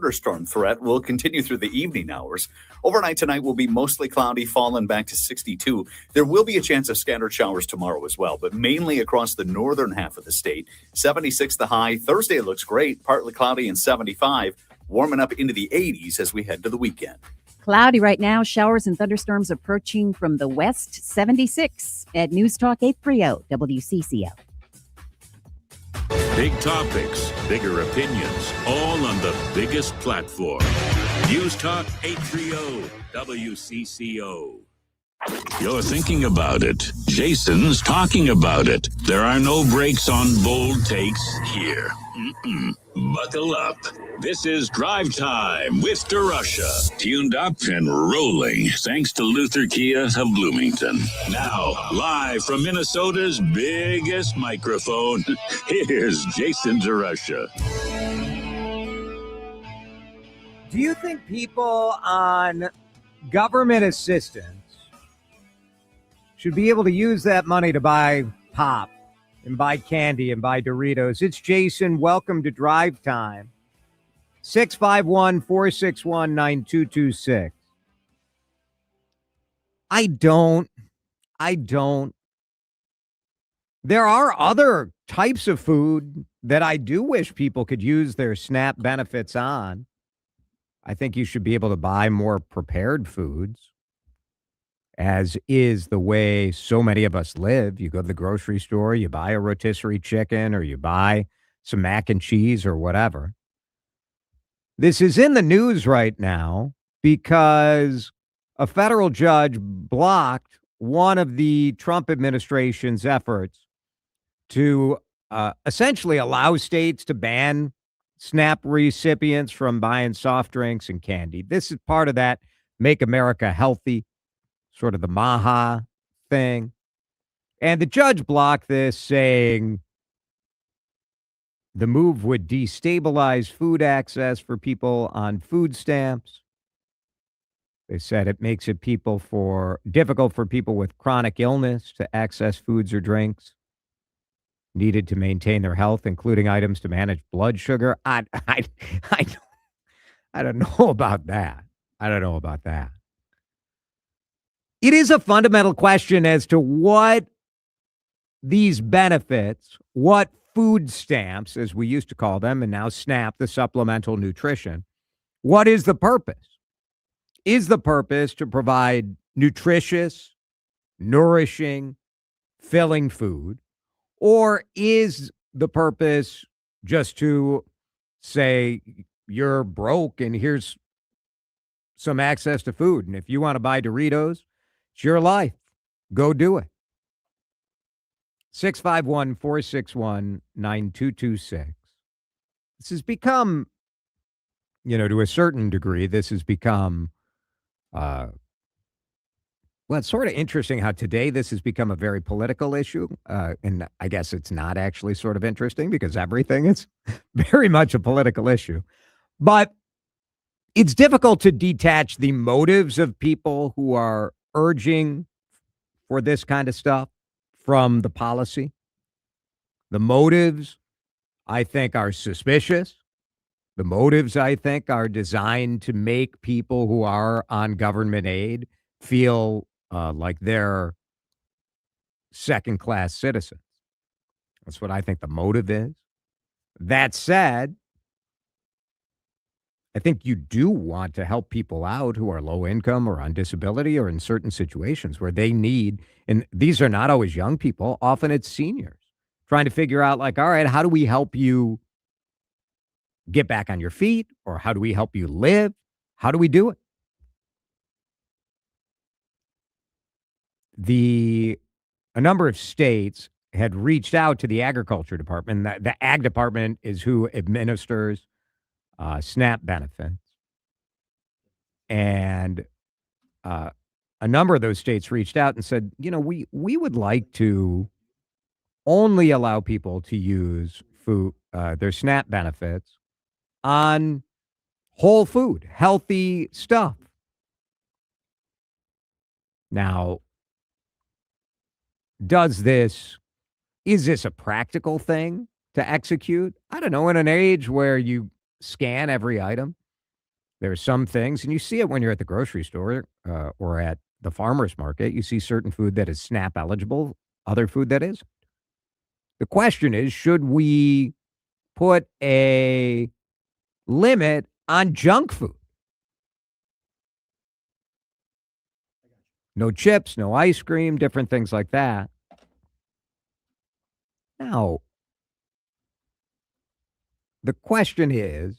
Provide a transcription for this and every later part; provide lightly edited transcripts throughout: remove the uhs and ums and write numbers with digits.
thunderstorm threat will continue through the evening hours. Overnight tonight will be mostly cloudy, falling back to 62. There will be a chance of scattered showers tomorrow as well, but mainly across the northern half of the state. 76 the high. Thursday looks great, partly cloudy and 75, warming up into the 80s as we head to the weekend. Cloudy right now, showers and thunderstorms approaching from the west, 76 at News Talk 830 WCCO. Big topics, bigger opinions, all on the biggest platform. News Talk 830 WCCO. You're thinking about it. Jason's talking about it. There are no breaks on bold takes here. Buckle up. This is Drive Time with DeRusha. Tuned up and rolling thanks to Luther Kia of Bloomington. Now, live from Minnesota's biggest microphone, here's Jason DeRusha. Do you think people on government assistance should be able to use that money to buy pop and buy candy and buy Doritos? It's Jason. Welcome to Drive Time. 651-461-9226. I don't. There are other types of food that I do wish people could use their SNAP benefits on. I think you should be able to buy more prepared foods, as is the way so many of us live. You go to the grocery store, you buy a rotisserie chicken, or you buy some mac and cheese or whatever. This is in the news right now because a federal judge blocked one of the Trump administration's efforts to essentially allow states to ban SNAP recipients from buying soft drinks and candy. This is part of that Make America Healthy, sort of the MAHA thing. And the judge blocked this, saying the move would destabilize food access for people on food stamps. They said it makes it difficult for people with chronic illness to access foods or drinks needed to maintain their health, including items to manage blood sugar. I don't know about that. It is a fundamental question as to what these benefits, what food stamps, as we used to call them, and now SNAP, the supplemental nutrition, what is the purpose? Is the purpose to provide nutritious, nourishing, filling food? Or is the purpose just to say, you're broke and here's some access to food, and if you want to buy Doritos, it's your life. Go do it. 651-461-9226. This has become, to a certain degree, this has become, it's sort of interesting how today this has become a very political issue. And I guess it's not actually sort of interesting because everything is very much a political issue. But it's difficult to detach the motives of people who are urging for this kind of stuff from the policy. The motives, I think, are suspicious. The motives, I think, are designed to make people who are on government aid feel like they're second-class citizens. That's what I think the motive is. That said, I think you do want to help people out who are low income or on disability or in certain situations where they need, and these are not always young people, often it's seniors, trying to figure out, like, all right, how do we help you get back on your feet? Or how do we help you live? How do we do it? A number of states had reached out to the Agriculture Department. The Ag Department is who administers SNAP benefits. And a number of those states reached out and said, we would like to only allow people to use food, their SNAP benefits on whole food, healthy stuff. Now, is this a practical thing to execute? I don't know. In an age where you scan every item, There are some things, and you see it when you're at the grocery store or at the farmer's market. You see certain food that is SNAP eligible, other food that is. The question is, should we put a limit on junk food? No chips, no ice cream, different things like that. Now, the question is,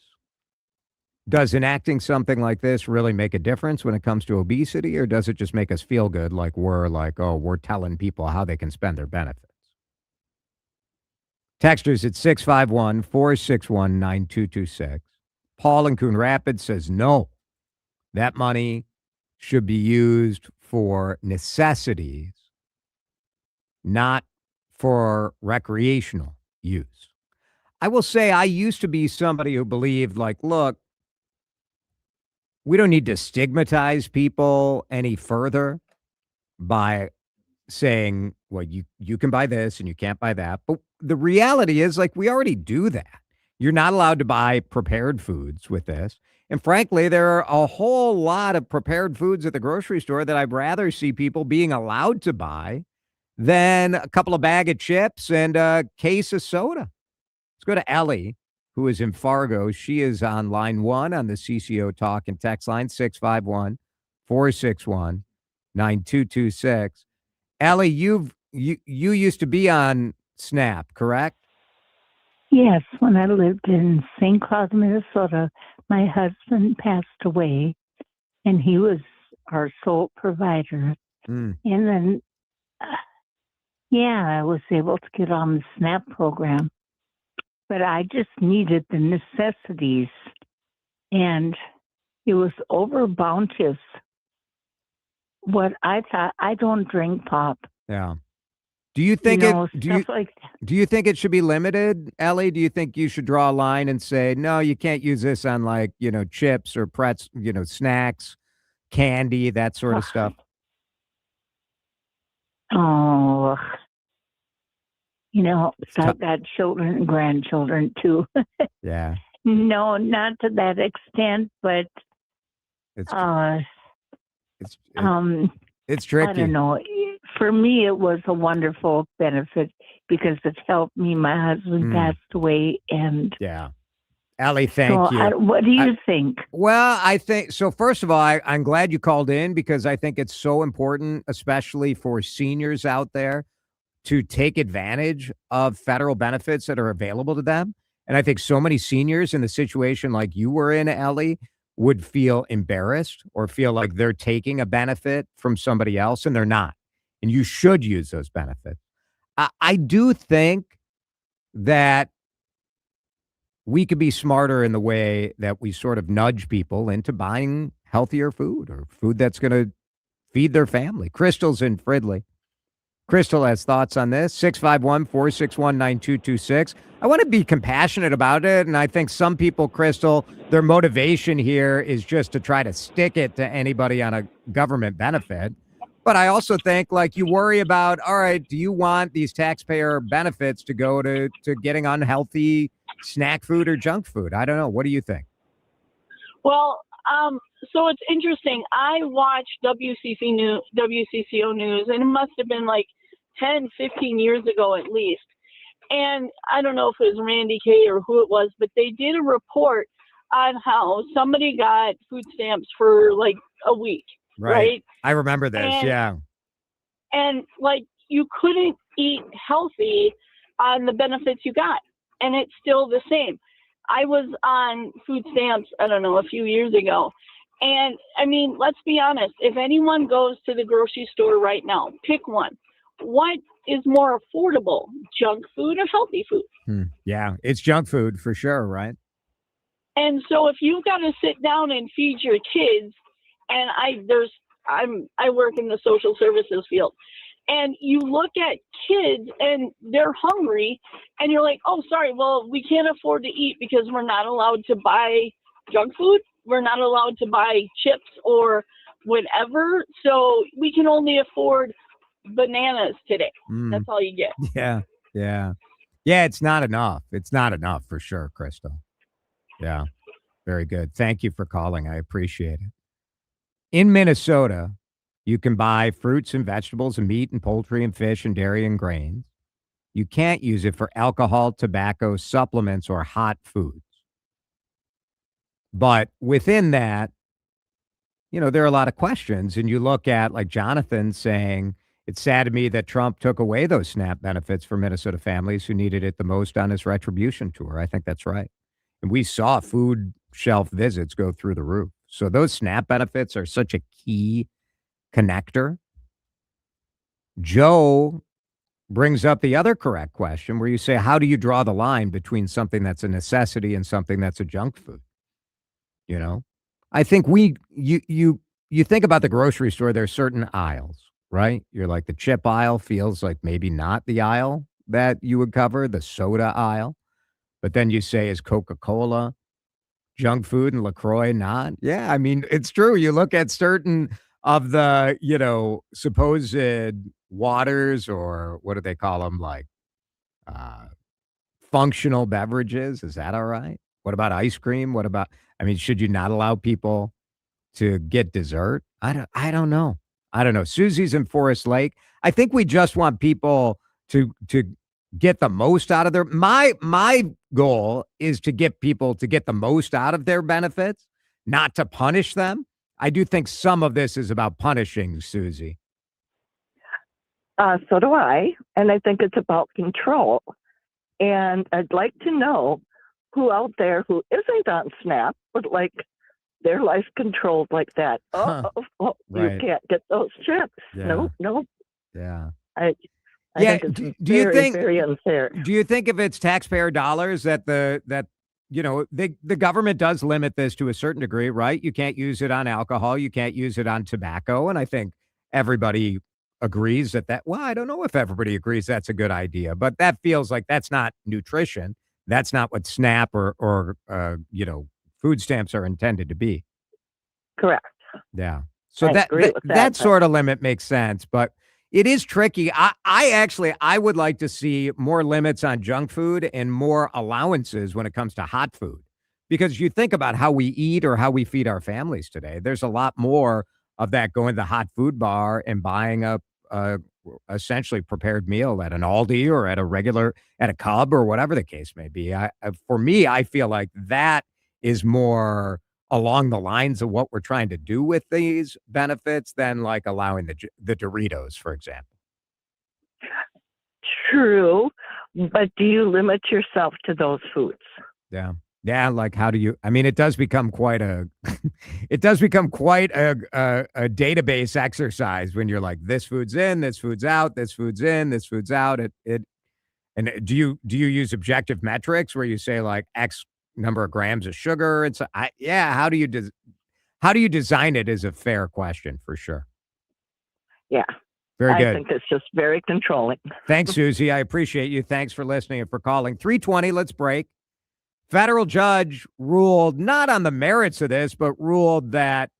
does enacting something like this really make a difference when it comes to obesity, or does it just make us feel good like we're telling people how they can spend their benefits? Texters at 651-461-9226. Paul in Coon Rapids says no. That money should be used for necessities, not for recreational use. I will say I used to be somebody who believed, like, look, we don't need to stigmatize people any further by saying, well, you can buy this and you can't buy that. But the reality is, like, we already do that. You're not allowed to buy prepared foods with this. And frankly, there are a whole lot of prepared foods at the grocery store that I'd rather see people being allowed to buy than a couple of bag of chips and a case of soda. Let's go to Ellie, who is in Fargo. She is on line 1 on the CCO Talk and Text line 651-461-9226. Ellie, you used to be on SNAP, correct? Yes, when I lived in St. Cloud, Minnesota, my husband passed away, and he was our sole provider. And then, I was able to get on the SNAP program, but I just needed the necessities, and it was over bounteous. What I thought, I don't drink pop. Yeah. Do you think do you think it should be limited, Ellie? Do you think you should draw a line and say, no, you can't use this on, like, chips or snacks, candy, that sort of stuff? Oh, I've got children and grandchildren too. Yeah. No, not to that extent, but it's tricky. I don't know. For me, it was a wonderful benefit because it helped me. My husband passed away, and yeah. Allie, thank you. What do you think? Well, I think so. First of all, I'm glad you called in because I think it's so important, especially for seniors out there, to take advantage of federal benefits that are available to them. And I think so many seniors in the situation like you were in, Ellie, would feel embarrassed or feel like they're taking a benefit from somebody else, and they're not. And you should use those benefits. I do think that we could be smarter in the way that we sort of nudge people into buying healthier food or food that's going to feed their family. Crystal's in Fridley. Crystal has thoughts on this. 651-461-9226. I want to be compassionate about it. And I think some people, Crystal, their motivation here is just to try to stick it to anybody on a government benefit. But I also think, like, you worry about, all right, do you want these taxpayer benefits to go to getting unhealthy snack food or junk food? I don't know. What do you think? Well, so it's interesting. I watch WCCO News, and it must have been like 10, 15 years ago at least. And I don't know if it was Randy Kay or who it was, but they did a report on how somebody got food stamps for like a week, right? I remember this, And like you couldn't eat healthy on the benefits you got, and it's still the same. I was on food stamps, I don't know, a few years ago. And I mean, let's be honest, if anyone goes to the grocery store right now, pick one. What is more affordable, junk food or healthy food? Yeah, it's junk food for sure, right? And so if you've got to sit down and feed your kids, and I work in the social services field, and you look at kids and they're hungry, and you're like, oh, sorry, well, we can't afford to eat because we're not allowed to buy junk food. We're not allowed to buy chips or whatever. So we can only afford bananas today. That's all you get. Yeah, it's not enough. It's not enough for sure, Crystal. Yeah, Very good. Thank you for calling. I appreciate it. In Minnesota, you can buy fruits and vegetables and meat and poultry and fish and dairy and grains. You can't use it for alcohol, tobacco, supplements, or hot foods. But within that, there are a lot of questions. And you look at like Jonathan saying, it's sad to me that Trump took away those SNAP benefits for Minnesota families who needed it the most on his retribution tour. I think that's right. And we saw food shelf visits go through the roof. So those SNAP benefits are such a key connector. Joe brings up the other correct question where you say, how do you draw the line between something that's a necessity and something that's a junk food? I think you think about the grocery store, there's certain aisles, right? You're like the chip aisle feels like maybe not the aisle that you would cover, the soda aisle. But then you say, is Coca-Cola junk food and LaCroix not? Yeah, I mean, it's true. You look at certain of the, supposed waters, or what do they call them? Like functional beverages. Is that all right? What about ice cream? Should you not allow people to get dessert? I don't know. Susie's in Forest Lake. I think we just want people to get the most out of their, my goal is to get people to get the most out of their benefits, not to punish them. I do think some of this is about punishing, Susie. So do I. And I think it's about control. And I'd like to know who out there who isn't on SNAP, but like their life controlled like that. Right. You can't get those chips. Yeah. No. Yeah. I think it's very unfair. Do you think if it's taxpayer dollars that the government does limit this to a certain degree, right? You can't use it on alcohol. You can't use it on tobacco. And I think everybody agrees well, I don't know if everybody agrees that's a good idea, but that feels like that's not nutrition. That's not what SNAP or food stamps are intended to be. Correct. Yeah. So that sort of limit makes sense, but it is tricky. I would like to see more limits on junk food and more allowances when it comes to hot food, because you think about how we eat or how we feed our families today. There's a lot more of that going to the hot food bar and buying a essentially prepared meal at an Aldi or at a Cub or whatever the case may be. For me, I feel like that is more along the lines of what we're trying to do with these benefits than like allowing the Doritos, for example. True, but do you limit yourself to those foods? Yeah. Yeah, like how do you? I mean, it does become quite a database exercise when you're like, this food's in, this food's out, this food's in, this food's out. And do you use objective metrics where you say like X number of grams of sugar? And so, how do you design it is a fair question for sure. Yeah. Very good. I think it's just very controlling. Thanks, Susie. I appreciate you. Thanks for listening and for calling. 3:20. Let's break. Federal judge ruled not on the merits of this, but ruled that,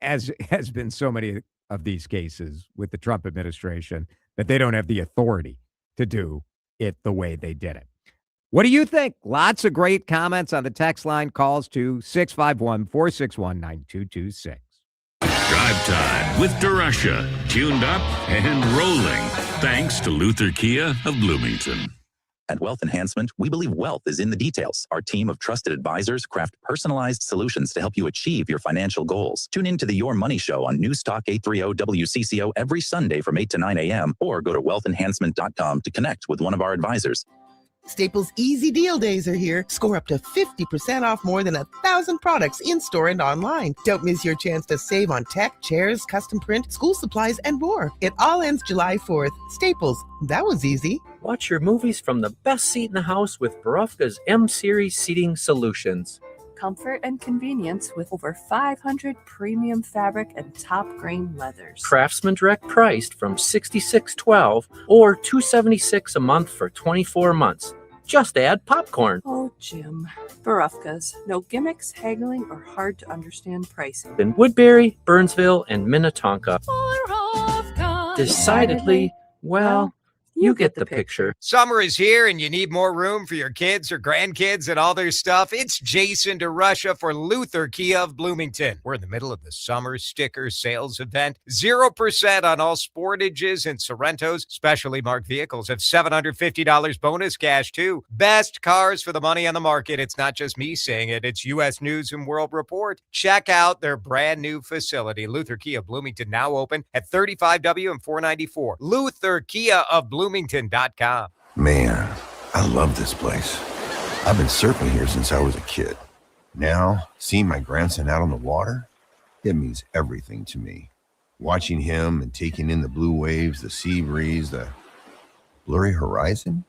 as has been so many of these cases with the Trump administration, that they don't have the authority to do it the way they did it. What do you think? Lots of great comments on the text line. Calls to 651-461-9226. Drive Time with DeRusha. Tuned up and rolling. Thanks to Luther Kia of Bloomington. At Wealth Enhancement, we believe wealth is in the details. Our team of trusted advisors craft personalized solutions to help you achieve your financial goals. Tune in to the Your Money Show on News Talk 830 WCCO every Sunday from 8 to 9 a.m. or go to wealthenhancement.com to connect with one of our advisors. Staples Easy Deal Days are here. Score up to 50% off more than 1,000 products in-store and online. Don't miss your chance to save on tech, chairs, custom print, school supplies, and more. It all ends July 4th. Staples, that was easy. Watch your movies from the best seat in the house with Barofka's M-Series seating solutions. Comfort and convenience with over 500 premium fabric and top grain leathers. Craftsman direct priced from $66.12 or $276 a month for 24 months. Just add popcorn. Oh, Jim. Barofka's. No gimmicks, haggling, or hard to understand pricing. In Woodbury, Burnsville, and Minnetonka. Barofka. Decidedly, well, You get the picture. Summer is here and you need more room for your kids or grandkids and all their stuff. It's Jason DeRusha for Luther Kia of Bloomington. We're in the middle of the summer sticker sales event. 0% on all Sportages and Sorrentos. Specially marked vehicles have $750 bonus cash too. Best cars for the money on the market. It's not just me saying it. It's U.S. News and World Report. Check out their brand new facility. Luther Kia Bloomington now open at 35W and 494. Luther Kia of Bloomington.com. Man, I love this place. I've been surfing here since I was a kid. Now, seeing my grandson out on the water, it means everything to me. Watching him and taking in the blue waves, the sea breeze, the blurry horizon.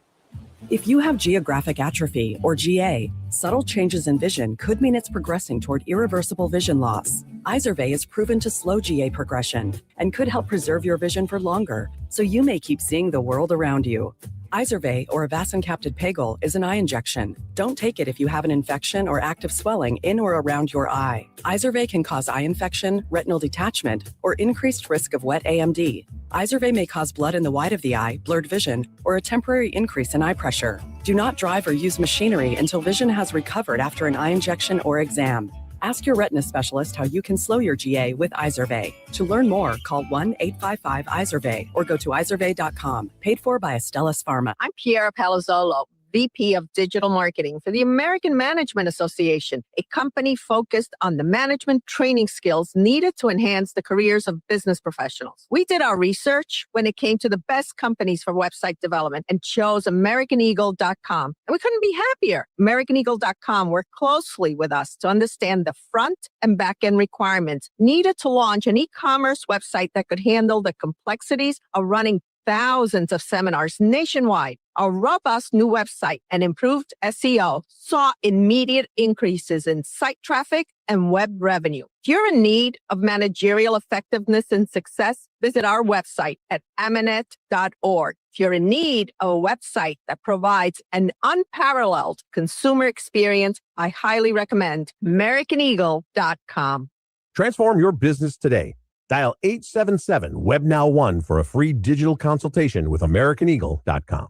If you have geographic atrophy, or GA, subtle changes in vision could mean it's progressing toward irreversible vision loss. Izervay is proven to slow GA progression and could help preserve your vision for longer, so you may keep seeing the world around you. Izervay, or avacincaptad pegol, is an eye injection. Don't take it if you have an infection or active swelling in or around your eye. Izervay can cause eye infection, retinal detachment, or increased risk of wet AMD. Izervay may cause blood in the white of the eye, blurred vision, or a temporary increase in eye pressure. Do not drive or use machinery until vision has recovered after an eye injection or exam. Ask your retina specialist how you can slow your GA with Izervay. To learn more, call 1-855-IZERVAY or go to izervay.com. Paid for by Astellas Pharma. I'm Piera Palazzolo, VP of Digital Marketing for the American Management Association, a company focused on the management training skills needed to enhance the careers of business professionals. We did our research when it came to the best companies for website development and chose AmericanEagle.com. And we couldn't be happier. AmericanEagle.com worked closely with us to understand the front and back end requirements needed to launch an e-commerce website that could handle the complexities of running thousands of seminars nationwide. Our robust new website and improved SEO saw immediate increases in site traffic and web revenue. If you're in need of managerial effectiveness and success, visit our website at amanet.org. If you're in need of a website that provides an unparalleled consumer experience, I highly recommend AmericanEagle.com. Transform your business today. Dial 877-WebNow1 for a free digital consultation with AmericanEagle.com.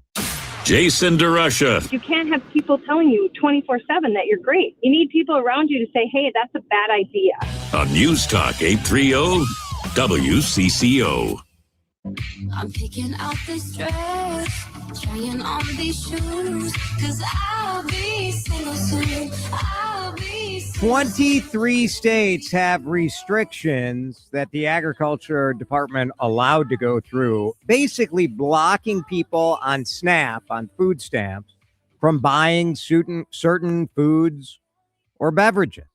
Jason DeRusha. You can't have people telling you 24/7 that you're great. You need people around you to say, hey, that's a bad idea. On News Talk 830 WCCO. I'm picking out this dress, trying on these shoes, because I'll be single soon. I'll be single 23 states have restrictions that the Agriculture Department allowed to go through, basically blocking people on SNAP, on food stamps, from buying certain foods or beverages.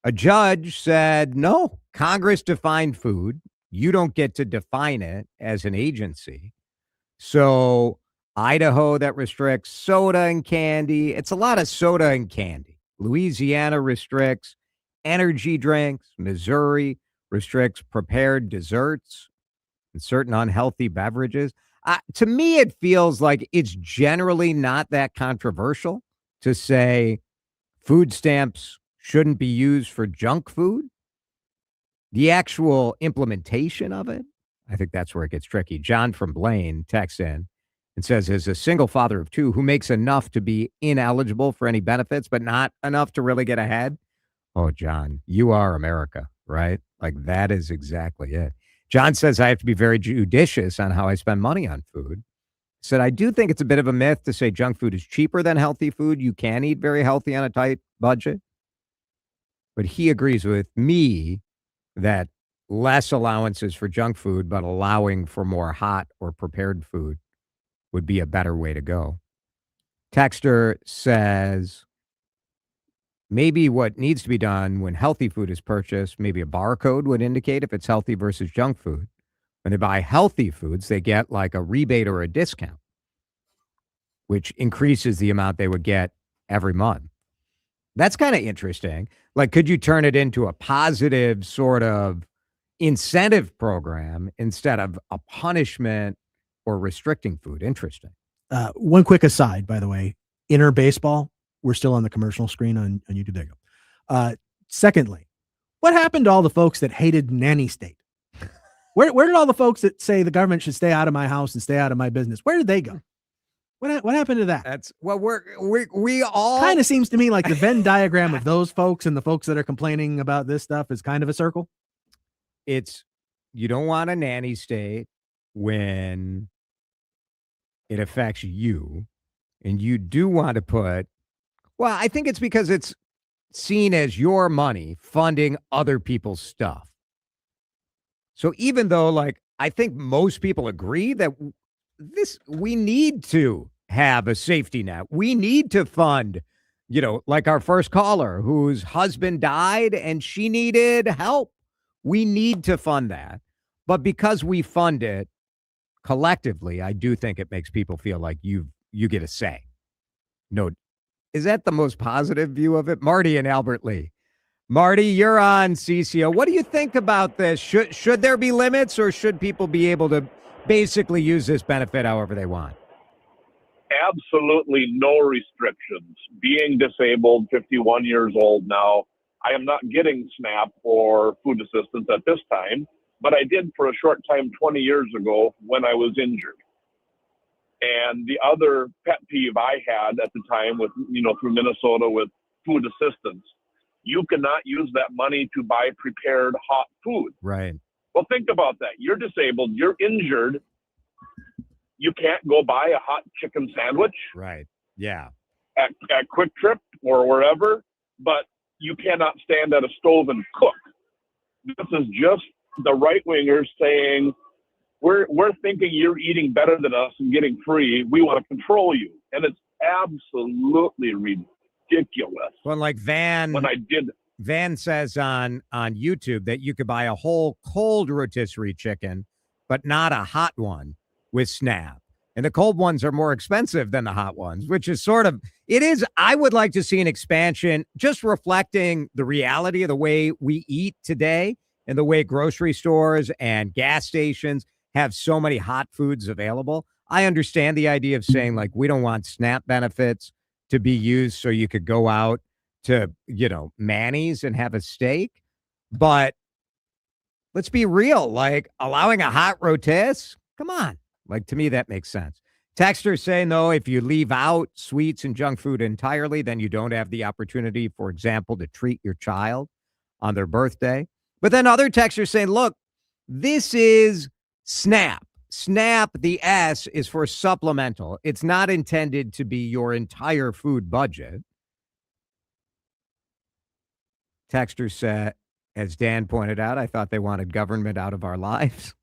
A judge said, no, Congress defined food. You don't get to define it as an agency. So Idaho that restricts soda and candy. It's a lot of soda and candy. Louisiana restricts energy drinks. Missouri restricts prepared desserts and certain unhealthy beverages. To me, it feels like it's generally not that controversial to say food stamps shouldn't be used for junk food. The actual implementation of it, I think that's where it gets tricky. John from Blaine texts in and says, as a single father of two who makes enough to be ineligible for any benefits, but not enough to really get ahead. Oh, John, you are America, right? Like that is exactly it. John says, I have to be very judicious on how I spend money on food. Said, I do think it's a bit of a myth to say junk food is cheaper than healthy food. You can eat very healthy on a tight budget. But he agrees with me that less allowances for junk food, but allowing for more hot or prepared food would be a better way to go. Texter says, maybe what needs to be done when healthy food is purchased, maybe a barcode would indicate if it's healthy versus junk food. When they buy healthy foods, they get like a rebate or a discount, which increases the amount they would get every month. That's kind of interesting. Like, could you turn it into a positive sort of incentive program instead of a punishment or restricting food? Interesting. One quick aside, by the way, inner baseball, we're still on the commercial screen on YouTube. There you go. Secondly, what happened to all the folks that hated Nanny State? Where did all the folks that say the government should stay out of my house and stay out of my business, where did they go? What happened to that? That's well, we all kind of seems to me like the Venn diagram of those folks and the folks that are complaining about this stuff is kind of a circle. It's you don't want a nanny state when it affects you, and you do want to put. Well, I think it's because it's seen as your money funding other people's stuff. So even though, like, I think most people agree that we need to have a safety net. We need to fund, like our first caller whose husband died and she needed help. We need to fund that. But because we fund it collectively, I do think it makes people feel like you get a say. No, is that the most positive view of it? Marty and Albert Lee. Marty, you're on CCO. What do you think about this? Should there be limits, or should people be able to basically use this benefit however they want? Absolutely no restrictions. Being disabled, 51 years old now, I am not getting SNAP or food assistance at this time, but I did for a short time 20 years ago when I was injured. And the other pet peeve I had at the time with, through Minnesota with food assistance, you cannot use that money to buy prepared hot food. Right. Well, think about that. You're disabled. You're injured. You can't go buy a hot chicken sandwich. Right. Yeah. At Quick Trip or wherever, but you cannot stand at a stove and cook. This is just the right-wingers saying, we're thinking you're eating better than us and getting free. We want to control you. And it's absolutely ridiculous. Well, like Van says on YouTube that you could buy a whole cold rotisserie chicken, but not a hot one with SNAP. And the cold ones are more expensive than the hot ones, which is I would like to see an expansion just reflecting the reality of the way we eat today and the way grocery stores and gas stations have so many hot foods available. I understand the idea of saying, like, we don't want SNAP benefits to be used so you could go out to, Manny's and have a steak. But let's be real, like allowing a hot rotis, come on. Like, to me, that makes sense. Texters saying, though, if you leave out sweets and junk food entirely, then you don't have the opportunity, for example, to treat your child on their birthday. But then other texters saying, look, this is SNAP. SNAP, the S, is for supplemental. It's not intended to be your entire food budget. Texter said, as Dan pointed out, I thought they wanted government out of our lives.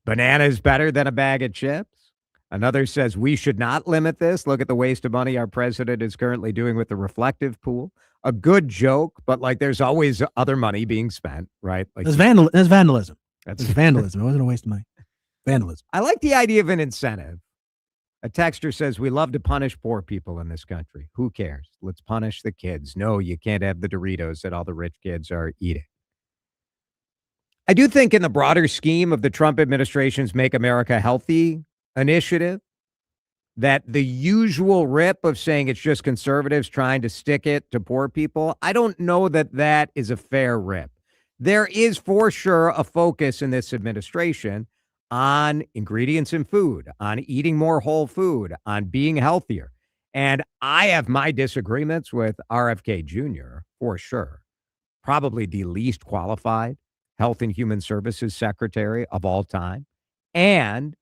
Banana is better than a bag of chips. Another says we should not limit this. Look at the waste of money our president is currently doing with the reflective pool. A good joke, but like there's always other money being spent, right? Like That's vandalism. That's vandalism. It wasn't a waste of money. Vandalism. I like the idea of an incentive. A texter says we love to punish poor people in this country. Who cares? Let's punish the kids. No, you can't have the Doritos that all the rich kids are eating. I do think in the broader scheme of the Trump administration's Make America Healthy initiative, that the usual rip of saying it's just conservatives trying to stick it to poor people, I don't know that that is a fair rip. There is for sure a focus in this administration on ingredients in food, on eating more whole food, on being healthier. And I have my disagreements with RFK Jr. for sure. Probably the least qualified Health and Human Services Secretary of all time. And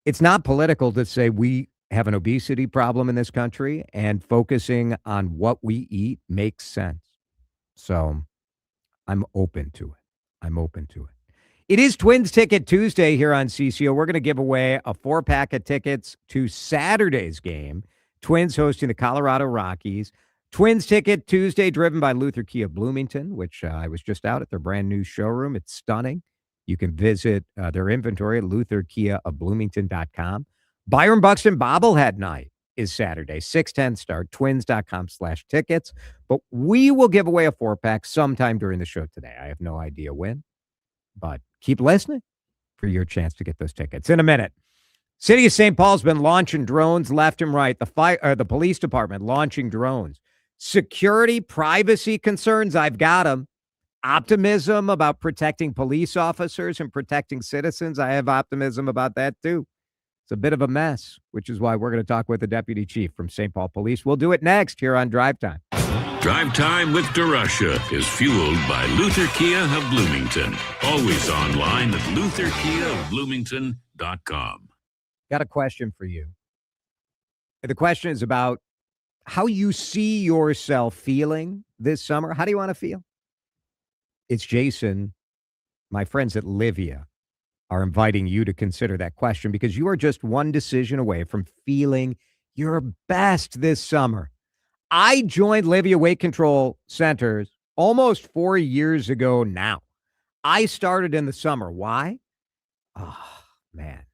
it's not political to say we have an obesity problem in this country, and focusing on what we eat makes sense. So I'm open to it. It is Twins Ticket Tuesday here on CCO. We're going to give away a 4-pack of tickets to Saturday's game. Twins hosting the Colorado Rockies. Twins Ticket Tuesday, driven by Luther Kia Bloomington, which I was just out at their brand new showroom. It's stunning. You can visit their inventory at lutherkiaofbloomington.com. Byron Buxton bobblehead night is Saturday, 6:10 start, twins.com/tickets. But we will give away a 4-pack sometime during the show today. I have no idea when, but keep listening for your chance to get those tickets in a minute. City of St. Paul's been launching drones left and right. The police department launching drones. Security, privacy concerns, I've got them. optimism about protecting police officers and protecting citizens. I have optimism about that too. It's a bit of a mess, which is why we're going to talk with the deputy chief from St. Paul Police. We'll do it next here on Drive Time. Drive Time with DeRusha is fueled by Luther Kia of Bloomington. Always online at lutherkiaofbloomington.com. Got a question for you. The question is about how you see yourself feeling this summer. How do you want to feel? It's Jason. My friends at Livia are inviting you to consider that question because you are just one decision away from feeling your best this summer. I joined Livia Weight Control Centers almost 4 years ago now. I started in the summer. Why? Oh, man.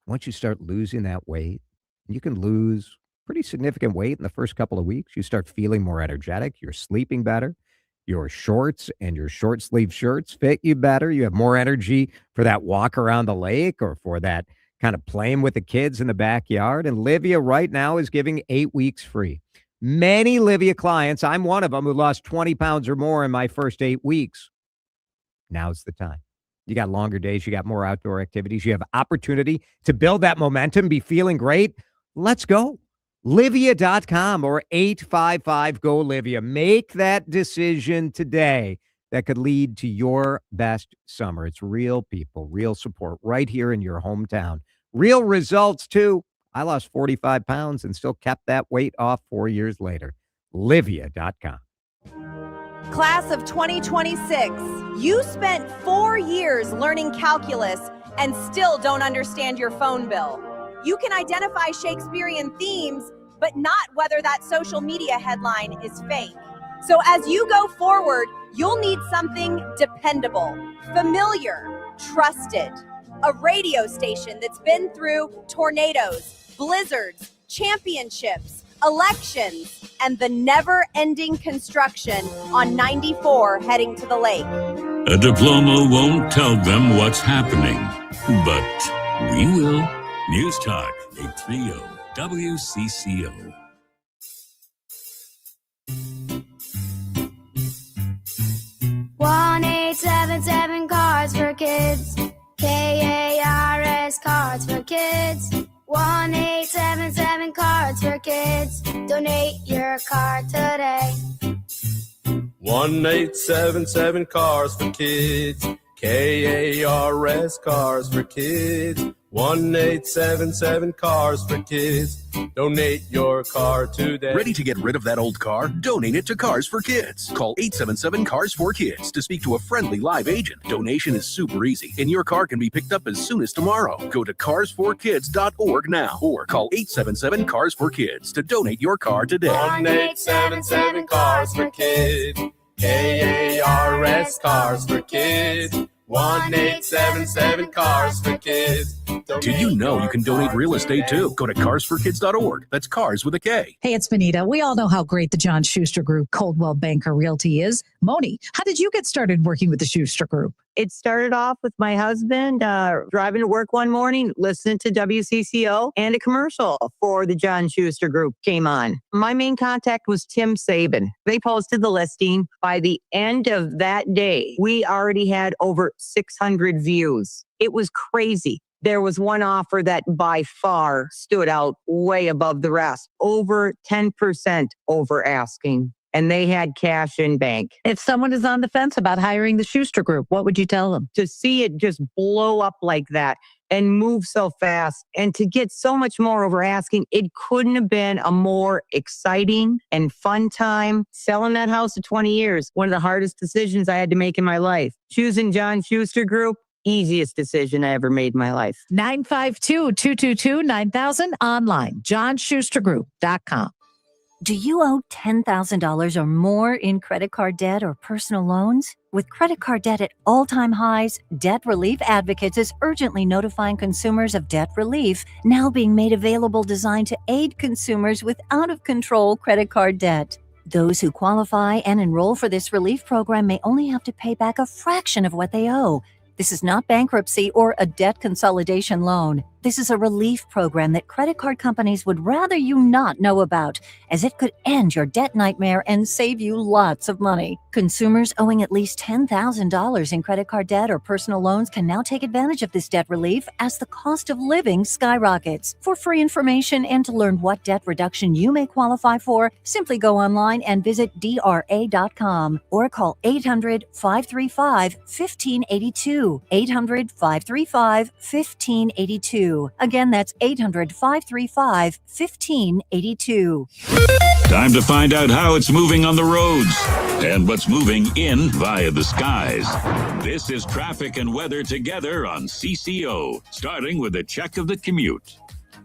Once you start losing that weight, you can lose pretty significant weight in the first couple of weeks. You start feeling more energetic. You're sleeping better. Your shorts and your short sleeve shirts fit you better. You have more energy for that walk around the lake or for that kind of playing with the kids in the backyard. And Livia right now is giving 8 weeks free. Many Livia clients, I'm one of them, who lost 20 pounds or more in my first 8 weeks. Now's the time. You got longer days. You got more outdoor activities. You have opportunity to build that momentum, be feeling great. Let's go. Livia.com or 855-GO-LIVIA. Make that decision today that could lead to your best summer. It's real people, real support right here in your hometown. Real results, too. I lost 45 pounds and still kept that weight off 4 years later. Livia.com. Class of 2026, you spent 4 years learning calculus and still don't understand your phone bill. You can identify Shakespearean themes, but not whether that social media headline is fake. So as you go forward, you'll need something dependable, familiar, trusted. A radio station that's been through tornadoes, blizzards, championships, elections, and the never-ending construction on 94 heading to the lake. A diploma won't tell them what's happening, but we will. News Talk 830 WCCO. One 877 Cards for Kids. KARS Cards for Kids. 1-877 Cards for Kids. Donate your card today. 1-877 Cars for Kids. KARS Cars for Kids. 1-877 Cars for Kids. Donate your car today. Ready to get rid of that old car? Donate it to Cars for Kids. Call 877 Cars for Kids to speak to a friendly live agent. Donation is super easy, and your car can be picked up as soon as tomorrow. Go to carsforkids.org now or call 877 Cars for Kids to donate your car today. 1-877 Cars for Kids. KARS Cars for Kids. 1-877 Cars for Kids. Did you know you can donate real estate too? Go to carsforkids.org. That's cars with a K. Hey, it's Benita. We all know how great the John Schuster Group, Coldwell Banker Realty is. Moni, how did you get started working with the Schuster Group? It started off with my husband driving to work one morning, listening to WCCO, and a commercial for the John Schuster Group came on. My main contact was Tim Sabin. They posted the listing. By the end of that day, we already had over 600 views. It was crazy. There was one offer that by far stood out way above the rest, over 10% over asking. And they had cash in bank. If someone is on the fence about hiring the Schuster Group, what would you tell them? To see it just blow up like that and move so fast and to get so much more over asking, it couldn't have been a more exciting and fun time. Selling that house for 20 years, one of the hardest decisions I had to make in my life. Choosing John Schuster Group, easiest decision I ever made in my life. 952-222-9000 online, johnschustergroup.com. Do you owe $10,000 or more in credit card debt or personal loans? With credit card debt at all-time highs, Debt Relief Advocates is urgently notifying consumers of debt relief now being made available designed to aid consumers with out-of-control credit card debt. Those who qualify and enroll for this relief program may only have to pay back a fraction of what they owe. This is not bankruptcy or a debt consolidation loan. This is a relief program that credit card companies would rather you not know about, as it could end your debt nightmare and save you lots of money. Consumers owing at least $10,000 in credit card debt or personal loans can now take advantage of this debt relief as the cost of living skyrockets. For free information and to learn what debt reduction you may qualify for, simply go online and visit DRA.com or call 800-535-1582. 800-535-1582. Again, that's 800-535-1582. Time to find out how it's moving on the roads and what's moving in via the skies. This is traffic and weather together on CCO, starting with a check of the commute.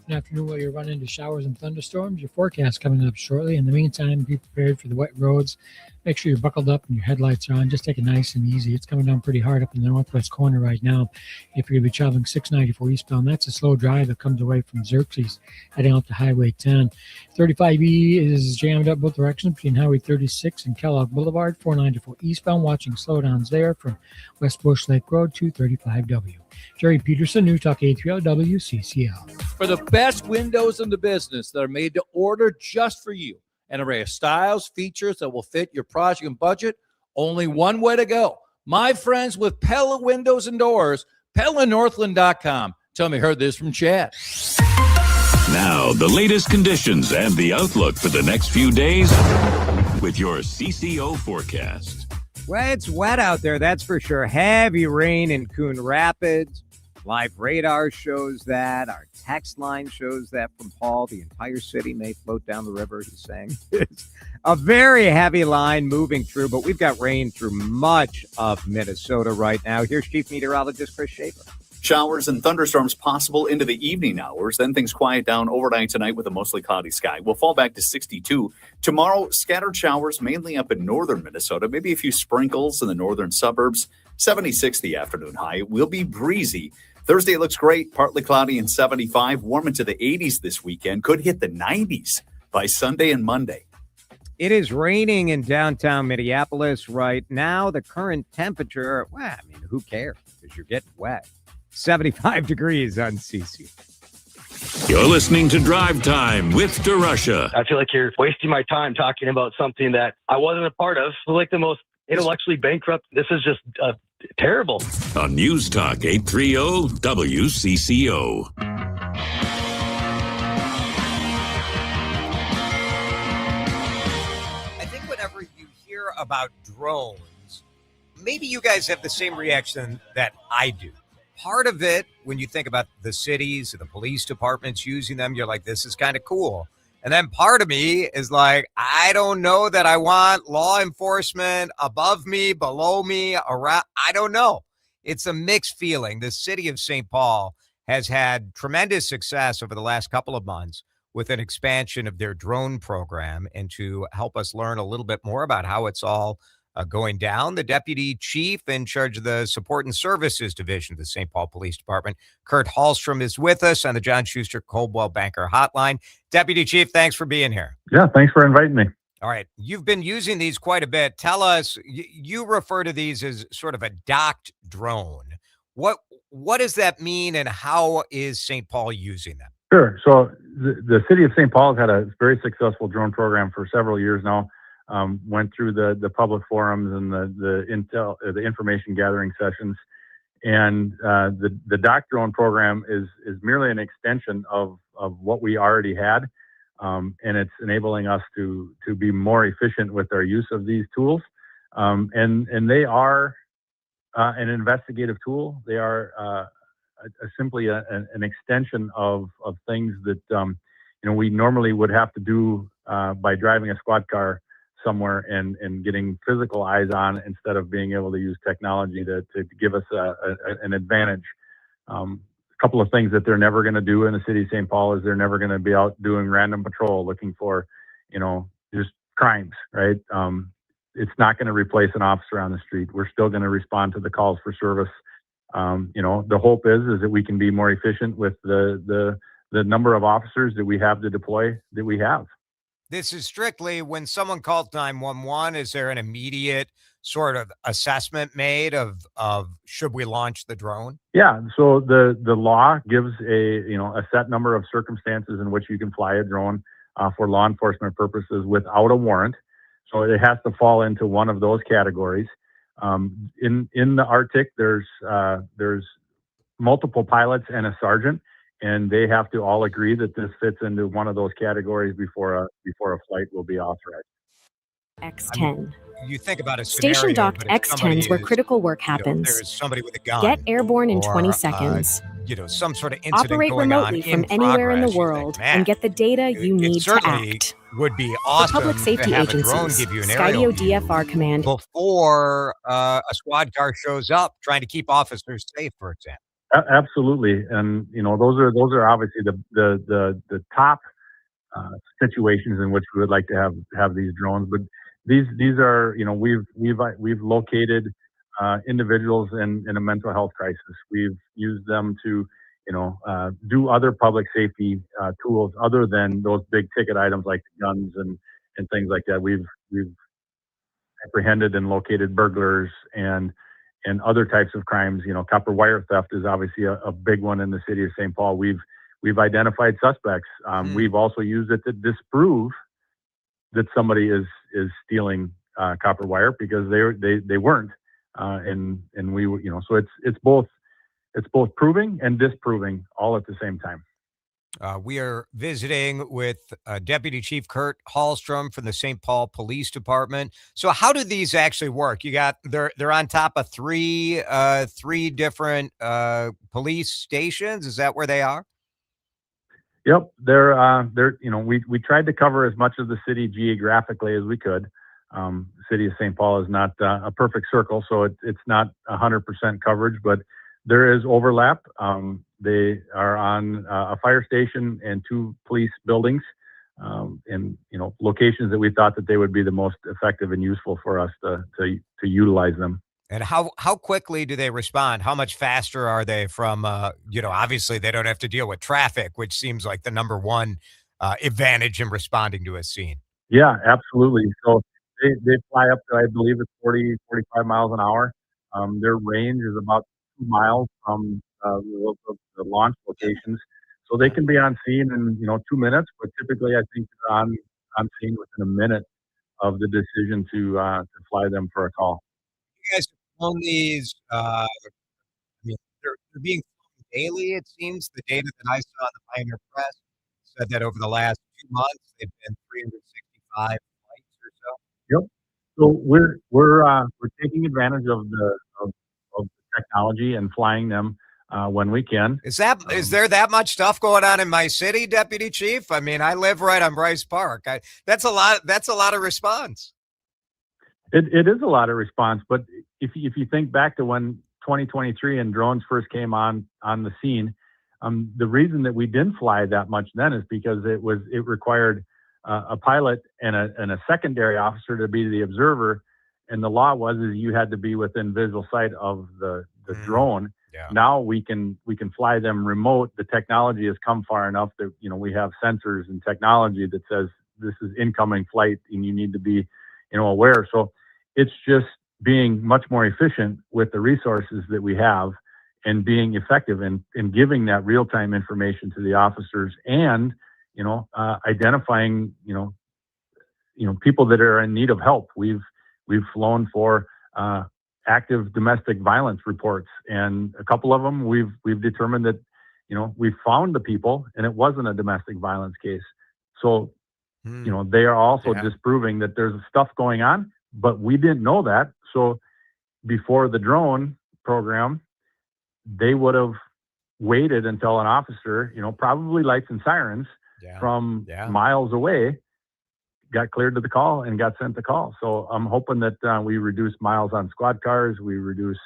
Good afternoon. While you're running into showers and thunderstorms, your forecast coming up shortly. In the meantime, be prepared for the wet roads. Make sure you're buckled up and your headlights are on. Just take it nice and easy. It's coming down pretty hard up in the northwest corner right now. If you're going to be traveling 694 eastbound, that's a slow drive that comes away from Xerxes, heading up to Highway 10. 35E is jammed up both directions between Highway 36 and Kellogg Boulevard. 494 eastbound, watching slowdowns there from West Bush Lake Road to 35W. Jerry Peterson, News Talk 830 WCCL. For the best windows in the business that are made to order just for you, an array of styles, features that will fit your project and budget, only one way to go. My friends with Pella Windows and Doors, PellaNorthland.com. Tell me, heard this from Chad. Now, the latest conditions and the outlook for the next few days with your CCO forecast. Well, it's wet out there, that's for sure. Heavy rain in Coon Rapids. Live radar shows that. Our text line shows that from Paul. The entire city may float down the river, he's saying. It's a very heavy line moving through, but we've got rain through much of Minnesota right now. Here's Chief Meteorologist Chris Schaefer. Showers and thunderstorms possible into the evening hours. Then things quiet down overnight tonight with a mostly cloudy sky. We'll fall back to 62. Tomorrow, scattered showers mainly up in northern Minnesota. Maybe a few sprinkles in the northern suburbs. 76 the afternoon high. Will be breezy. Thursday looks great. Partly cloudy and 75. Warm into the 80s this weekend. Could hit the 90s by Sunday and Monday. It is raining in downtown Minneapolis right now. The current temperature, well, I mean, who cares? Because you're getting wet. 75 degrees on CC. You're listening to Drive Time with DeRusha. I feel like you're wasting my time talking about something that I wasn't a part of. It's like the most intellectually bankrupt. This is just terrible. On News Talk 830 WCCO. I think whenever you hear about drones, maybe you guys have the same reaction that I do. Part of it, when you think about the cities and the police departments using them, you're like, this is kind of cool. And then part of me is like, I don't know that I want law enforcement above me, below me, around. I don't know. It's a mixed feeling. The city of St. Paul has had tremendous success over the last couple of months with an expansion of their drone program. And to help us learn a little bit more about how it's all going down, the deputy chief in charge of the support and services division of the St. Paul Police Department, Kurt Hallstrom, is with us on the John Schuster Coldwell Banker Hotline. Deputy Chief, thanks for being here. Yeah, thanks for inviting me. All right. You've been using these quite a bit. Tell us, you refer to these as sort of a docked drone. What does that mean, and how is St. Paul using them? Sure. So the city of St. Paul has had a very successful drone program for several years now. Went through the public forums and the information gathering sessions, and the dock drone program is merely an extension of what we already had, and it's enabling us to be more efficient with our use of these tools, and they are an investigative tool. They are simply an extension of things that we normally would have to do by driving a squad car somewhere and getting physical eyes on, instead of being able to use technology to give us an advantage. A couple of things that they're never going to do in the city of St. Paul is they're never going to be out doing random patrol looking for, just crimes, right? It's not going to replace an officer on the street. We're still going to respond to the calls for service. The hope is that we can be more efficient with the number of officers that we have to deploy that we have. This is strictly when someone calls 911, is there an immediate sort of assessment made of should we launch the drone? Yeah, so the law gives a set number of circumstances in which you can fly a drone for law enforcement purposes without a warrant. So it has to fall into one of those categories. In the Arctic, there's multiple pilots and a sergeant, and they have to all agree that this fits into one of those categories before a flight will be authorized. X10. You think about a Station docked X10s where critical work happens. There's somebody with a gun. Get airborne in or, 20 seconds. Some sort of incident Operate going remotely on from in anywhere in the progress. You world think, man, and get the data you need to certainly act. would be awesome For public safety to have a drone agencies, give you an aerial Skydio view DFR command. before a squad car shows up, trying to keep officers safe, for example. Absolutely, and those are obviously the top situations in which we would like to have these drones. But these are we've located individuals in a mental health crisis. We've used them to do other public safety tools other than those big ticket items like guns and things like that. We've apprehended and located burglars and other types of crimes. Copper wire theft is obviously a big one in the city of St. Paul. We've identified suspects. We've also used it to disprove that somebody is stealing copper wire because they weren't, and we so it's both proving and disproving all at the same time. We are visiting with Deputy Chief Kurt Hallstrom from the St. Paul Police Department. So how do these actually work? They're on top of three different police stations. Is that where they are? Yep, they're we tried to cover as much of the city geographically as we could. The city of St. Paul is not a perfect circle, so it's not 100% coverage, but there is overlap. They are on a fire station and two police buildings, in locations that we thought that they would be the most effective and useful for us to utilize them. And how quickly do they respond? How much faster are they from, obviously they don't have to deal with traffic, which seems like the number one advantage in responding to a scene. Yeah, absolutely. So they fly up to, I believe it's 40, 45 miles an hour. Their range is about 2 miles from the launch locations. So they can be on scene in, 2 minutes, but typically I think they're on scene within a minute of the decision to fly them for a call. You guys have flown these, they're being flown daily, it seems. The data that I saw in the Pioneer Press said that over the last 2 months, they've been 365 flights or so. Yep. So we're taking advantage of the technology and flying them when we can. Is there that much stuff going on in my city, Deputy Chief? I mean, I live right on Bryce Park. That's a lot of response. It is a lot of response, but if you think back to when 2023 and drones first came on the scene, the reason that we didn't fly that much then is because it required a pilot and a secondary officer to be the observer, and the law was you had to be within visual sight of the drone. Yeah. Now we can fly them remote. The technology has come far enough that we have sensors and technology that says this is incoming flight and you need to be aware. So it's just being much more efficient with the resources that we have and being effective in giving that real-time information to the officers and identifying people that are in need of help. We've flown for active domestic violence reports, and a couple of them we've determined that we found the people and it wasn't a domestic violence case. So they are also disproving that there's stuff going on, but we didn't know that. So before the drone program, they would have waited until an officer, probably lights and sirens from miles away, got cleared to the call and got sent the call. So I'm hoping that we reduce miles on squad cars, we reduce,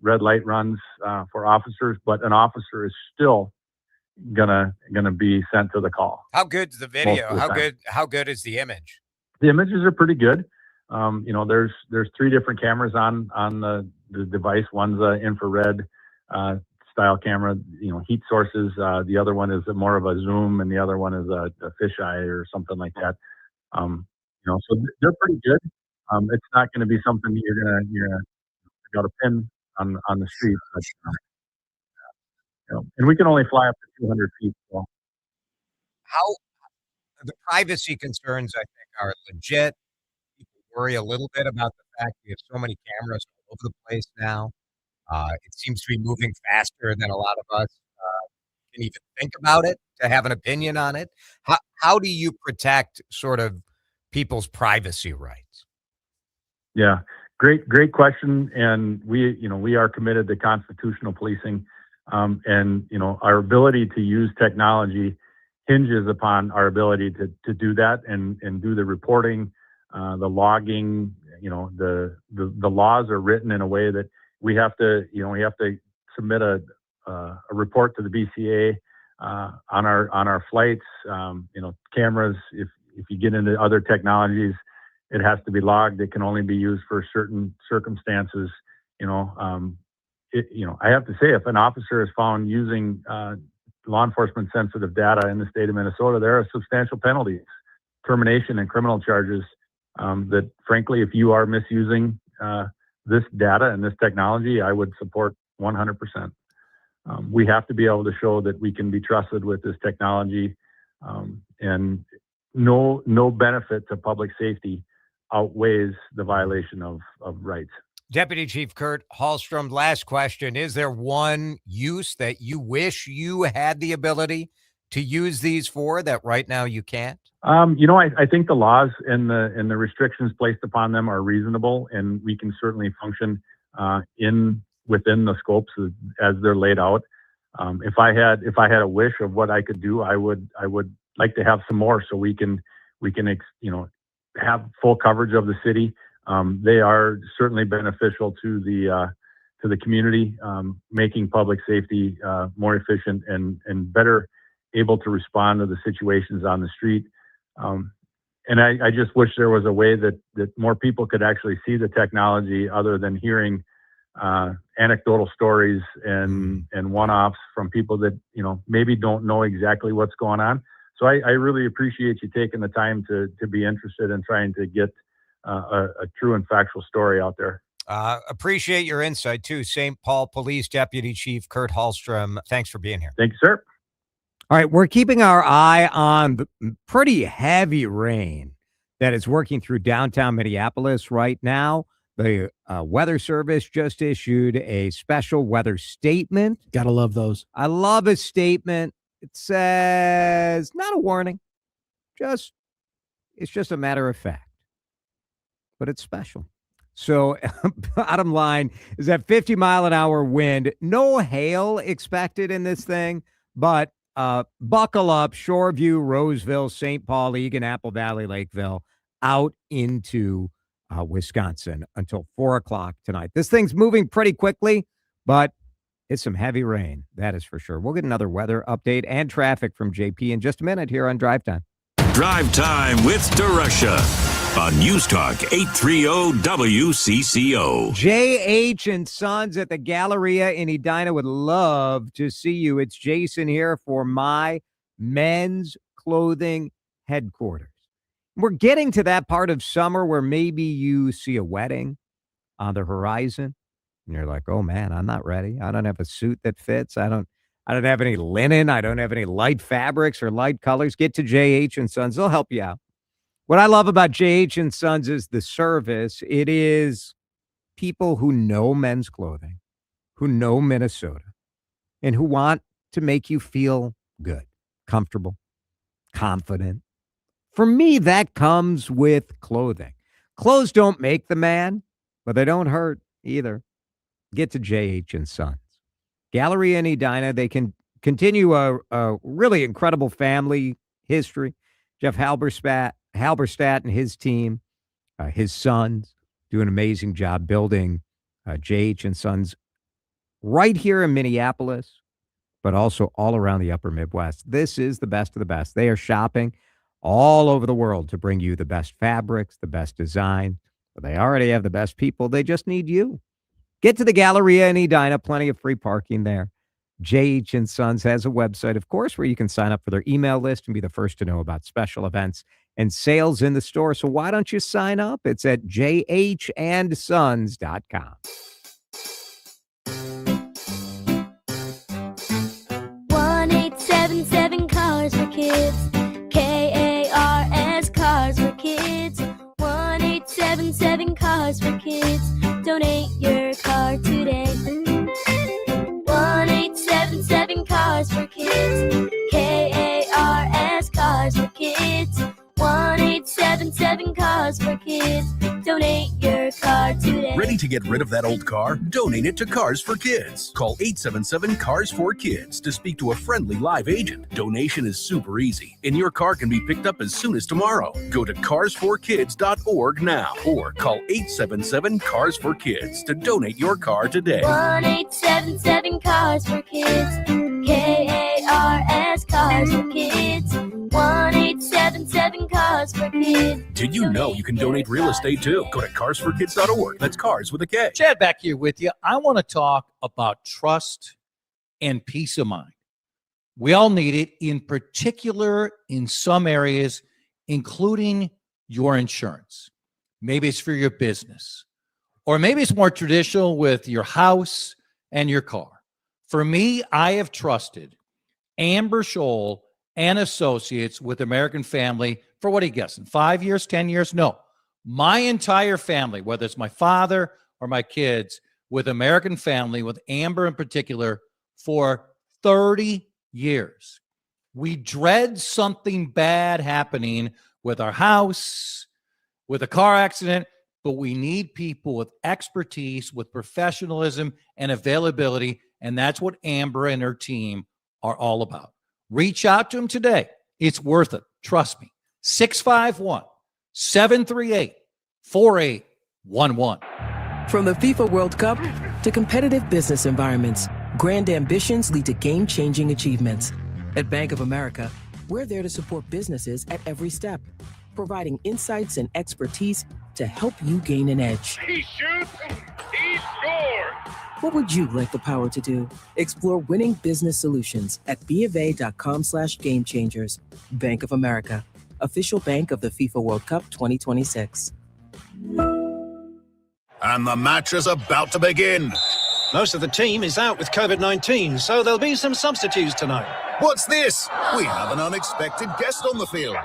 red light runs for officers, but an officer is still gonna be sent to the call. How good's the video? How good is the image? The images are pretty good. There's 3 different cameras on the device. One's a infrared style camera, heat sources. The other one is more of a zoom, and the other one is a fisheye or something like that. So they're pretty good. It's not going to be something that you're gonna pick out a pin on the street, but and we can only fly up to 200 feet. So. How the privacy concerns, I think, are legit. People worry a little bit about the fact we have so many cameras all over the place now. It seems to be moving faster than a lot of us can even think about it, to have an opinion on it. How do you protect sort of people's privacy rights? Yeah, great question. And we are committed to constitutional policing. And our ability to use technology hinges upon our ability to do that and do the reporting, the logging. The laws are written in a way that we have to submit a report to the BCA on our flights. Cameras. If you get into other technologies, it has to be logged. It can only be used for certain circumstances. I have to say, if an officer is found using law enforcement sensitive data in the state of Minnesota, there are substantial penalties, termination, and criminal charges. That frankly, if you are misusing this data and this technology, I would support 100%. We have to be able to show that we can be trusted with this technology, and no benefit to public safety outweighs the violation of rights. Deputy Chief Kurt Hallstrom, last question. Is there one use that you wish you had the ability to use these for that right now you can't? I think the laws and the restrictions placed upon them are reasonable, and we can certainly function within the scopes as they're laid out. If I had a wish of what I could do, I would like to have some more so we can have full coverage of the city. They are certainly beneficial to the community, making public safety more efficient and better able to respond to the situations on the street. And I just wish there was a way that more people could actually see the technology other than hearing anecdotal stories and one-offs from people that maybe don't know exactly what's going on. So I really appreciate you taking the time to be interested in trying to get a true and factual story out there. Appreciate your insight too. St. Paul Police Deputy Chief Kurt Hallstrom, thanks for being here. Thank you, sir. All right, we're keeping our eye on the pretty heavy rain that is working through downtown Minneapolis right now. The Weather Service just issued a special weather statement. Gotta love those. I love a statement. It says, not a warning, it's just a matter of fact, but it's special. So bottom line is that 50-mile-an-hour wind, no hail expected in this thing, but buckle up, Shoreview, Roseville, St. Paul, Eagan, Apple Valley, Lakeville, out into Wisconsin until 4 o'clock tonight. This thing's moving pretty quickly, but it's some heavy rain. That is for sure. We'll get another weather update and traffic from JP in just a minute here on Drive Time. Drive Time with DeRusha on News Talk 830 WCCO. JH and Sons at the Galleria in Edina would love to see you. It's Jason here for my men's clothing headquarters. We're getting to that part of summer where maybe you see a wedding on the horizon and you're like, oh man, I'm not ready. I don't have a suit that fits. I don't have any linen. I don't have any light fabrics or light colors. Get to JH and Sons. They'll help you out. What I love about JH and Sons is the service. It is people who know men's clothing, who know Minnesota, and who want to make you feel good, comfortable, confident. For me, that comes with clothing. Clothes don't make the man, but they don't hurt either. Get to JH and Sons. Galleria in Edina, they can continue a really incredible family history. Jeff Halberstadt and his team, his sons, do an amazing job building JH and Sons right here in Minneapolis, but also all around the upper Midwest. This is the best of the best. They are shopping all over the world to bring you the best fabrics, the best design. But they already have the best people. They just need you. Get to the Galleria in Edina. Plenty of free parking there. JH and Sons has a website, of course, where you can sign up for their email list and be the first to know about special events and sales in the store. So why don't you sign up? It's at jhandsons.com. 1877 Cars for Kids. KARS Cars for Kids. 1877 Cars for Kids. Donate your car today. 1877 Cars for Kids. KARS Cars for Kids. 1877 Cars for Kids. Donate your car today. Ready to get rid of that old car? Donate it to Cars for Kids. Call 877 Cars for Kids to speak to a friendly live agent. Donation is super easy, and your car can be picked up as soon as tomorrow. Go to carsforkids.org now or call 877 Cars for Kids to donate your car today. 1877 Cars for Kids. KARS Cars for Kids. 1877 Cars for Kids. Did you know you can donate real estate too? Go to carsforkids.org. That's cars with a K. Chad back here with you. I want to talk about trust and peace of mind. We all need it, in particular in some areas, including your insurance. Maybe it's for your business, or maybe it's more traditional with your house and your car. For me, I have trusted Amber Scholl and Associates with American Family for, what are you guessing, 5 years, 10 years? No. My entire family, whether it's my father or my kids, with American Family, with Amber in particular, for 30 years. We dread something bad happening with our house, with a car accident, but we need people with expertise, with professionalism and availability, and that's what Amber and her team are all about. Reach out to them today. It's worth it. Trust me. 651-738-4811. From the FIFA World Cup to competitive business environments, grand ambitions lead to game-changing achievements. At Bank of America, we're there to support businesses at every step, providing insights and expertise to help you gain an edge. He shoots, he scores! What would you like the power to do? Explore winning business solutions at BofA.com/gamechangers. Bank of America, official bank of the FIFA World Cup 2026. And the match is about to begin. Most of the team is out with COVID-19, so there'll be some substitutes tonight. What's this? We have an unexpected guest on the field.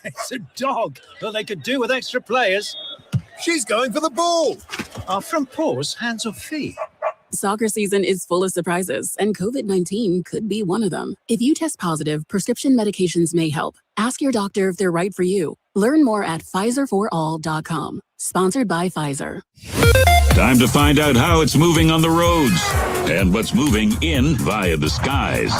It's a dog, but they could do with extra players. She's going for the ball. Our front paws, hands or feet? Soccer season is full of surprises, and COVID-19 could be one of them. If you test positive, prescription medications may help. Ask your doctor if they're right for you. Learn more at PfizerForAll.com. Sponsored by Pfizer. Time to find out how it's moving on the roads and what's moving in via the skies.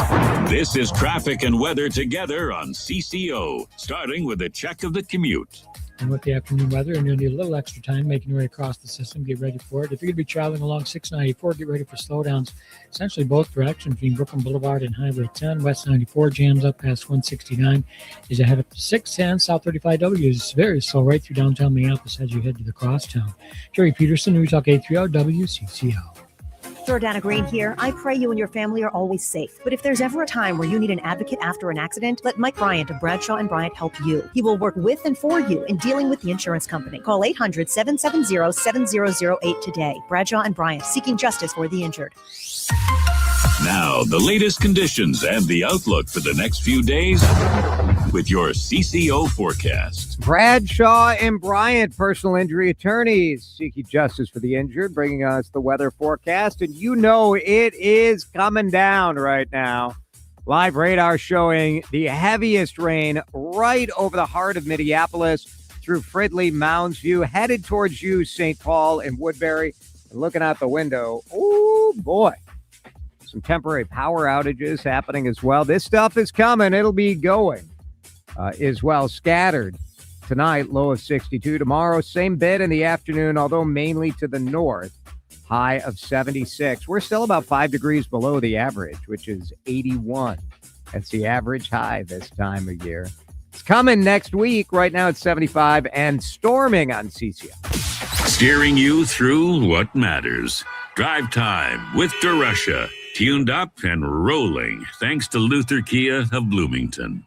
This is traffic and weather together on CCO, starting with a check of the commute. And with the afternoon weather, and you'll need a little extra time making your way across the system. Get ready for it. If you're going to be traveling along 694, get ready for slowdowns essentially both directions between Brooklyn Boulevard and Highway 10. West 94 jams up past 169 as you head up to 610. South 35W is very slow right through downtown Minneapolis as you head to the crosstown. Jerry Peterson, News Talk 830 WCCO. Jordana Green here. I pray you and your family are always safe. But if there's ever a time where you need an advocate after an accident, let Mike Bryant of Bradshaw & Bryant help you. He will work with and for you in dealing with the insurance company. Call 800-770-7008 today. Bradshaw & Bryant, seeking justice for the injured. Now, the latest conditions and the outlook for the next few days with your CCO forecast. Bradshaw and Bryant, personal injury attorneys, seeking justice for the injured, bringing us the weather forecast. And you know it is coming down right now. Live radar showing the heaviest rain right over the heart of Minneapolis through Fridley, Mounds View, headed towards you, St. Paul and Woodbury. And looking out the window, oh boy. Some temporary power outages happening as well. This stuff is coming. It'll be going as well. Scattered tonight, low of 62. Tomorrow, same bit in the afternoon, although mainly to the north, high of 76. We're still about 5 degrees below the average, which is 81. That's the average high this time of year. It's coming next week. Right now it's 75 and storming on CCO. Steering you through what matters. Drive time with DeRusha. Tuned up and rolling thanks to Luther Kia of Bloomington.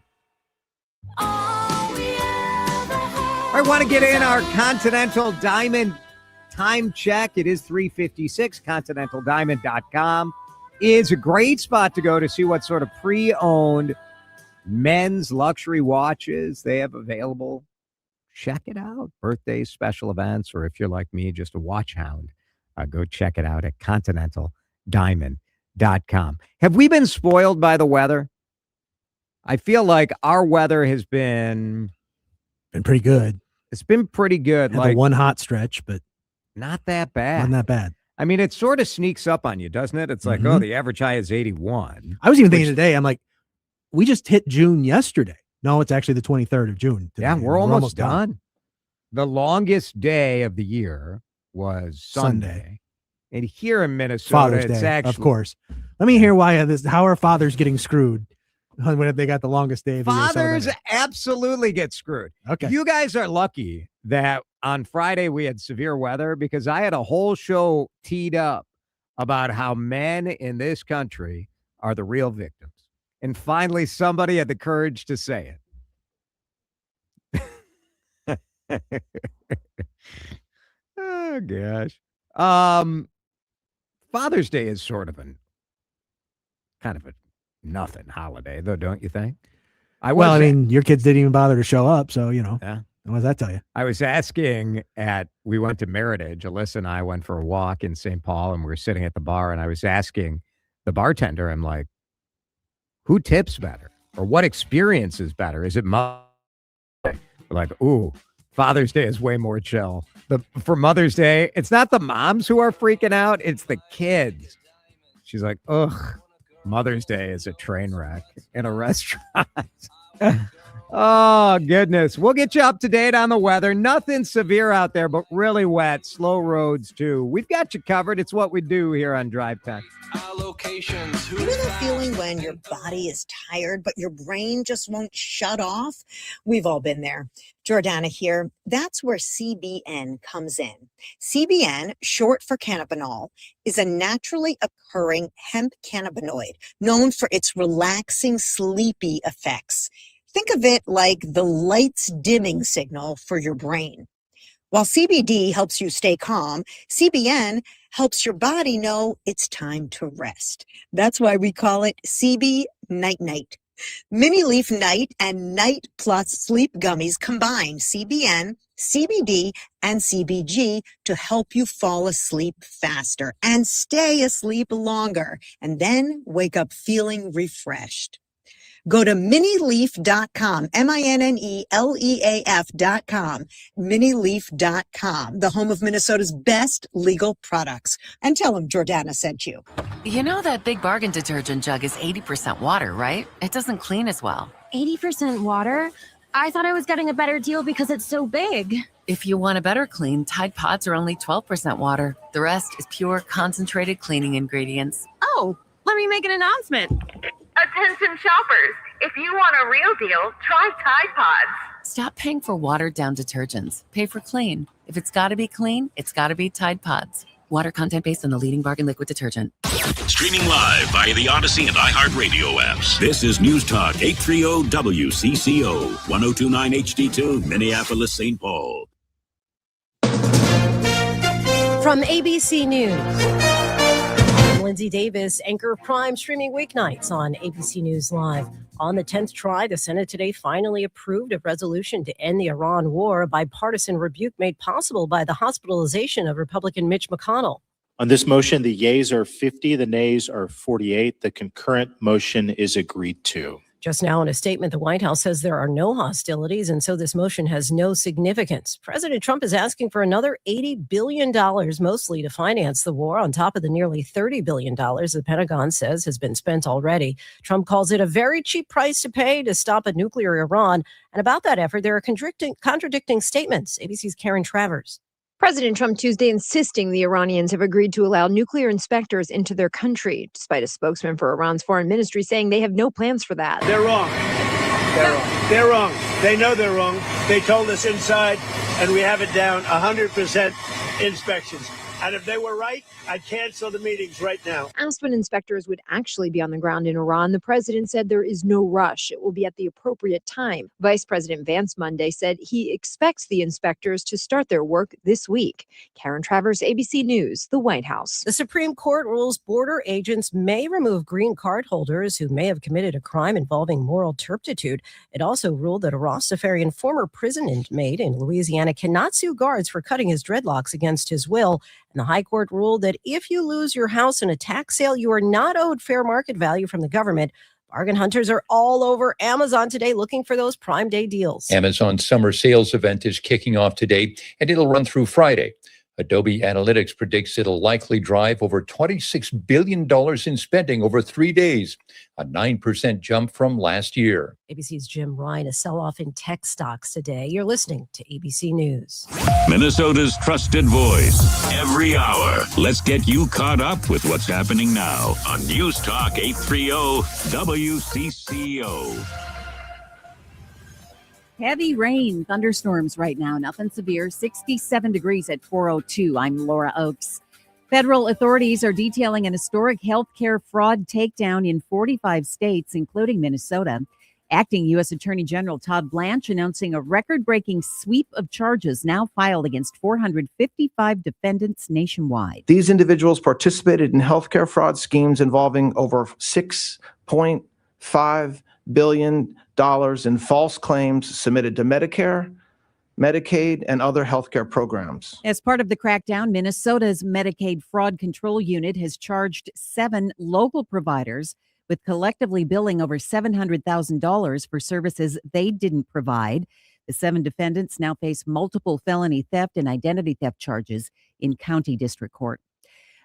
Oh, yeah. I want to get in our Continental Diamond time check. It is 3:56. ContinentalDiamond.com is a great spot to go to see what sort of pre-owned men's luxury watches they have available. Check it out. Birthdays, special events, or if you're like me, just a watch hound, go check it out at ContinentalDiamond.com. Have we been spoiled by the weather? I feel like our weather has been pretty good. It's been pretty good. Had like the one hot stretch, but not that bad. Not that bad. I mean, it sort of sneaks up on you, doesn't it? It's like, oh, the average high is 81. I was even thinking today, I'm like, we just hit June yesterday. No, it's actually the 23rd of June today. Yeah, we're almost done. The longest day of the year was Sunday. And here in Minnesota, Father's it's Day, actually, of course. Let me hear how are fathers getting screwed when they got the longest day of the year. Fathers absolutely get screwed. Okay. You guys are lucky that on Friday we had severe weather, because I had a whole show teed up about how men in this country are the real victims. And finally, somebody had the courage to say it. Oh, gosh. Father's Day is sort of kind of a nothing holiday, though, don't you think? I mean, your kids didn't even bother to show up, so, Yeah. What does that tell you? I was asking we went to Meritage. Alyssa and I went for a walk in St. Paul, and we were sitting at the bar, and I was asking the bartender, I'm like, who tips better? Or what experience is better? Is it Mother's Day? We're like, ooh, Father's Day is way more chill. For Mother's Day, it's not the moms who are freaking out, it's the kids. She's like, ugh, Mother's Day is a train wreck in a restaurant. Oh, goodness. We'll get you up to date on the weather. Nothing severe out there, but really wet. Slow roads, too. We've got you covered. It's what we do here on Drive Time. Locations. You know that feeling when your body is tired, but your brain just won't shut off? We've all been there. Jordana here. That's where CBN comes in. CBN, short for cannabinol, is a naturally occurring hemp cannabinoid known for its relaxing, sleepy effects. Think of it like the lights dimming signal for your brain. While CBD helps you stay calm, CBN helps your body know it's time to rest. That's why we call it CB Night Night. Mini Leaf Night and Night Plus Sleep Gummies combine CBN, CBD, and CBG to help you fall asleep faster and stay asleep longer, and then wake up feeling refreshed. Go to minileaf.com, MINNELEAF.com, minileaf.com, the home of Minnesota's best legal products. And tell them Jordana sent you. You know that Big Bargain detergent jug is 80% water, right? It doesn't clean as well. 80% water? I thought I was getting a better deal because it's so big. If you want a better clean, Tide Pods are only 12% water. The rest is pure, concentrated cleaning ingredients. Oh, let me make an announcement. Attention shoppers, if you want a real deal, try Tide Pods. Stop paying for watered-down detergents. Pay for clean. If it's got to be clean, it's got to be Tide Pods. Water content based on the leading bargain liquid detergent. Streaming live via the Odyssey and iHeartRadio apps. This is News Talk 830 WCCO, 1029 HD2, Minneapolis, St. Paul. From ABC News, I'm Lindsay Davis, anchor of Prime, streaming weeknights on ABC News Live. On the 10th try, the Senate today finally approved a resolution to end the Iran war, a bipartisan rebuke made possible by the hospitalization of Republican Mitch McConnell. On this motion, the yeas are 50, the nays are 48. The concurrent motion is agreed to. Just now in a statement, the White House says there are no hostilities, and so this motion has no significance. President Trump is asking for another $80 billion, mostly to finance the war, on top of the nearly $30 billion the Pentagon says has been spent already. Trump calls it a very cheap price to pay to stop a nuclear Iran. And about that effort, there are contradicting statements. ABC's Karen Travers. President Trump Tuesday insisting the Iranians have agreed to allow nuclear inspectors into their country, despite a spokesman for Iran's foreign ministry saying they have no plans for that. They're wrong. They're wrong. They're wrong. They know they're wrong. They told us inside, and we have it down 100% inspections. And if they were right, I'd cancel the meetings right now. Aspen inspectors would actually be on the ground in Iran. The president said there is no rush. It will be at the appropriate time. Vice President Vance Monday said he expects the inspectors to start their work this week. Karen Travers, ABC News, the White House. The Supreme Court rules border agents may remove green card holders who may have committed a crime involving moral turpitude. It also ruled that a Rastafarian former prison inmate in Louisiana cannot sue guards for cutting his dreadlocks against his will. And the High Court ruled that if you lose your house in a tax sale, you are not owed fair market value from the government. Bargain hunters are all over Amazon today looking for those Prime Day deals. Amazon's summer sales event is kicking off today, and it'll run through Friday. Adobe Analytics predicts it'll likely drive over $26 billion in spending over 3 days, a 9% jump from last year. ABC's Jim Ryan, a sell-off in tech stocks today. You're listening to ABC News. Minnesota's trusted voice every hour. Let's get you caught up with what's happening now on News Talk 830 WCCO. Heavy rain, thunderstorms right now. Nothing severe. 67 degrees at 4:02. I'm Laura Oakes. Federal authorities are detailing an historic healthcare fraud takedown in 45 states, including Minnesota. Acting U.S. Attorney General Todd Blanche announcing a record-breaking sweep of charges now filed against 455 defendants nationwide. These individuals participated in healthcare fraud schemes involving over $6.5 billion in false claims submitted to Medicare, Medicaid, and other healthcare programs. As part of the crackdown, Minnesota's Medicaid Fraud Control Unit has charged 7 local providers with collectively billing over $700,000 for services they didn't provide. The 7 defendants now face multiple felony theft and identity theft charges in county district court.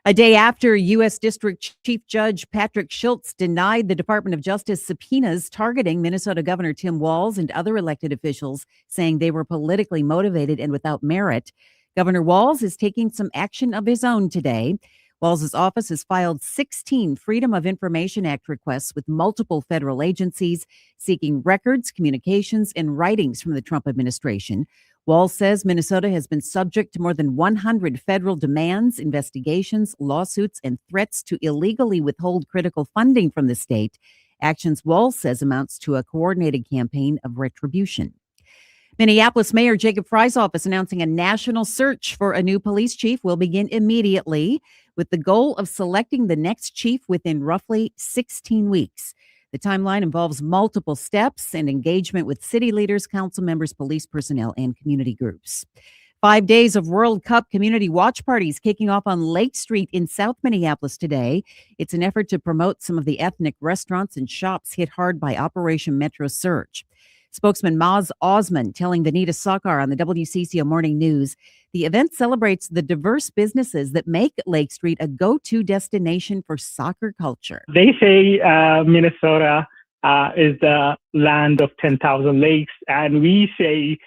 A day after U.S. District Chief Judge Patrick Schultz denied the Department of Justice subpoenas targeting Minnesota Governor Tim Walz and other elected officials, saying they were politically motivated and without merit, Governor Walz is taking some action of his own today. Walz's office has filed 16 Freedom of Information Act requests with multiple federal agencies seeking records, communications, and writings from the Trump administration. Walz says Minnesota has been subject to more than 100 federal demands, investigations, lawsuits, and threats to illegally withhold critical funding from the state. Actions Walz says amounts to a coordinated campaign of retribution. Minneapolis Mayor Jacob Fry's office announcing a national search for a new police chief will begin immediately with the goal of selecting the next chief within roughly 16 weeks. The timeline involves multiple steps and engagement with city leaders, council members, police personnel, and community groups. 5 days of World Cup community watch parties kicking off on Lake Street in South Minneapolis today. It's an effort to promote some of the ethnic restaurants and shops hit hard by Operation Metro Surge. Spokesman Maz Osman telling Vanita Sakar on the WCCO Morning News, the event celebrates the diverse businesses that make Lake Street a go-to destination for soccer culture. They say Minnesota is the land of 10,000 lakes, and we say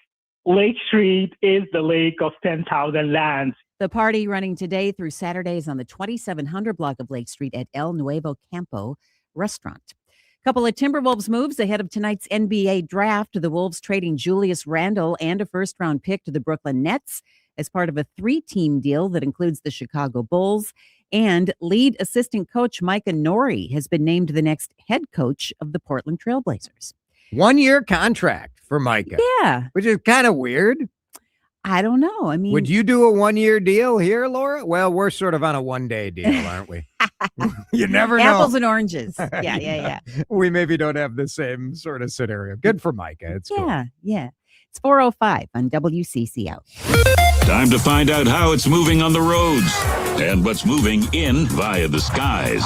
Lake Street is the lake of 10,000 lands. The party running today through Saturdays on the 2700 block of Lake Street at El Nuevo Campo restaurant. Couple of Timberwolves moves ahead of tonight's NBA draft. The Wolves trading Julius Randle and a first-round pick to the Brooklyn Nets as part of a 3-team deal that includes the Chicago Bulls. And lead assistant coach Micah Nori has been named the next head coach of the Portland Trailblazers. 1-year contract for Micah. Yeah. Which is kind of weird. I don't know. I mean, would you do a 1-year deal here, Laura? Well, we're sort of on a 1-day deal, aren't we? You never know. Apples and oranges. Yeah. We maybe don't have the same sort of scenario. Good for Micah. It's cool. Yeah. It's 4:05 on WCCO. Time to find out how it's moving on the roads and what's moving in via the skies.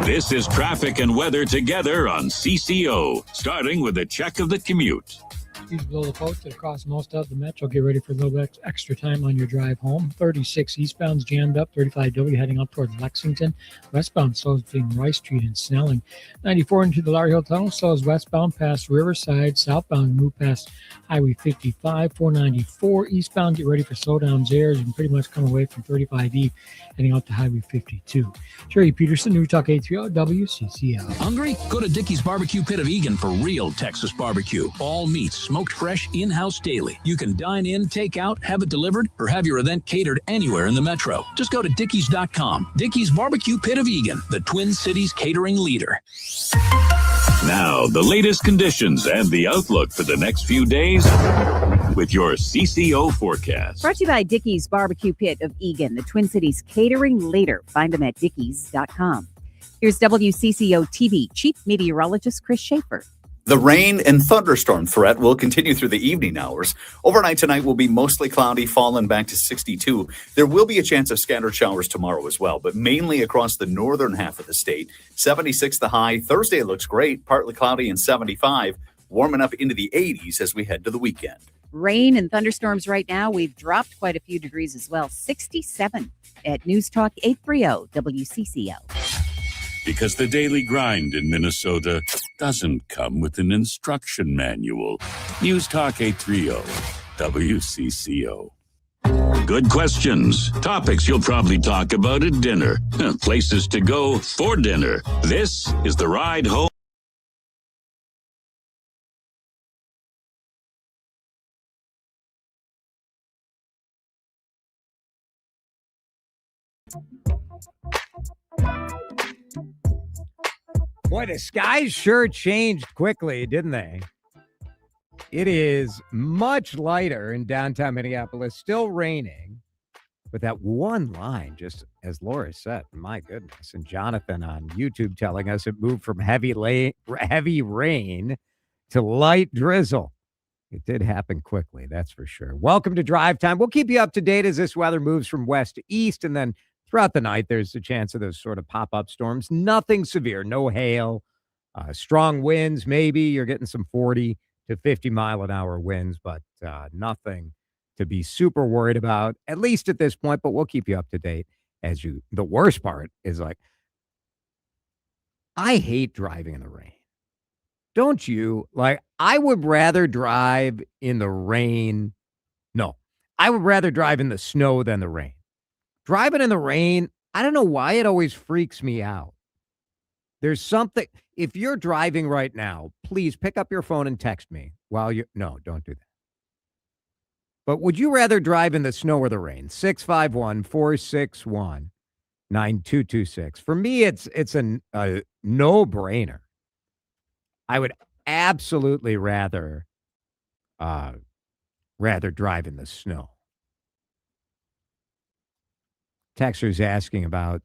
This is traffic and weather together on CCO, starting with a check of the commute. Speeds below the posted across most of the metro. Get ready for a little bit extra time on your drive home. 36 eastbound's jammed up. 35W heading up towards Lexington. Westbound slows between Rice Street and Snelling. 94 into the Lowry Hill Tunnel slows westbound past Riverside. Southbound move past Highway 55. 494 eastbound. Get ready for slowdowns there. You can pretty much come away from 35E heading out to Highway 52. Sherry Peterson, News Talk 830 WCCO. Hungry? Go to Dickey's Barbecue Pit of Egan for real Texas barbecue. All meats, smoked fresh in-house daily. You can dine in, take out, have it delivered, or have your event catered anywhere in the metro. Just go to Dickies.com. Dickies Barbecue Pit of Egan, the Twin Cities catering leader. Now, the latest conditions and the outlook for the next few days with your CCO forecast. Brought to you by Dickies Barbecue Pit of Egan, the Twin Cities catering leader. Find them at Dickies.com. Here's WCCO TV Chief Meteorologist Chris Schaefer. The rain and thunderstorm threat will continue through the evening hours. Overnight tonight will be mostly cloudy, falling back to 62. There will be a chance of scattered showers tomorrow as well, but mainly across the northern half of the state. 76 the high. Thursday looks great, partly cloudy and 75, warming up into the 80s as we head to the weekend. Rain and thunderstorms right now. We've dropped quite a few degrees as well. 67 at News Talk 830 WCCO. Because the daily grind in Minnesota doesn't come with an instruction manual. News Talk 830 WCCO. Good questions. Topics you'll probably talk about at dinner. Places to go for dinner. This is the ride home. Boy, the skies sure changed quickly, didn't they? It is much lighter in downtown Minneapolis, still raining. But that one line, just as Laura said, my goodness. And Jonathan on YouTube telling us it moved from heavy rain to light drizzle. It did happen quickly, that's for sure. Welcome to Drive Time. We'll keep you up to date as this weather moves from west to east, and then throughout the night, there's a chance of those sort of pop-up storms. Nothing severe, no hail, strong winds. Maybe you're getting some 40 to 50 mile an hour winds, but nothing to be super worried about, at least at this point. But we'll keep you up to date the worst part is I hate driving in the rain. Don't you? I would rather drive in the rain. No, I would rather drive in the snow than the rain. Driving in the rain, I don't know why it always freaks me out. There's something, if you're driving right now, please pick up your phone and text me no, don't do that. But would you rather drive in the snow or the rain? 651-461-9226. For me, it's a no-brainer. I would absolutely rather drive in the snow. Texter's asking about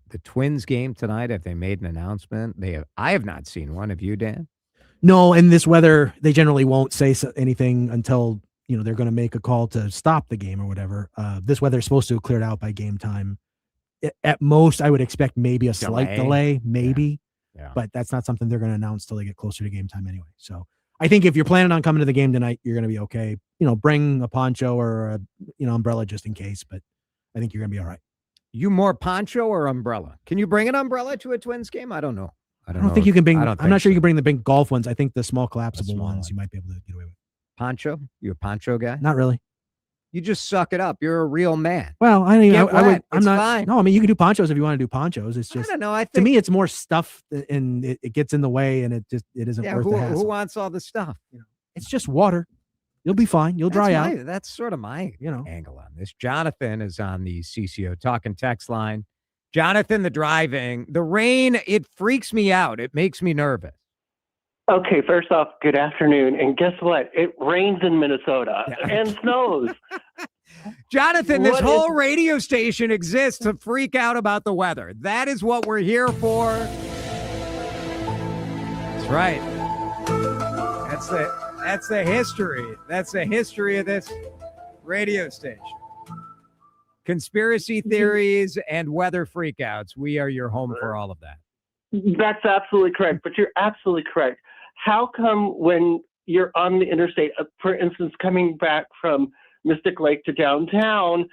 the Twins game tonight. Have they made an announcement? I have not seen one. Have you, Dan? No, and this weather, they generally won't say anything until, they're going to make a call to stop the game or whatever. This weather is supposed to have cleared out by game time. At most, I would expect maybe a slight delay, maybe. Yeah. But that's not something they're going to announce till they get closer to game time anyway. So I think if you're planning on coming to the game tonight, you're going to be okay. Bring a poncho or a umbrella just in case, but I think you're going to be all right. You more poncho or umbrella? Can you bring an umbrella to a Twins game? I don't know. I don't think you can bring. I'm not sure you can bring the big golf ones. I think the small collapsible ones you might be able to get away with. Poncho? You a poncho guy? Not really. You just suck it up. You're a real man. Well, I mean, I would. I'm not. Fine. No, I mean, you can do ponchos if you want to do ponchos. It's just. I don't know. To me, it's more stuff, and it gets in the way, and it isn't worth the hassle. Who wants all the stuff? It's just water. You'll be fine. You'll dry out. That's sort of my angle on this. Jonathan is on the CCO talking text line. Jonathan, the rain, it freaks me out. It makes me nervous. Okay, first off, good afternoon. And guess what? It rains in Minnesota and snows. Jonathan, this whole radio station exists to freak out about the weather. That is what we're here for. That's right. That's the history. That's the history of this radio station. Conspiracy theories and weather freakouts. We are your home for all of that. That's absolutely correct. But you're absolutely correct. How come when you're on the interstate, for instance, coming back from Mystic Lake to downtown,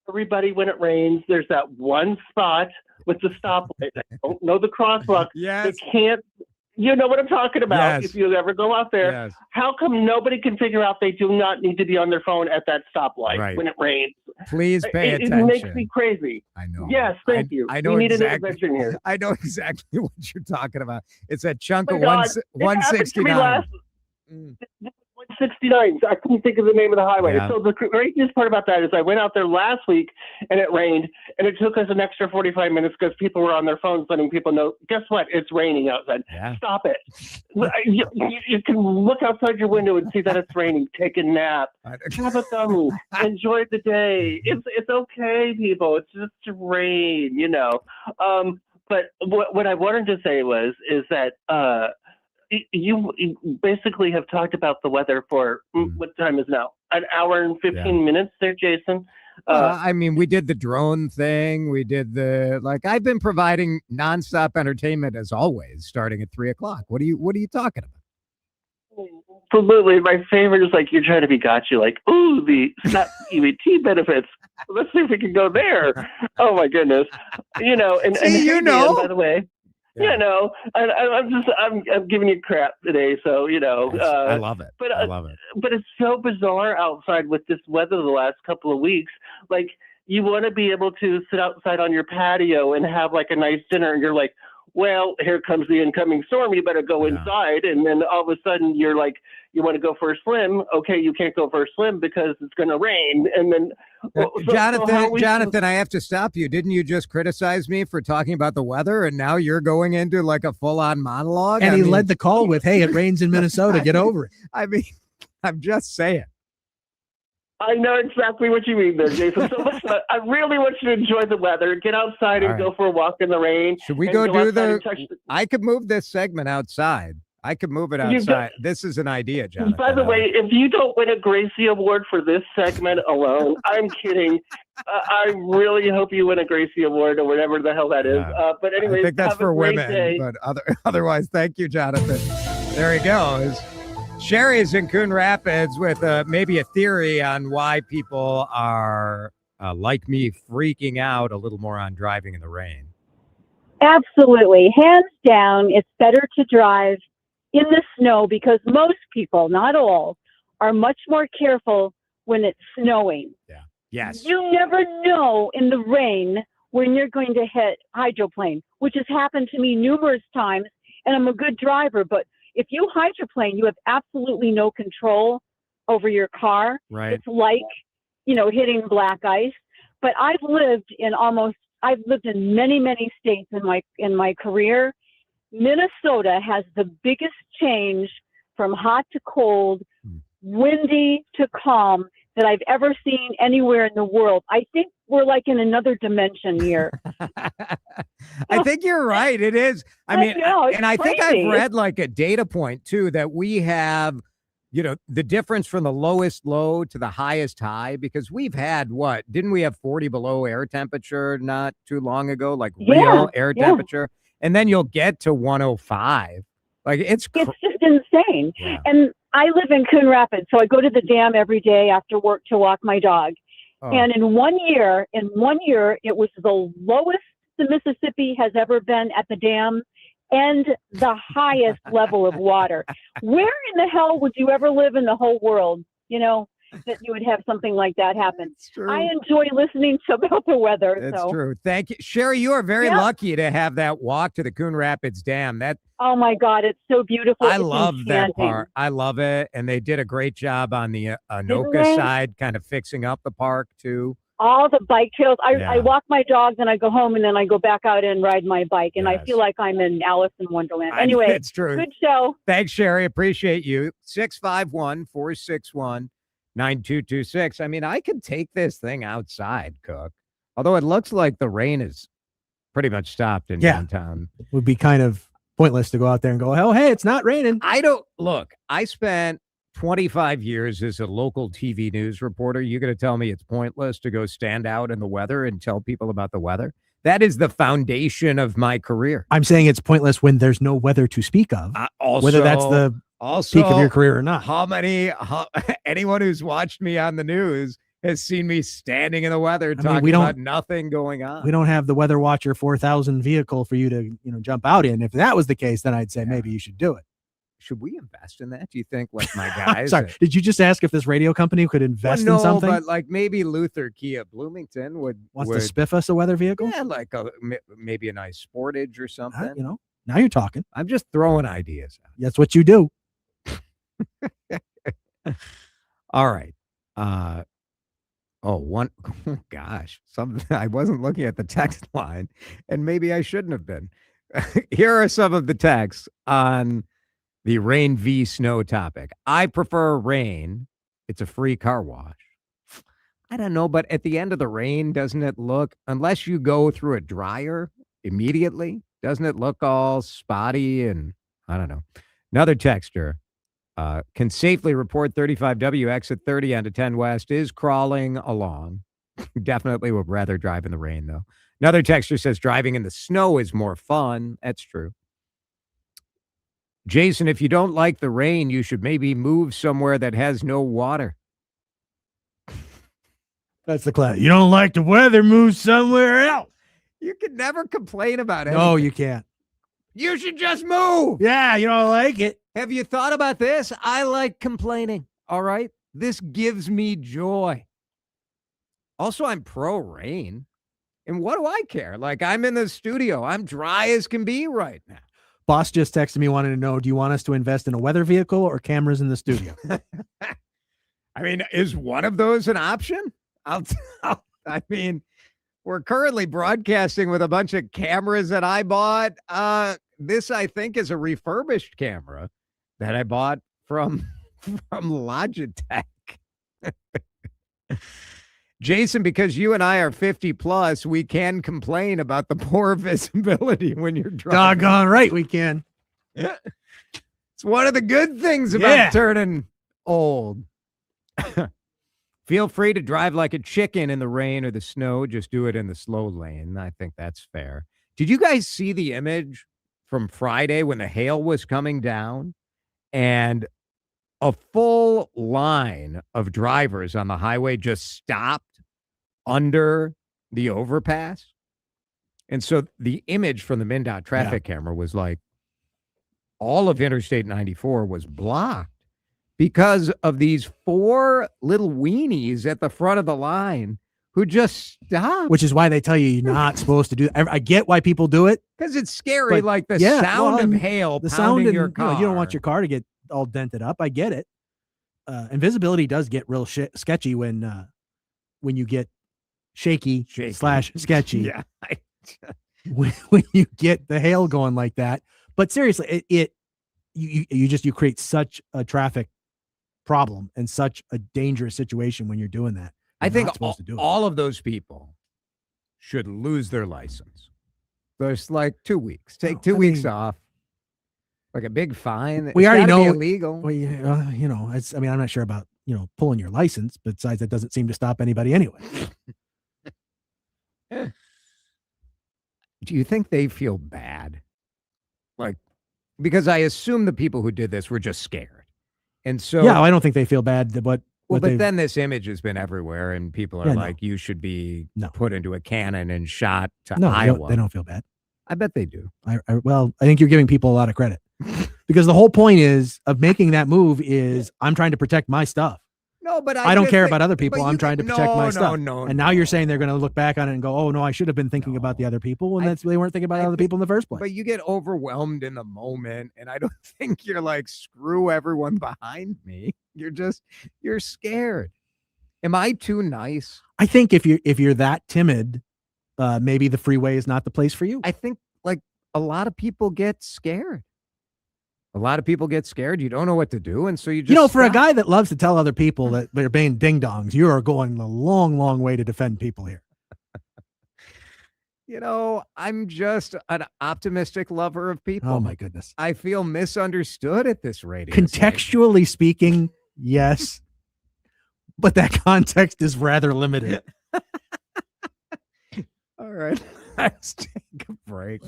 everybody, when it rains, there's that one spot with the stoplight. I don't know the crosswalk. Yes. They can't. You know what I'm talking about. Yes. If you ever go out there, Yes. How come nobody can figure out they do not need to be on their phone at that stoplight when it rains? Please pay attention. It makes me crazy. I know. Yes, thank you. I know we need an exactly. intervention here. I know exactly what you're talking about. It's that chunk Oh of my God, it happened to me 169. one 69. I couldn't think of the name of the highway. Yeah. So the craziest part about that is I went out there last week and it rained, and it took us an extra 45 minutes because people were on their phones letting people know, guess what? It's raining outside. Yeah. Stop it. You can look outside your window and see that it's raining. Take a nap. Have a gummy. Enjoy the day. It's okay, people. It's just rain, you know. But what I wanted to say is that you basically have talked about the weather for what time is now? An hour and 15 minutes there, Jason. I mean, we did the drone thing. We did I've been providing nonstop entertainment as always, starting at 3:00. What are you talking about? Absolutely. My favorite is you're trying to be gotcha, ooh, the SNAP EBT benefits. Let's see if we can go there. Oh my goodness. And by the way, I'm giving you crap today, so I love it. But I love it. But it's so bizarre outside with this weather the last couple of weeks. You want to be able to sit outside on your patio and have a nice dinner, and you're like, well, here comes the incoming storm. You better go inside, and then all of a sudden you're like, you want to go for a swim. Okay, you can't go for a swim because it's going to rain, and then. Jonathan, I have to stop you. Didn't you just criticize me for talking about the weather, and now you're going into a full-on monologue? And he led the call with, "Hey, it rains in Minnesota. Get over it." I mean, I'm just saying. I know exactly what you mean there, Jason. So listen, I really want you to enjoy the weather. Get outside and go for a walk in the rain. Should we go do I could move this segment outside. I could move it outside. This is an idea, Jonathan. By the way, if you don't win a Gracie Award for this segment alone, I'm kidding. I really hope you win a Gracie Award or whatever the hell that is. But anyways, I think that's have for a great women, day. but otherwise, thank you, Jonathan. There he goes. Sherry is in Coon Rapids with maybe a theory on why people are, like me, freaking out a little more on driving in the rain. Absolutely. Hands down, it's better to drive in the snow because most people, not all, are much more careful when it's snowing. Yeah. Yes. You never know in the rain when you're going to hit hydroplane, which has happened to me numerous times, and I'm a good driver, but if you hydroplane, you have absolutely no control over your car. Right. It's like, hitting black ice. But I've lived in many, many states in my career. Minnesota has the biggest change from hot to cold, windy to calm that I've ever seen anywhere in the world. I think we're in another dimension here. I think you're right. It is. I mean, I think I've read a data point too, that we have, the difference from the lowest low to the highest high, because we've had didn't we have 40 below air temperature not too long ago, real air temperature? And then you'll get to 105. It's just insane. Yeah. And I live in Coon Rapids, so I go to the dam every day after work to walk my dog. Oh. And in one year, it was the lowest the Mississippi has ever been at the dam and the highest level of water. Where in the hell would you ever live in the whole world, that you would have something like that happen? I enjoy listening about the weather. It's true. Thank you. Sherry, you are very lucky to have that walk to the Coon Rapids Dam. Oh my God, it's so beautiful. I It's love that enchanting. part. I love it. And they did a great job on the Anoka side, kind of fixing up the park too. All the bike trails. I walk my dogs and I go home and then I go back out and ride my bike. And I feel like I'm in Alice in Wonderland. Anyway, it's true. Good show. Thanks, Sherry. Appreciate you. 651-461-9226. I mean, I could take this thing outside, Cook. Although it looks like the rain is pretty much stopped in downtown. It would be kind of pointless to go out there and go, oh, hey, it's not raining. I spent 25 years as a local TV news reporter. You're going to tell me it's pointless to go stand out in the weather and tell people about the weather? That is the foundation of my career. I'm saying it's pointless when there's no weather to speak of, whether that's the peak of your career or not. Anyone who's watched me on the news has seen me standing in the weather talking about nothing going on. We don't have the Weather Watcher 4000 vehicle for you to jump out in. If that was the case, then I'd say maybe you should do it. Should we invest in that? Do you think, my guys? Sorry, did you just ask if this radio company could invest in something? No, but maybe Luther Kia Bloomington wants to spiff us a weather vehicle? Yeah, maybe a nice Sportage or something. Now you're talking. I'm just throwing ideas out. That's what you do. All right. Oh, gosh. I wasn't looking at the text line, and maybe I shouldn't have been. Here are some of the texts on the rain v snow topic. I prefer rain. It's a free car wash. I don't know, but at the end of the rain, doesn't it look, unless you go through a dryer immediately, doesn't it look all spotty and I don't know. Another texter can safely report 35W exit 30 onto 10 West is crawling along. Definitely would rather drive in the rain, though. Another texter says driving in the snow is more fun. That's true. Jason, if you don't like the rain, you should maybe move somewhere that has no water. That's the class. You don't like the weather, move somewhere else. You can never complain about it. No, you can't. You should just move. Yeah, you don't like it. Have you thought about this? I like complaining. All right. This gives me joy. Also, I'm pro rain. And what do I care? Like, I'm in the studio. I'm dry as can be right now. Boss just texted me wanting to know, do you want us to invest in a weather vehicle or cameras in the studio? I mean, is one of those an option? I mean, we're currently broadcasting with a bunch of cameras that I bought. This, I think, is a refurbished camera that I bought from Logitech. Jason, because you and I are 50 plus, we can complain about the poor visibility when you're driving. Doggone right we can. Yeah. It's one of the good things about turning old. Feel free to drive like a chicken in the rain or the snow. Just do it in the slow lane. I think that's fair. Did you guys see the image from Friday when the hail was coming down and a full line of drivers on the highway just stopped under the overpass? And so the image from the MnDOT traffic camera was like all of Interstate 94 was blocked because of these four little weenies at the front of the line who just stopped. Which is why they tell you you're not supposed to do that. I get why people do it. Because it's scary, like the sound of hail the pounding sound in your car. You don't want your car to get all dented up. I get it. And visibility does get real sketchy when you get shaky. / sketchy. Yeah. when you get the hail going like that. But seriously, you create such a traffic problem and such a dangerous situation when you're doing that. I think all of those people should lose their license. There's like 2 weeks. Take 2 weeks off. Like a big fine. We already know illegal. Well, I'm not sure about pulling your license. Besides, that doesn't seem to stop anybody anyway. Do you think they feel bad? Like, because I assume the people who did this were just scared, and so I don't think they feel bad. But then this image has been everywhere, and people are like, "You should be put into a cannon and shot to Iowa." They don't feel bad. I bet they do. I think you're giving people a lot of credit because the whole point of making that move is I'm trying to protect my stuff. No, but I don't care about other people. I'm trying to protect my stuff. And now you're saying they're going to look back on it and go, "Oh no, I should have been thinking about the other people," and they weren't thinking about other people in the first place. But you get overwhelmed in the moment, and I don't think you're like, "Screw everyone behind me." You're scared. Am I too nice? I think if you're that timid, maybe the freeway is not the place for you. I think like a lot of people get scared. A lot of people get scared. You don't know what to do. And so you just for a guy that loves to tell other people that they're being ding dongs, you are going a long, long way to defend people here. I'm just an optimistic lover of people. Oh my goodness. I feel misunderstood at this radio. Contextually speaking, yes. But that context is rather limited. All right. Let's take a break.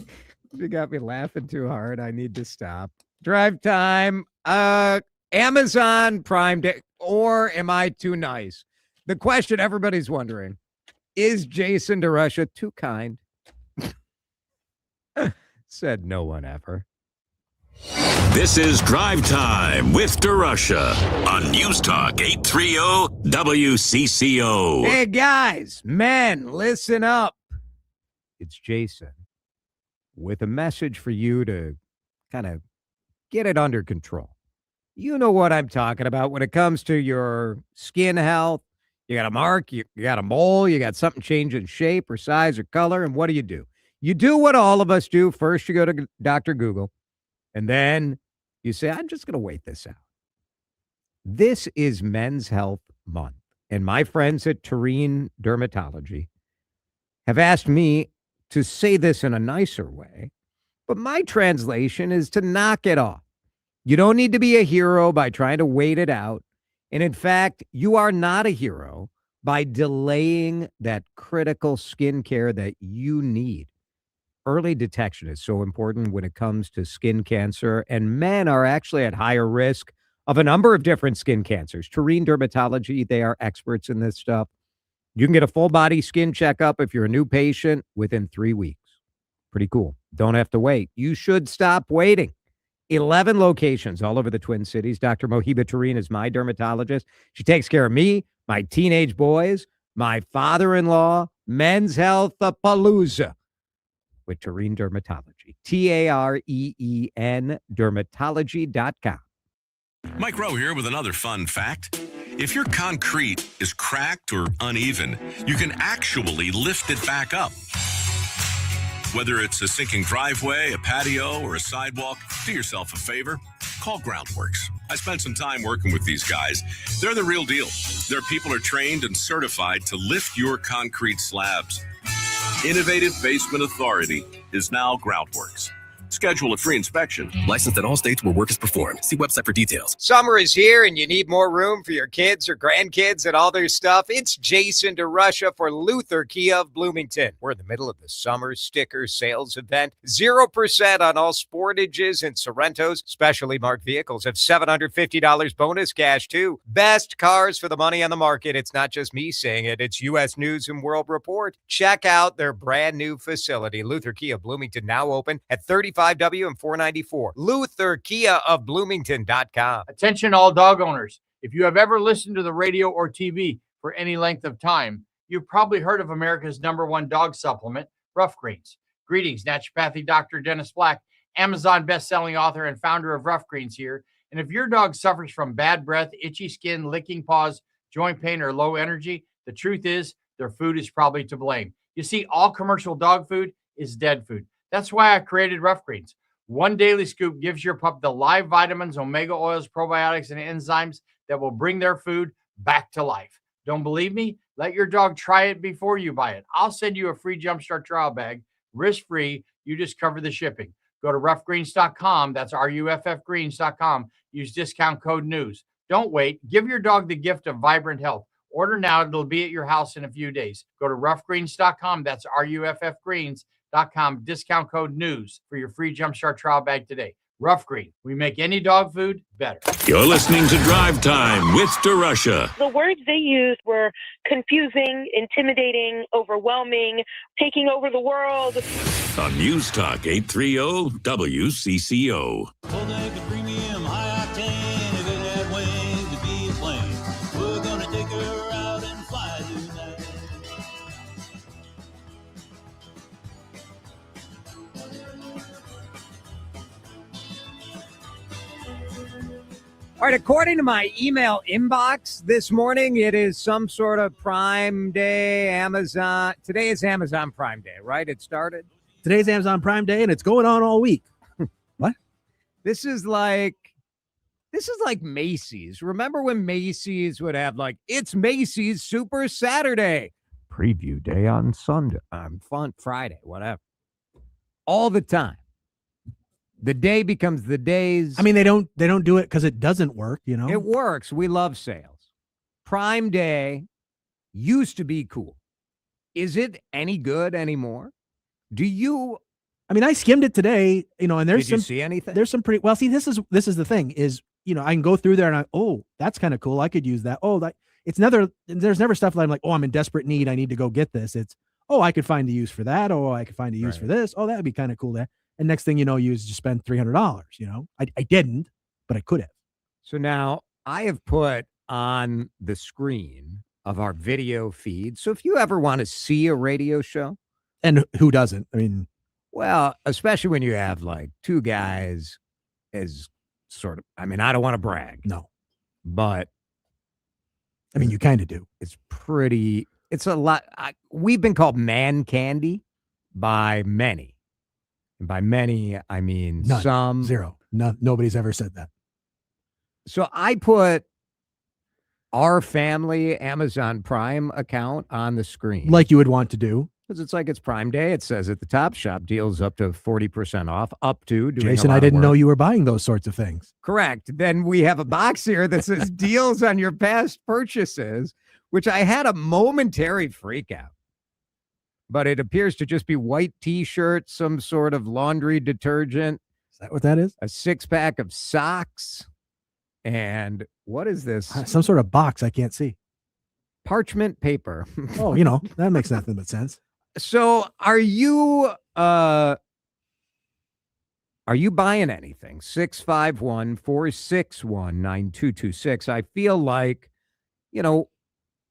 You got me laughing too hard. I need to stop. Drive time. Amazon Prime Day, or am I too nice? The question everybody's wondering, is Jason DeRusha too kind? Said no one ever. This is Drive Time with DeRusha on News Talk 830 WCCO. Hey guys, men, listen up. It's Jason with a message for you to kind of get it under control. You know what I'm talking about when it comes to your skin health. You got a mark, you got a mole, you got something changing shape or size or color, and what do? You do what all of us do. First, you go to Dr. Google, and then you say, I'm just going to wait this out. This is Men's Health Month, and my friends at Hine Dermatology have asked me to say this in a nicer way, but my translation is to knock it off. You don't need to be a hero by trying to wait it out. And in fact, you are not a hero by delaying that critical skincare that you need. Early detection is so important when it comes to skin cancer, and men are actually at higher risk of a number of different skin cancers. Hine Dermatology, they are experts in this stuff. You can get a full body skin checkup if you're a new patient within 3 weeks. Pretty cool. Don't have to wait. You should stop waiting. 11 locations all over the Twin Cities. Dr. Mohiba Tureen is my dermatologist. She takes care of me, my teenage boys, my father-in-law, Men's Health Palooza with Tureen Dermatology. TAREEN dermatology.com. Mike Rowe here with another fun fact. If your concrete is cracked or uneven, you can actually lift it back up. Whether it's a sinking driveway, a patio, or a sidewalk, do yourself a favor. Call Groundworks. I spent some time working with these guys. They're the real deal. Their people are trained and certified to lift your concrete slabs. Innovative Basement Authority is now Groundworks. Schedule a free inspection. Licensed in all states where work is performed. See website for details. Summer is here and you need more room for your kids or grandkids and all their stuff. It's Jason DeRusha for Luther Kia of Bloomington. We're in the middle of the summer sticker sales event. 0% on all Sportages and Sorrentos. Specially marked vehicles have $750 bonus cash too. Best cars for the money on the market. It's not just me saying it. It's U.S. News and World Report. Check out their brand new facility. Luther Kia Bloomington now open at 35W and 494. Luther Kia of Bloomington.com. Attention all dog owners. If you have ever listened to the radio or TV for any length of time, you've probably heard of America's #1 dog supplement, Rough Greens. Greetings, naturopathy Dr. Dennis Black, Amazon best-selling author and founder of Rough Greens here. And if your dog suffers from bad breath, itchy skin, licking paws, joint pain, or low energy, the truth is their food is probably to blame. You see, all commercial dog food is dead food. That's why I created Rough Greens. One daily scoop gives your pup the live vitamins, omega oils, probiotics, and enzymes that will bring their food back to life. Don't believe me? Let your dog try it before you buy it. I'll send you a free Jumpstart trial bag, risk-free. You just cover the shipping. Go to roughgreens.com. That's RUFFgreens.com. Use discount code NEWS. Don't wait. Give your dog the gift of vibrant health. Order now. It'll be at your house in a few days. Go to roughgreens.com. That's RUFFgreens.com. Discount code NEWS for your free Jumpstart trial bag today. Rough Green. We make any dog food better. You're listening to Drive Time with DeRusha. The words they used were confusing, intimidating, overwhelming, taking over the world. On News Talk 830 WCCO. Premium high octane, if it had wings, it'd be a plane. We're gonna take her out and fly tonight. All right, according to my email inbox this morning, it is some sort of Prime Day, Amazon. Today is Amazon Prime Day, right? It started? Today's Amazon Prime Day, and it's going on all week. What? This is like Macy's. Remember when Macy's would have it's Macy's Super Saturday, preview day on Sunday, fun Friday, whatever. All the time. The day becomes the days. I mean, they don't do it because it doesn't work, you know? It works. We love sales. Prime Day used to be cool. Is it any good anymore? Do you? I mean, I skimmed it today, and there's Did you see anything? There's some pretty, well, see, this is the thing is, I can go through there and that's kind of cool. I could use that. There's never stuff that I'm like, I'm in desperate need. I need to go get this. It's, I could find a use for that. I could find a use for this. That would be kind of cool there. And next thing you know, you just spend $300, I didn't, but I could have. So now I have put on the screen of our video feed. So if you ever want to see a radio show. And who doesn't? I mean. Well, especially when you have two guys as sort of, I mean, I don't want to brag. No. But I mean, you kind of do. It's a lot. We've been called man candy by many. And by many, I mean None. some. Zero. No, nobody's ever said that. So I put our family Amazon Prime account on the screen. Like you would want to do. Because it's like it's Prime Day. It says at the top, shop deals up to 40% off, up to doing Jason, I didn't know you were buying those sorts of things. Correct. Then we have a box here that says deals on your past purchases, which I had a momentary freak out. But it appears to just be white T-shirts, some sort of laundry detergent. Is that what that is? A 6-pack of socks. And what is this? Some sort of box I can't see. Parchment paper. Oh, that makes nothing but sense. So are you buying anything? 651-461-9226. I feel like,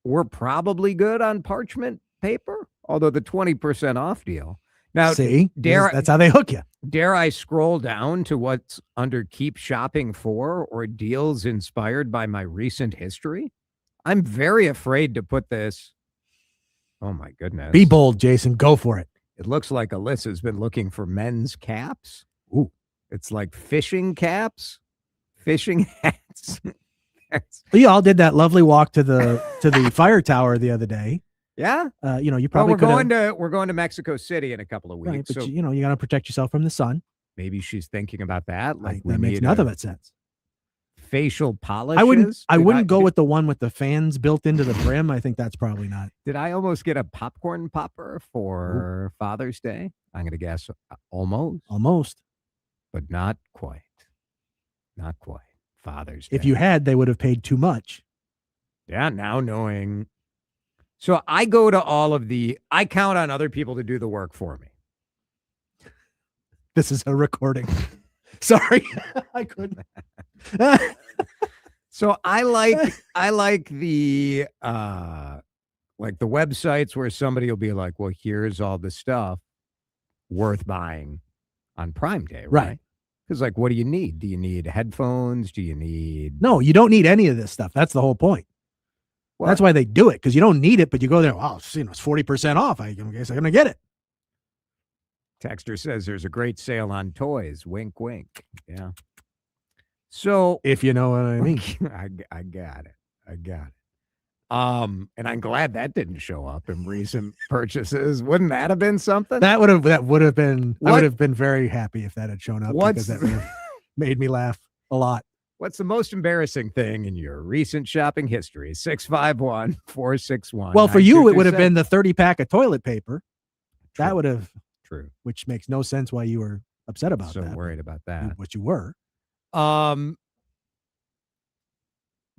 we're probably good on parchment paper, although the 20% off deal. Now, see, that's how they hook you. Dare I scroll down to what's under Keep Shopping For or deals inspired by my recent history? I'm very afraid to put this. Oh, my goodness. Be bold, Jason. Go for it. It looks like Alyssa's been looking for men's caps. Ooh. It's like fishing caps, fishing hats. We all did that lovely walk to the fire tower the other day. Yeah. You probably we're going to Mexico City in a couple of weeks. Right, but so you got to protect yourself from the sun. Maybe she's thinking about that. Like that makes none of it sense. Facial polish. I wouldn't go with the one with the fans built into the brim. I think that's probably not. Did I almost get a popcorn popper for Father's Day? I'm going to guess almost, but not quite. Not quite. Father's Day. If you had, they would have paid too much. Yeah. Now knowing. So I go to I count on other people to do the work for me. This is a recording. Sorry, I couldn't. So I like the websites where somebody will be like, well, here's all the stuff worth buying on Prime Day, right? Because what do you need? Do you need headphones? Do you need? No, you don't need any of this stuff. That's the whole point. What? That's why they do it, because you don't need it, but you go there. Wow, it's 40% off. I guess I'm gonna get it. Texter says there's a great sale on toys. Wink, wink. Yeah. So if you know what I mean, I got it. And I'm glad that didn't show up in recent purchases. Wouldn't that have been something? That would have been. What? I would have been very happy if that had shown up because that would have made me laugh a lot. What's the most embarrassing thing in your recent shopping history? 651-461. Well, for you, it would have been the 30-pack of toilet paper. True. That would have. True. Which makes no sense why you were upset about that. So worried about that. What you were.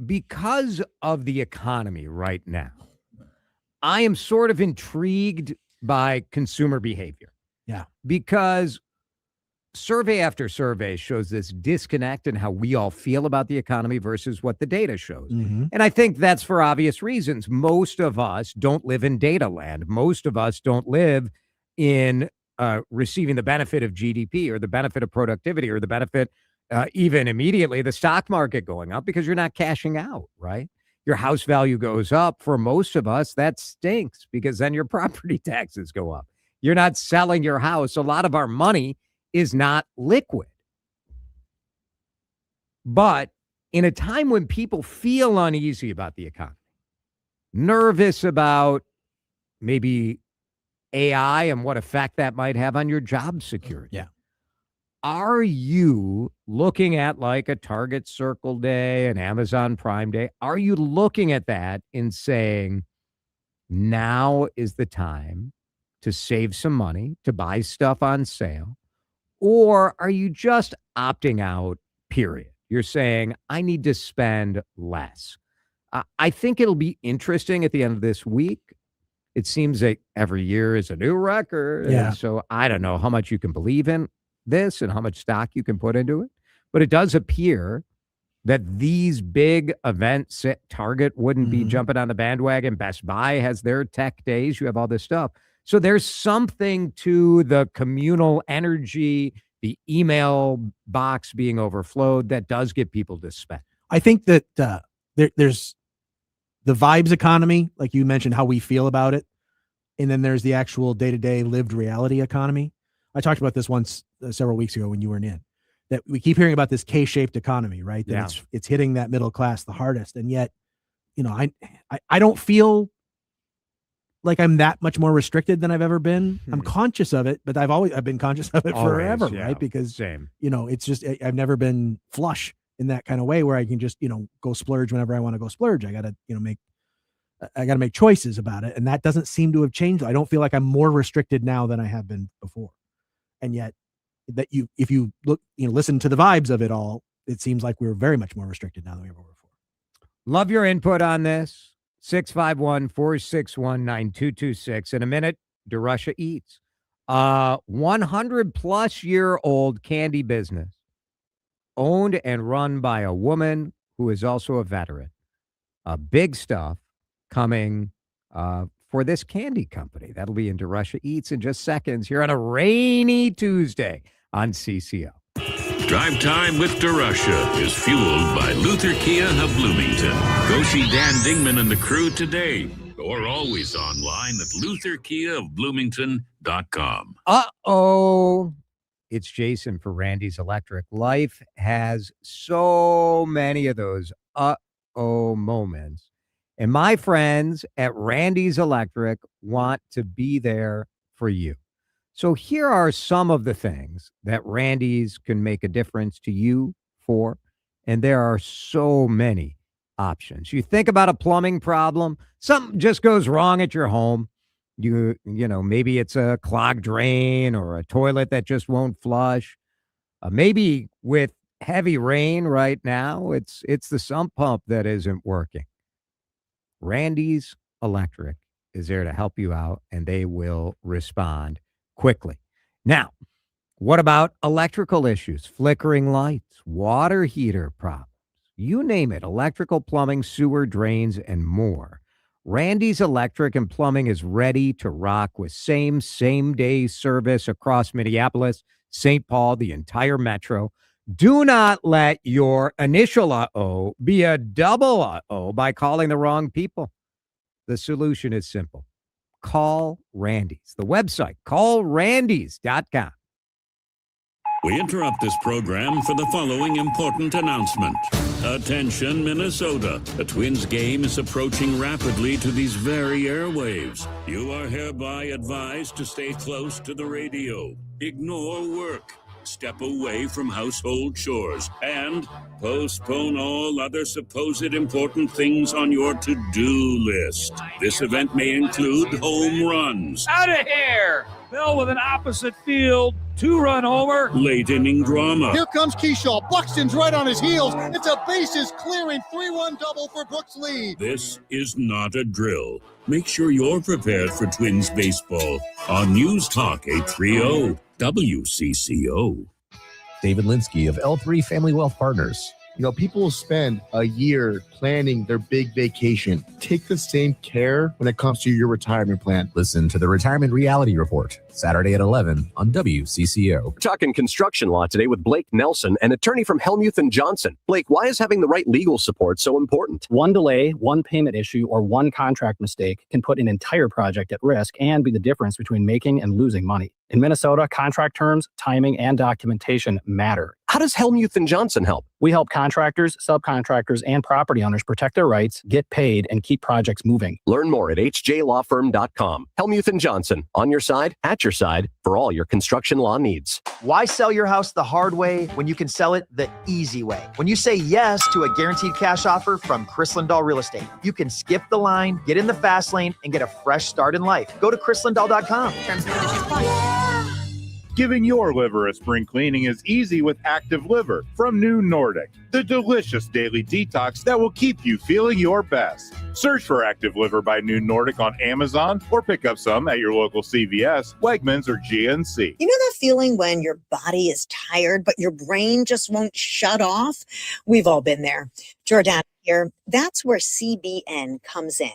Because of the economy right now, I am sort of intrigued by consumer behavior. Yeah. Because survey after survey shows this disconnect in how we all feel about the economy versus what the data shows. Mm-hmm. And I think that's for obvious reasons. Most of us don't live in data land. Most of us don't live in receiving the benefit of GDP or the benefit of productivity or the benefit even immediately the stock market going up because you're not cashing out, right? Your house value goes up. For most of us, that stinks because then your property taxes go up. You're not selling your house. A lot of our money is not liquid. But in a time when people feel uneasy about the economy, nervous about maybe AI and what effect that might have on your job security. Yeah. Are you looking at like a Target Circle Day, an Amazon Prime Day? Are you looking at that and saying, now is the time to save some money, to buy stuff on sale? Or are you just opting out, period? You're saying, I need to spend less. I think it'll be interesting at the end of this week. It seems that every year is a new record. Yeah. So I don't know how much you can believe in this and how much stock you can put into it. But it does appear that these big events, Target wouldn't be jumping on the bandwagon. Best Buy has their tech days. You have all this stuff. So there's something to the communal energy, the email box being overflowed, that does get people to spend. I think that there's the vibes economy, like you mentioned, how we feel about it. And then there's the actual day-to-day lived reality economy. I talked about this once several weeks ago when you weren't in, that we keep hearing about this K-shaped economy, right? That it's hitting that middle class the hardest. And yet, I don't feel like I'm that much more restricted than I've ever been. I'm conscious of it, but I've been conscious of it forever, right? Because it's just, I've never been flush in that kind of way where I can just, go splurge whenever I want to go splurge. I gotta make choices about it. And that doesn't seem to have changed. I don't feel like I'm more restricted now than I have been before. And yet if you look, listen to the vibes of it all, it seems like we're very much more restricted now than we were before. Love your input on this. 651-461-9226. In a minute, DeRusha Eats. 100-plus-year-old candy business owned and run by a woman who is also a veteran. Big stuff coming for this candy company. That'll be in DeRusha Eats in just seconds here on a rainy Tuesday on CCO. Drive Time with DeRusha is fueled by Luther Kia of Bloomington. Go see Dan Dingman and the crew today, or always online at lutherkiaofbloomington.com. Uh-oh. It's Jason for Randy's Electric. Life has so many of those uh-oh moments. And my friends at Randy's Electric want to be there for you. So here are some of the things that Randy's can make a difference to you for, and there are so many options. You think about a plumbing problem, something just goes wrong at your home. You know, maybe it's a clogged drain or a toilet that just won't flush. Maybe with heavy rain right now, it's the sump pump that isn't working. Randy's Electric is there to help you out, and they will respond quickly. Now, what about electrical issues, flickering lights, water heater problems, you name it, electrical, plumbing, sewer, drains, and more. Randy's Electric and Plumbing is ready to rock with same-day service across Minneapolis, St. Paul, the entire metro. Do not let your initial uh-oh be a double uh-oh by calling the wrong people. The solution is simple. Call Randy's. The website, callrandys.com. We interrupt this program for the following important announcement. Attention, Minnesota. The Twins game is approaching rapidly to these very airwaves. You are hereby advised to stay close to the radio. Ignore work. Step away from household chores and postpone all other supposed important things on your to-do list. This event may include home runs. Out of here! Bill with an opposite field, 2-run homer. Late inning drama. Here comes Keyshaw. Buxton's right on his heels. It's a bases clearing 3-1 double for Brooks' lead. This is not a drill. Make sure you're prepared for Twins baseball on News Talk 830 WCCO. David Linsky of L3 Family Wealth Partners. You know, people will spend a year planning their big vacation. Take the same care when it comes to your retirement plan. Listen to the Retirement Reality Report, Saturday at 11 on WCCO. We're talking construction law today with Blake Nelson, an attorney from Hellmuth & Johnson. Blake, why is having the right legal support so important? One delay, one payment issue, or one contract mistake can put an entire project at risk and be the difference between making and losing money. In Minnesota, contract terms, timing, and documentation matter. How does Hellmuth & Johnson help? We help contractors, subcontractors, and property owners protect their rights, get paid, and keep projects moving. Learn more at hjlawfirm.com. Hellmuth & Johnson, on your side, at your side, for all your construction law needs. Why sell your house the hard way when you can sell it the easy way? When you say yes to a guaranteed cash offer from Chris Lindahl Real Estate, you can skip the line, get in the fast lane, and get a fresh start in life. Go to chrislindahl.com. Terms and conditions apply. Giving your liver a spring cleaning is easy with Active Liver from New Nordic, the delicious daily detox that will keep you feeling your best. Search for Active Liver by New Nordic on Amazon or pick up some at your local CVS, Wegmans, or GNC. You know that feeling when your body is tired, but your brain just won't shut off? We've all been there. Jordan here. That's where CBN comes in.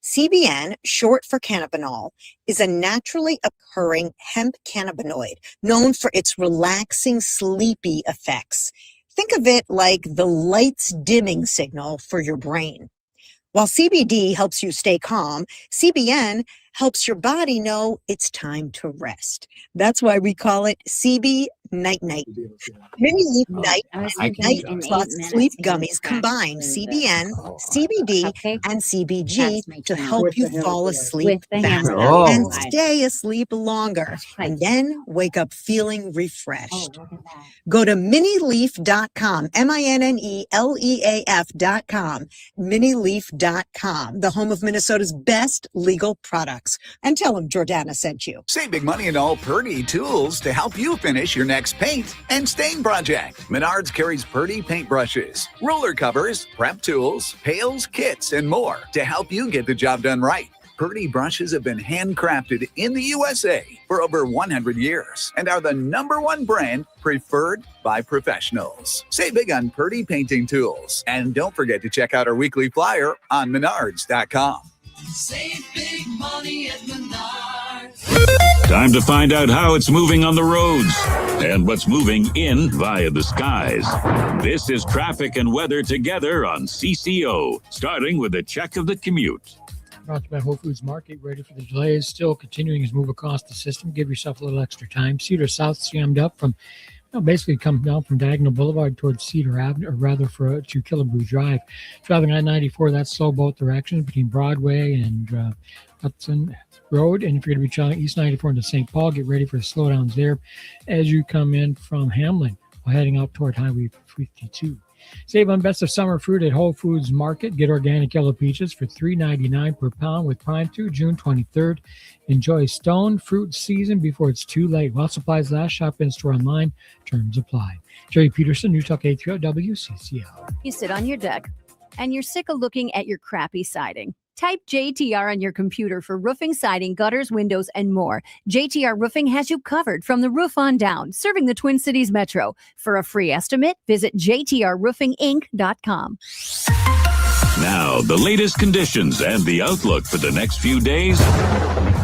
CBN, short for cannabinol, is a naturally occurring hemp cannabinoid known for its relaxing, sleepy effects. Think of it like the lights dimming signal for your brain. While CBD helps you stay calm, CBN helps your body know it's time to rest. That's why we call it CB Night Night. Mini Leaf Night Night Plus Sleep Gummies combine CBN, CBD, and CBG to help you fall asleep faster and stay asleep longer, and then wake up feeling refreshed. Go to minileaf.com, MINNELEAF.com, minileaf.com, the home of Minnesota's best legal products. And tell them Jordana sent you. Save big money on all Purdy tools to help you finish your next paint and stain project. Menards carries Purdy paintbrushes, ruler covers, prep tools, pails, kits, and more to help you get the job done right. Purdy brushes have been handcrafted in the USA for over 100 years and are the #1 brand preferred by professionals. Save big on Purdy painting tools. And don't forget to check out our weekly flyer on menards.com. Save big money at Menards. Time to find out how it's moving on the roads and what's moving in via the skies. This is traffic and weather together on CCO, starting with a check of the commute. Brought to you by Whole Foods Market. Ready for the delays. Still continuing his move across the system. Give yourself a little extra time. Cedar South jammed up from, basically come down from Diagonal Boulevard towards Cedar Avenue, or rather to Killebrew Drive. Driving I-94, that's slow both directions between Broadway and Hudson Road. And if you're going to be traveling East 94 into St. Paul, get ready for the slowdowns there as you come in from Hamlin while heading out toward Highway 52. Save on best of summer fruit at Whole Foods Market. Get organic yellow peaches for $3.99 per pound with Prime through June 23rd. Enjoy stone fruit season before it's too late. While supplies last, shop in store online. Terms apply. Jerry Peterson, New Talk 830 WCCO. You sit on your deck and you're sick of looking at your crappy siding. Type JTR on your computer for roofing, siding, gutters, windows, and more. JTR Roofing has you covered from the roof on down, serving the Twin Cities Metro. For a free estimate, visit jtrroofinginc.com. Now, the latest conditions and the outlook for the next few days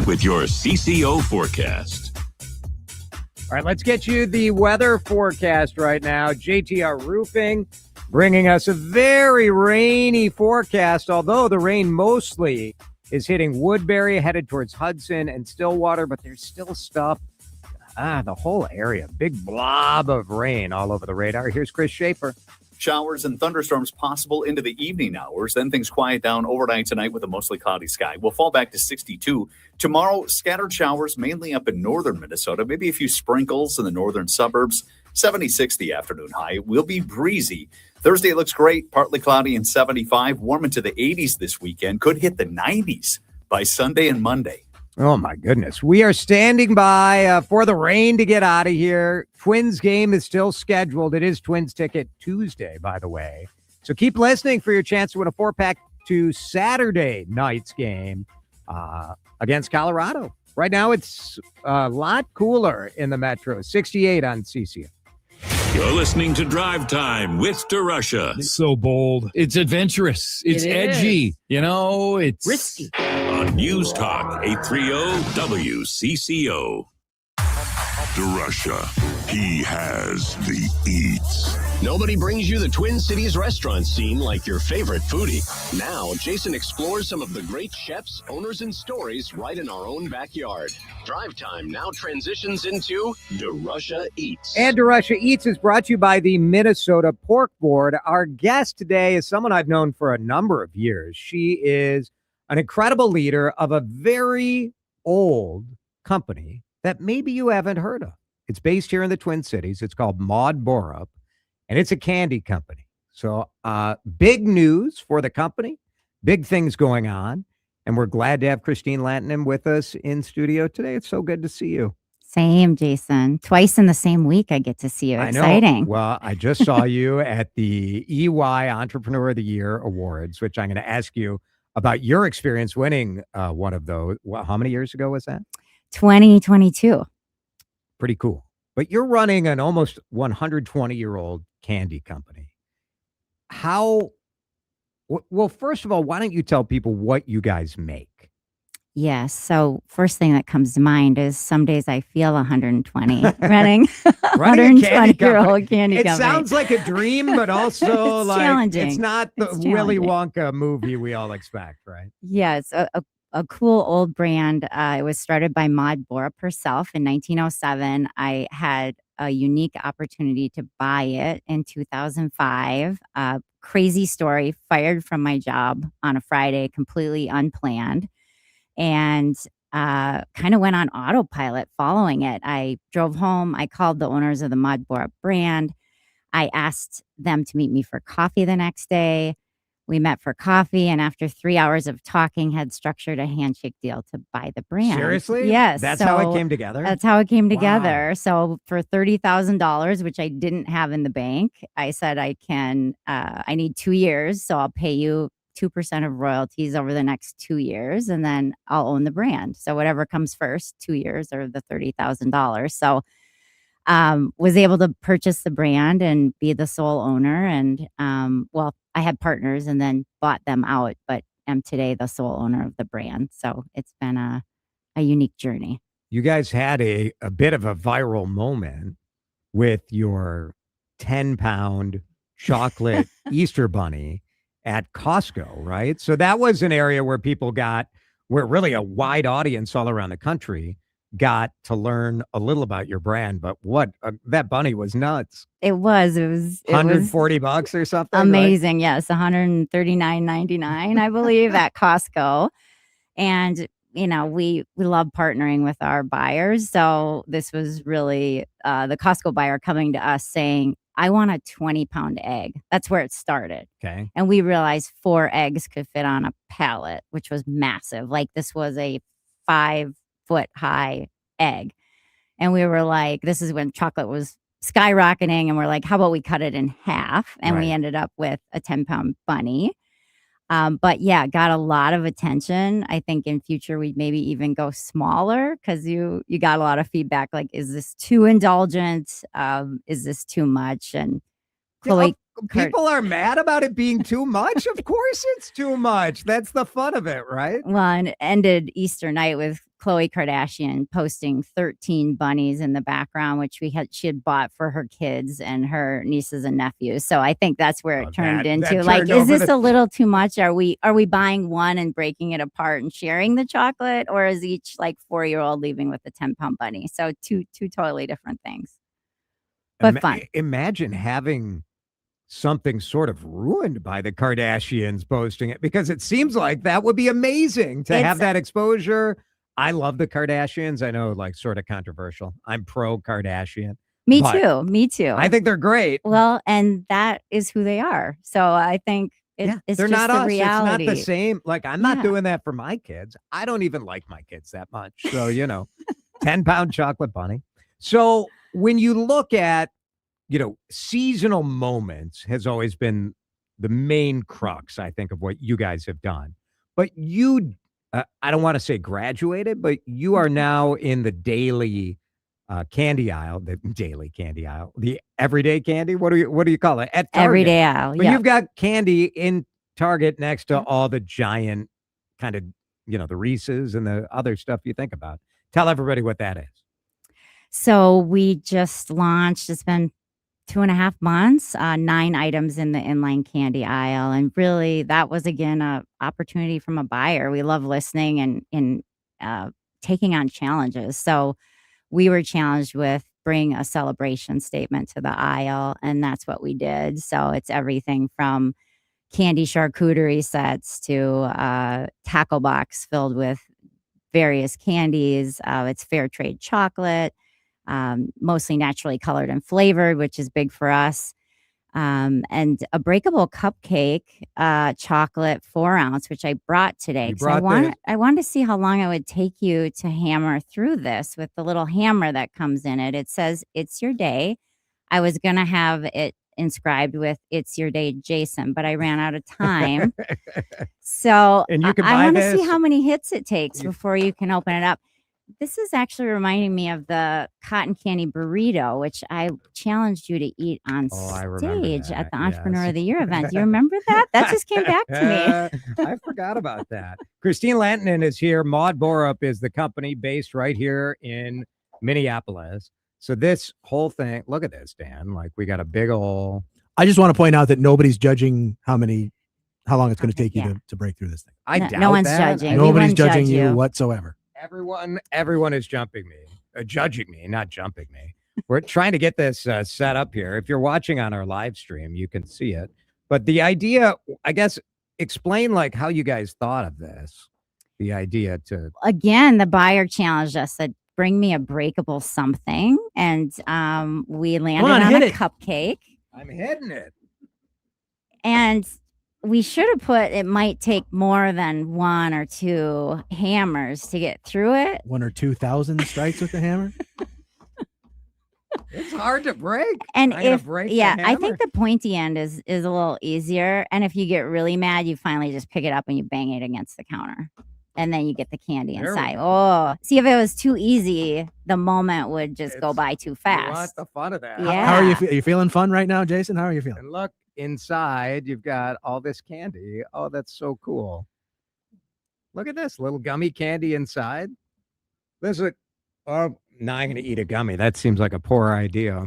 with your CCO forecast. All right, let's get you the weather forecast right now. JTR Roofing bringing us a very rainy forecast, although the rain mostly is hitting Woodbury, headed towards Hudson and Stillwater, but there's still stuff, the whole area, big blob of rain all over the radar. Here's Chris Schaefer. Showers and thunderstorms possible into the evening hours. Then things quiet down overnight tonight with a mostly cloudy sky. We'll fall back to 62. Tomorrow, scattered showers mainly up in northern Minnesota, maybe a few sprinkles in the northern suburbs. 76 the afternoon high. Will be breezy. Thursday looks great, partly cloudy and 75. Warm into the 80s this weekend. Could hit the 90s by Sunday and Monday. Oh, my goodness. We are standing by for the rain to get out of here. Twins game is still scheduled. It is Twins Ticket Tuesday, by the way. So keep listening for your chance to win a 4-pack to Saturday night's game against Colorado. Right now, it's a lot cooler in the Metro. 68 on CCO. You're listening to Drive Time with DeRusha. So bold. It's adventurous. It's edgy. It's risky. On News Talk 830 WCCO. DeRusha, he has the eats. Nobody brings you the Twin Cities restaurant scene like your favorite foodie. Now, Jason explores some of the great chefs, owners, and stories right in our own backyard. Drive Time now transitions into DeRusha Eats. And DeRusha Eats is brought to you by the Minnesota Pork Board. Our guest today is someone I've known for a number of years. She is an incredible leader of a very old company that maybe you haven't heard of. It's based here in the Twin Cities. It's called Maud Borup, and it's a candy company. So big news for the company, big things going on, and we're glad to have Christine Lantinen with us in studio today. It's so good to see you. Same, Jason. Twice in the same week I get to see you. Exciting. I know. Well, I just saw you at the EY Entrepreneur of the Year Awards, which I'm going to ask you about your experience winning one of those. How many years ago was that? 2022. Pretty cool. But you're running an almost 120-year-old candy company. How Well, first of all, why don't you tell people what you guys make? Yes. So first thing that comes to mind is some days I feel 120 running Running a candy 120-year-old candy It company. sounds like a dream, but also It's like challenging. it's not the It's Willy challenging. Wonka movie we all expect, right? Yeah, it's a cool old brand. It was started by Maud Borup herself in 1907. I had a unique opportunity to buy it in 2005. Crazy story, fired from my job on a Friday, completely unplanned, and kind of went on autopilot following it. I drove home. I called the owners of the Maud Borup brand. I asked them to meet me for coffee the next day. We met for coffee, and after 3 hours of talking, had structured a handshake deal to buy the brand. Seriously? Yes. That's how it so came together? That's how it came Wow. together. So for $30,000, which I didn't have in the bank, I said I need 2 years, so I'll pay you 2% of royalties over the next 2 years, and then I'll own the brand. So whatever comes first, 2 years or the $30,000. So was able to purchase the brand and be the sole owner. And well, I had partners and then bought them out, but am today the sole owner of the brand. So it's been a unique journey. You guys had a bit of a viral moment with your 10-pound chocolate Easter bunny at Costco, right? So that was an area where where really a wide audience all around the country got to learn a little about your brand. But that bunny was nuts. It was $140 or something. Amazing. Right? Yes. $139.99, I believe, at Costco. And we love partnering with our buyers. So this was really the Costco buyer coming to us saying, I want a 20-pound egg. That's where it started. Okay. And we realized 4 eggs could fit on a pallet, which was massive. Like this was a 5-foot-high egg. And we were like, this is when chocolate was skyrocketing. And we're like, how about we cut it in half? And we ended up with a 10-pound bunny. But yeah, got a lot of attention. I think in future we'd maybe even go smaller because you got a lot of feedback. Like, is this too indulgent? Is this too much? And Chloe, people are mad about it being too much. Of course, it's too much. That's the fun of it, right? Well, and it ended Easter night with Khloe Kardashian posting 13 bunnies in the background, which she had bought for her kids and her nieces and nephews. So I think that's where it turned into like, is this a little too much? Are we buying one and breaking it apart and sharing the chocolate, or is each like 4-year-old leaving with a 10-pound bunny? So two totally different things, but fun. Imagine having something sort of ruined by the Kardashians posting it, because it seems like that would be amazing to have that exposure. I love the Kardashians. I know, like, sort of controversial. I'm pro Kardashian. Me too. I think they're great. Well, and that is who they are. So I think it's they're just not the us. reality. It's not the same. Like, I'm not doing that for my kids. I don't even like my kids that much. So, 10-pound chocolate bunny. So when you look at, seasonal moments has always been the main crux, I think, of what you guys have done. But you, I don't want to say graduated, but you are now in the daily candy aisle, the everyday candy. What do you call it? At Target. Everyday aisle. But you've got candy in Target next to all the giant kind of, the Reese's and the other stuff you think about. Tell everybody what that is. So we just launched, it's been 2.5 months, 9 items in the inline candy aisle. And really that was, again, a opportunity from a buyer. We love listening and taking on challenges. So we were challenged with bring a celebration statement to the aisle, and that's what we did. So it's everything from candy charcuterie sets to tackle box filled with various candies. It's fair trade chocolate. Mostly naturally colored and flavored, which is big for us. And a breakable cupcake, chocolate 4-ounce, which I brought today. I wanted to see how long it would take you to hammer through this with the little hammer that comes in it. It says, "It's your day." I was going to have it inscribed with "It's your day, Jason," but I ran out of time. So And you can I buy want to this. see how many hits it takes before you can open it up. This is actually reminding me of the cotton candy burrito, which I challenged you to eat on I remember stage that, at the Entrepreneur yes. of the Year event. Do you remember that? That just came back to me. I forgot about that. Christine Lantinen is here. Maud Borup is the company based right here in Minneapolis. So this whole thing, look at this, Dan. Like we got a big old. I just want to point out that nobody's judging how long it's going to take you to break through this thing. I doubt no one's that. judging. Nobody's judging you whatsoever. Everyone is jumping me, judging me, not jumping me. We're trying to get this set up here. If you're watching on our live stream, you can see it. But the idea, I guess, explain like how you guys thought of this. The idea to Again, the buyer challenged us, said, bring me a breakable something. And we landed on a cupcake. I'm hitting it. And we should have put, it might take more than 1 or 2 hammers to get through it. 1 or 2,000 strikes with the hammer. It's hard to break. And I'm gonna if, break the yeah, I hammer. think the pointy end is a little easier. And if you get really mad, you finally just pick it up and you bang it against the counter. And then you get the candy There we inside. go. Oh, see, if it was too easy, the moment would just go by too You want fast. the fun of that. Yeah. How are you? Are you feeling fun right now, Jason? How are you feeling? And look, inside you've got all this candy. Oh, that's so cool. Look at this little gummy candy inside. This is oh, now I'm going to eat a gummy. That seems like a poor idea.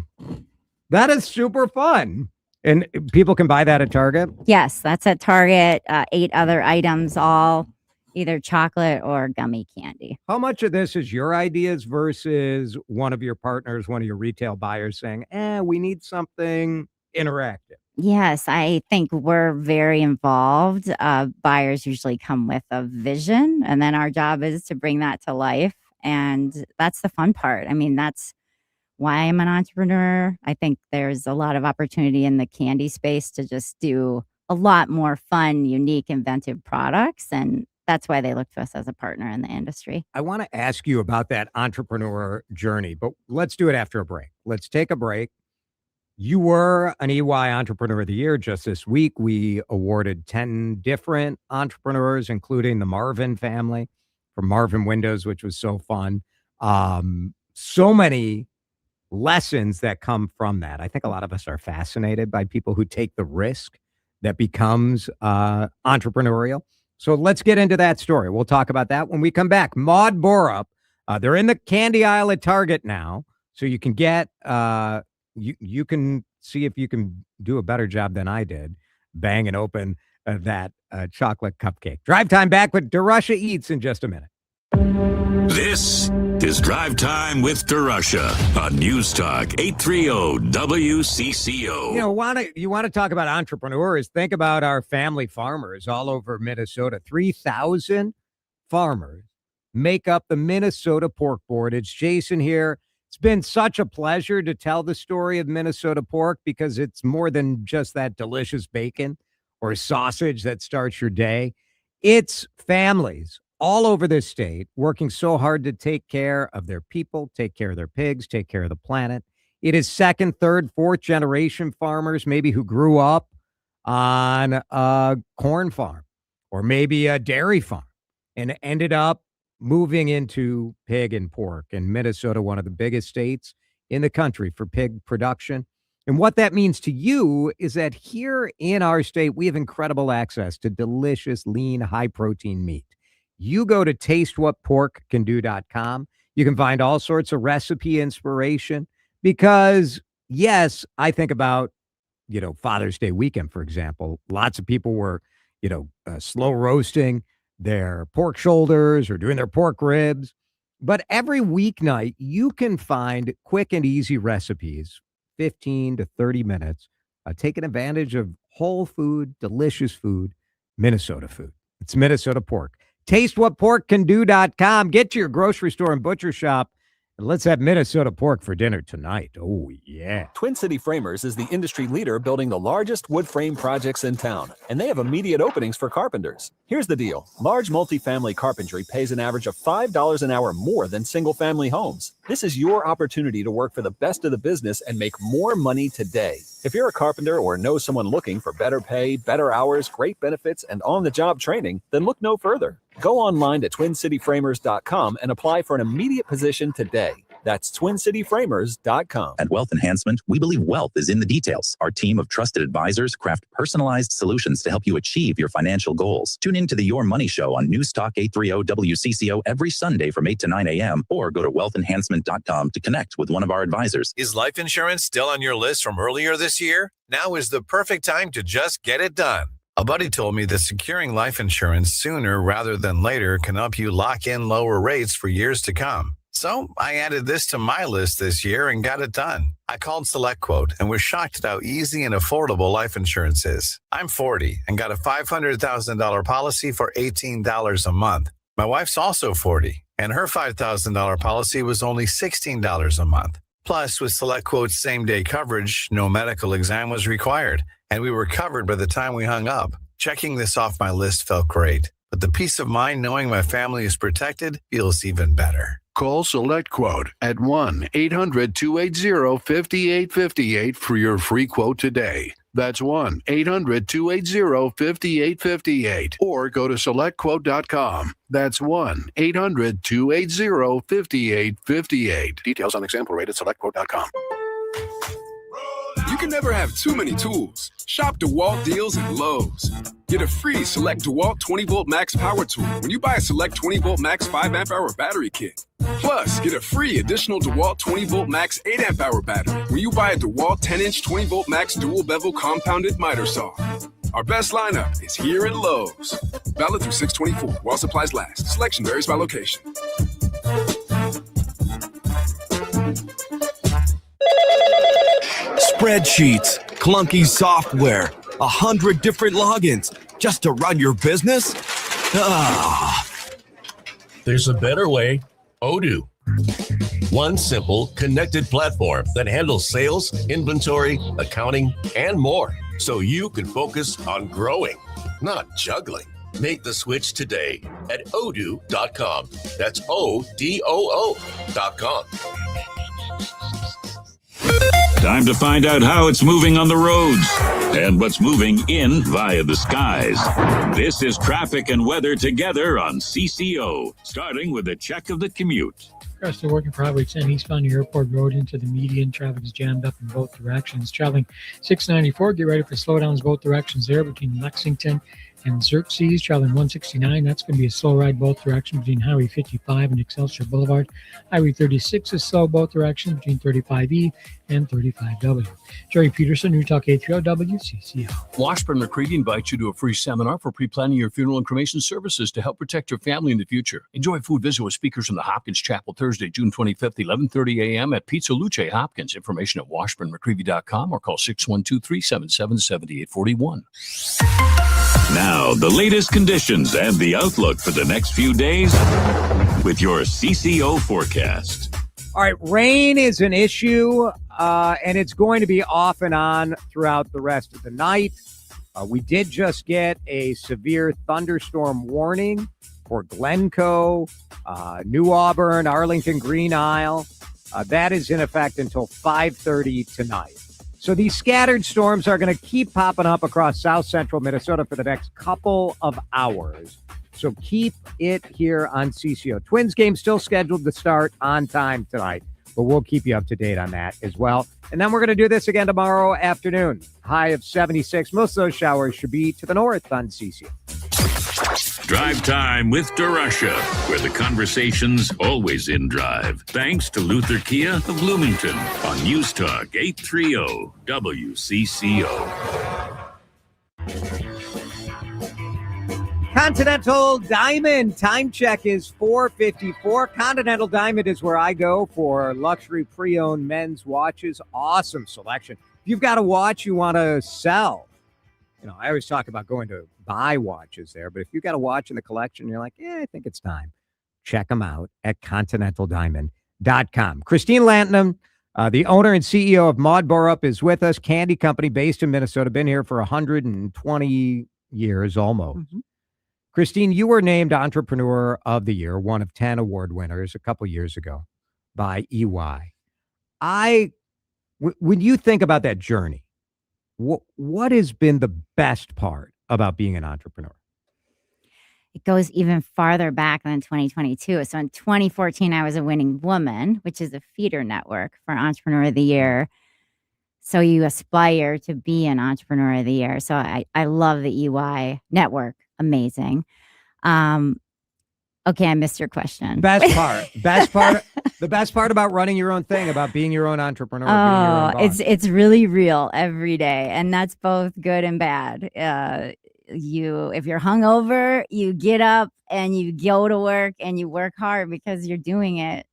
That is super fun. And people can buy that at Target? Yes, that's at Target. 8 other items, all either chocolate or gummy candy. How much of this is your ideas versus one of your partners, one of your retail buyers saying, we need something interactive? Yes, I think we're very involved. Buyers usually come with a vision, and then our job is to bring that to life. And that's the fun part. I mean, that's why I'm an entrepreneur. I think there's a lot of opportunity in the candy space to just do a lot more fun, unique, inventive products. And that's why they look to us as a partner in the industry. I want to ask you about that entrepreneur journey, but let's do it after a break. Let's take a break. You were an EY Entrepreneur of the Year just this week. We awarded 10 different entrepreneurs, including the Marvin family from Marvin Windows, which was so fun. So many lessons that come from that. I think a lot of us are fascinated by people who take the risk that becomes entrepreneurial. So let's get into that story. We'll talk about that when we come back. Maud Borup, they're in the candy aisle at Target now, so you can get you can see if you can do a better job than I did banging open that chocolate cupcake. Drive Time back with DeRusha Eats in just a minute. This is Drive Time with DeRusha on News Talk 830 WCCO. You want to talk about entrepreneurs? Think about our family farmers all over Minnesota. 3,000 farmers make up the Minnesota Pork Board. It's Jason here. It's been such a pleasure to tell the story of Minnesota pork because it's more than just that delicious bacon or sausage that starts your day. It's families all over this state working so hard to take care of their people, take care of their pigs, take care of the planet. It is second, third, fourth generation farmers, maybe who grew up on a corn farm or maybe a dairy farm and ended up moving into pig and pork. In Minnesota, one of the biggest states in the country for pig production. And what that means to you is that here in our state, we have incredible access to delicious, lean, high-protein meat. You go to tastewhatporkcando.com. You can find all sorts of recipe inspiration because, yes, I think about, Father's Day weekend, for example. Lots of people were, slow roasting their pork shoulders or doing their pork ribs. But every weeknight, you can find quick and easy recipes, 15 to 30 minutes, taking advantage of whole food, delicious food, Minnesota food. It's Minnesota pork. TasteWhatPorkCanDo.com. Get to your grocery store and butcher shop, and let's have Minnesota pork for dinner tonight. Oh, yeah. Twin City Framers is the industry leader building the largest wood frame projects in town, and they have immediate openings for carpenters. Here's the deal. Large multifamily carpentry pays an average of $5 an hour more than single-family homes. This is your opportunity to work for the best of the business and make more money today. If you're a carpenter or know someone looking for better pay, better hours, great benefits, and on-the-job training, then look no further. Go online to TwinCityFramers.com and apply for an immediate position today. That's TwinCityFramers.com. At Wealth Enhancement, we believe wealth is in the details. Our team of trusted advisors craft personalized solutions to help you achieve your financial goals. Tune in to the Your Money Show on News Talk 830 WCCO every Sunday from 8 to 9 a.m. or go to wealthenhancement.com to connect with one of our advisors. Is life insurance still on your list from earlier this year? Now is the perfect time to just get it done. A buddy told me that securing life insurance sooner rather than later can help you lock in lower rates for years to come. So I added this to my list this year and got it done. I called SelectQuote and was shocked at how easy and affordable life insurance is. I'm 40 and got a $500,000 policy for $18 a month. My wife's also 40 and her $5,000 policy was only $16 a month. Plus, with SelectQuote's same-day coverage, no medical exam was required, and we were covered by the time we hung up. Checking this off my list felt great, but the peace of mind knowing my family is protected feels even better. Call SelectQuote at 1-800-280-5858 for your free quote today. That's 1-800-280-5858. Or go to SelectQuote.com. That's 1-800-280-5858. Details on example rate at SelectQuote.com. You can never have too many tools. Shop DeWalt deals at Lowe's. Get a free Select DeWalt 20-volt max power tool when you buy a Select 20-volt max 5-amp-hour battery kit. Plus, get a free additional DeWalt 20-volt max 8-amp-hour battery when you buy a DeWalt 10-inch 20-volt max dual-bevel compounded miter saw. Our best lineup is here at Lowe's. Valid through 6/24 while supplies last. Selection varies by location. Spreadsheets, clunky software, 100 different logins just to run your business? There's a better way. Odoo. One simple, connected platform that handles sales, inventory, accounting, and more, so you can focus on growing, not juggling. Make the switch today at odoo.com. That's ODOO.com. Time to find out how it's moving on the roads and what's moving in via the skies. This is traffic and weather together on CCO, starting with a check of the commute. Across the working for Highway 10 eastbound the Airport Road into the median. Traffic is jammed up in both directions. Traveling 694, get ready for slowdowns both directions there between Lexington and Xerxes. Traveling 169, that's going to be a slow ride both directions between Highway 55 and Excelsior Boulevard. Highway 36 is slow both directions between 35E and 35W. Jerry Peterson, New Talk 830 WCCO. Washburn McCready invites you to a free seminar for pre-planning your funeral and cremation services to help protect your family in the future. Enjoy a food visit with speakers from the Hopkins Chapel Thursday, June 25th, 11:30 a.m. at Pizza Luce Hopkins. Information at washburnmccreevy.com or call 612-377-7841. Now, the latest conditions and the outlook for the next few days with your CCO forecast. All right, rain is an issue, and it's going to be off and on throughout the rest of the night. We did just get a severe thunderstorm warning for Glencoe, New Auburn, Arlington, Green Isle. That is in effect until 5:30 tonight. So these scattered storms are going to keep popping up across south central Minnesota for the next couple of hours. So keep it here on CCO. Twins game still scheduled to start on time tonight, but we'll keep you up to date on that as well. And then we're going to do this again tomorrow afternoon. High of 76. Most of those showers should be to the north on CCO. Drive Time with DeRusha, where the conversation's always in drive. Thanks to Luther Kia of Bloomington on News Talk 830 WCCO. Continental Diamond time check is 4:54. Continental Diamond is where I go for luxury pre-owned men's watches. Awesome selection. If you've got a watch you want to sell, I always talk about going to buy watches there, but if you've got a watch in the collection, you're like, I think it's time. Check them out at continentaldiamond.com. Christine Lantinen, the owner and CEO of Maud Borup, is with us. Candy company based in Minnesota, been here for 120 years almost. Mm-hmm. Christine, you were named Entrepreneur of the Year, one of 10 award winners a couple years ago by EY. When you think about that journey, what has been the best part about being an entrepreneur? It goes even farther back than 2022. So in 2014, I was a Winning Woman, which is a feeder network for Entrepreneur of the Year. So you aspire to be an Entrepreneur of the Year. So I love the EY network. Amazing. Okay, I missed your question. The best part about running your own thing, about being your own entrepreneur, being your own boss. It's really real every day, and that's both good and bad. If you're hungover, you get up and you go to work and you work hard because you're doing it,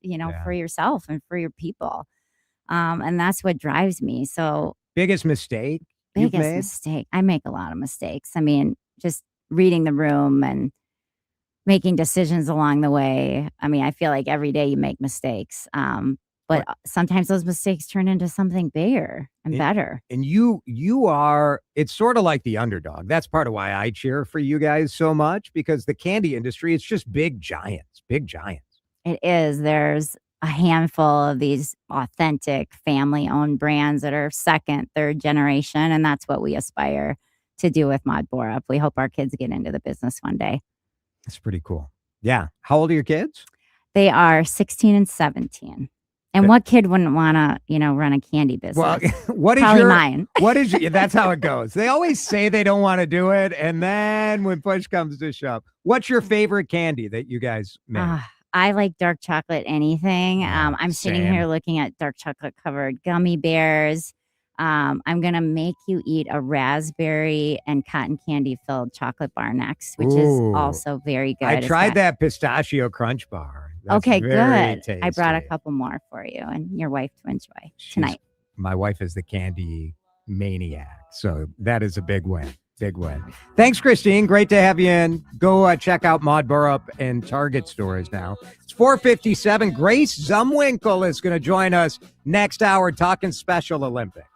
for yourself and for your people. And that's what drives me. So biggest mistake you've made? Mistake. I make a lot of mistakes. I mean, just reading the room and making decisions along the way. I mean, I feel like every day you make mistakes. But sometimes those mistakes turn into something bigger and better. And you are, it's sort of like the underdog. That's part of why I cheer for you guys so much, because the candy industry, it's just big giants. It is. There's a handful of these authentic family-owned brands that are second, third generation, and that's what we aspire to do with Mod Borup. We hope our kids get into the business one day. That's pretty cool. Yeah. How old are your kids? They are 16 and 17. And what kid wouldn't want to, run a candy business? Well, what is Probably your mine? That's how it goes. They always say they don't want to do it, and then when push comes to shove, what's your favorite candy that you guys make? I like dark chocolate anything. I'm sitting same. here looking at dark chocolate covered gummy bears. I'm going to make you eat a raspberry and cotton candy filled chocolate bar next, which is also very good. I tried that pistachio crunch bar. That's okay, very good. tasty. I brought a couple more for you and your wife to enjoy tonight. My wife is the candy maniac, so that is a big win. Big win. Thanks, Christine. Great to have you in. Go check out Mod Borup and Target stores now. It's 4:57. Grace Zumwinkle is going to join us next hour talking Special Olympics.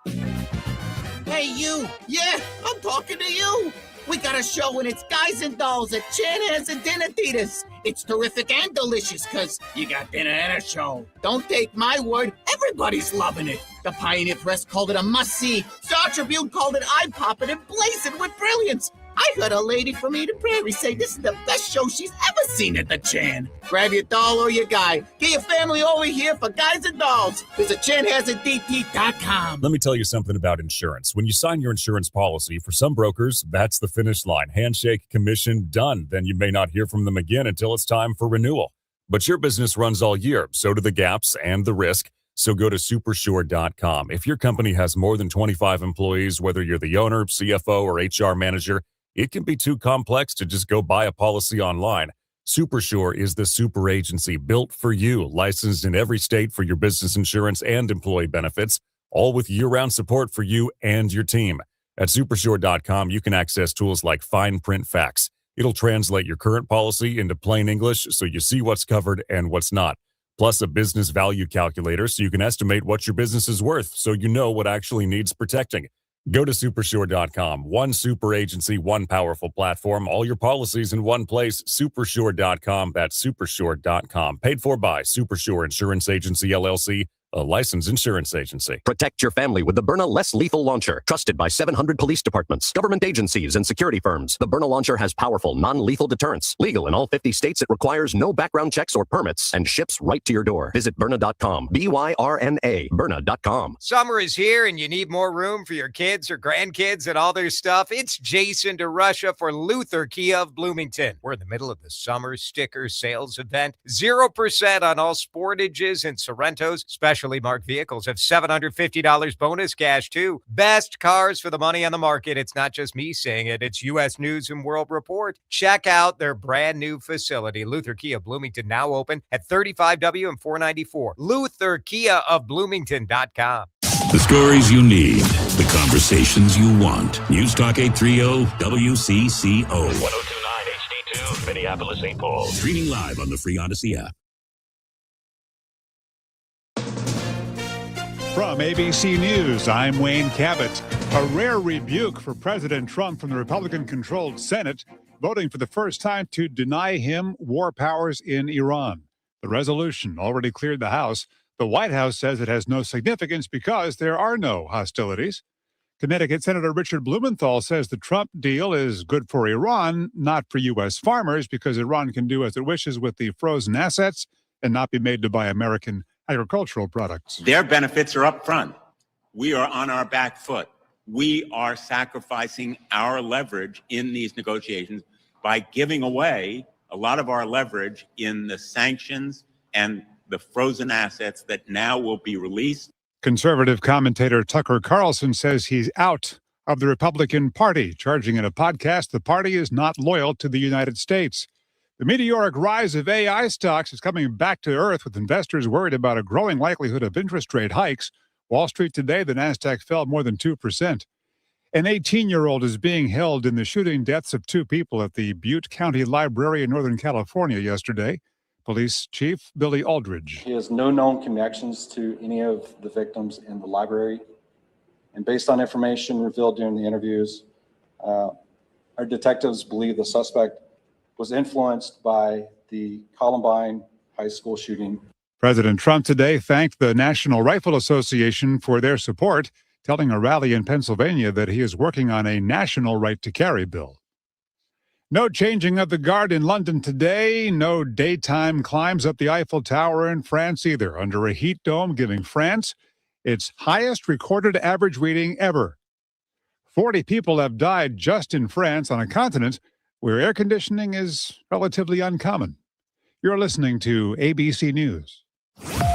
Hey, you. Yeah, I'm talking to you. We got a show and it's Guys and Dolls at Chanhassen and Dinner Theaters. It's terrific and delicious because you got dinner and a show. Don't take my word. Everybody's loving it. The Pioneer Press called it a must-see. Star Tribune called it eye-popping and blazing with brilliance. I heard a lady from Eden Prairie say this is the best show she's ever seen at the Chan. Grab your doll or your guy. Get your family over here for Guys and Dolls. Visit ChanHasn'tDT.com. Let me tell you something about insurance. When you sign your insurance policy, for some brokers, that's the finish line. Handshake, commission, done. Then you may not hear from them again until it's time for renewal. But your business runs all year, so do the gaps and the risk. So go to Supersure.com. If your company has more than 25 employees, whether you're the owner, CFO, or HR manager, it can be too complex to just go buy a policy online. Supersure is the super agency built for you, licensed in every state for your business insurance and employee benefits, all with year-round support for you and your team. At Supersure.com, you can access tools like fine print facts. It'll translate your current policy into plain English so you see what's covered and what's not. Plus a business value calculator so you can estimate what your business is worth so you know what actually needs protecting. Go to Supersure.com. One super agency, one powerful platform, all your policies in one place. Supersure.com. That's Supersure.com. Paid for by Supersure Insurance Agency, LLC, a licensed insurance agency. Protect your family with the Byrna Less Lethal Launcher. Trusted by 700 police departments, government agencies, and security firms. The Byrna Launcher has powerful, non-lethal deterrence. Legal in all 50 states, it requires no background checks or permits and ships right to your door. Visit Byrna.com. Byrna. Byrna.com. Summer is here and you need more room for your kids or grandkids and all their stuff. It's Jason DeRusha for Luther Kia of Bloomington. We're in the middle of the summer sticker sales event. 0% on all Sportages and Sorrentos. Specially marked vehicles have $750 bonus cash too. Best cars for the money on the market. It's not just me saying it. It's U.S. News and World Report. Check out their brand new facility. Luther Kia Bloomington now open at 35W and 494. Luther Kia of Bloomington.com. The stories you need, the conversations you want. News Talk 830 WCCO. 1029 HD2, Minneapolis, St. Paul. Streaming live on the free Odyssey app. From ABC News, I'm Wayne Cabot. A rare rebuke for President Trump from the Republican-controlled Senate, voting for the first time to deny him war powers in Iran. The resolution already cleared the House. The White House says it has no significance because there are no hostilities. Connecticut Senator Richard Blumenthal says the Trump deal is good for Iran, not for U.S. farmers, because Iran can do as it wishes with the frozen assets and not be made to buy American agricultural products. Their benefits are up front. We are on our back foot. We are sacrificing our leverage in these negotiations by giving away a lot of our leverage in the sanctions and the frozen assets that now will be released. Conservative commentator Tucker Carlson says he's out of the Republican Party, charging in a podcast the party is not loyal to the United States. The meteoric rise of AI stocks is coming back to earth, with investors worried about a growing likelihood of interest rate hikes. Wall Street today, the Nasdaq fell more than 2%. An 18-year-old is being held in the shooting deaths of two people at the Butte County Library in Northern California yesterday. Police Chief Billy Aldridge. He has no known connections to any of the victims in the library. And based on information revealed during the interviews, our detectives believe the suspect was influenced by the Columbine High School shooting. President Trump today thanked the National Rifle Association for their support, telling a rally in Pennsylvania that he is working on a national right-to-carry bill. No changing of the guard in London today. No daytime climbs up the Eiffel Tower in France either, under a heat dome giving France its highest recorded average reading ever. 40 people have died just in France, on a continent where air conditioning is relatively uncommon. You're listening to ABC News.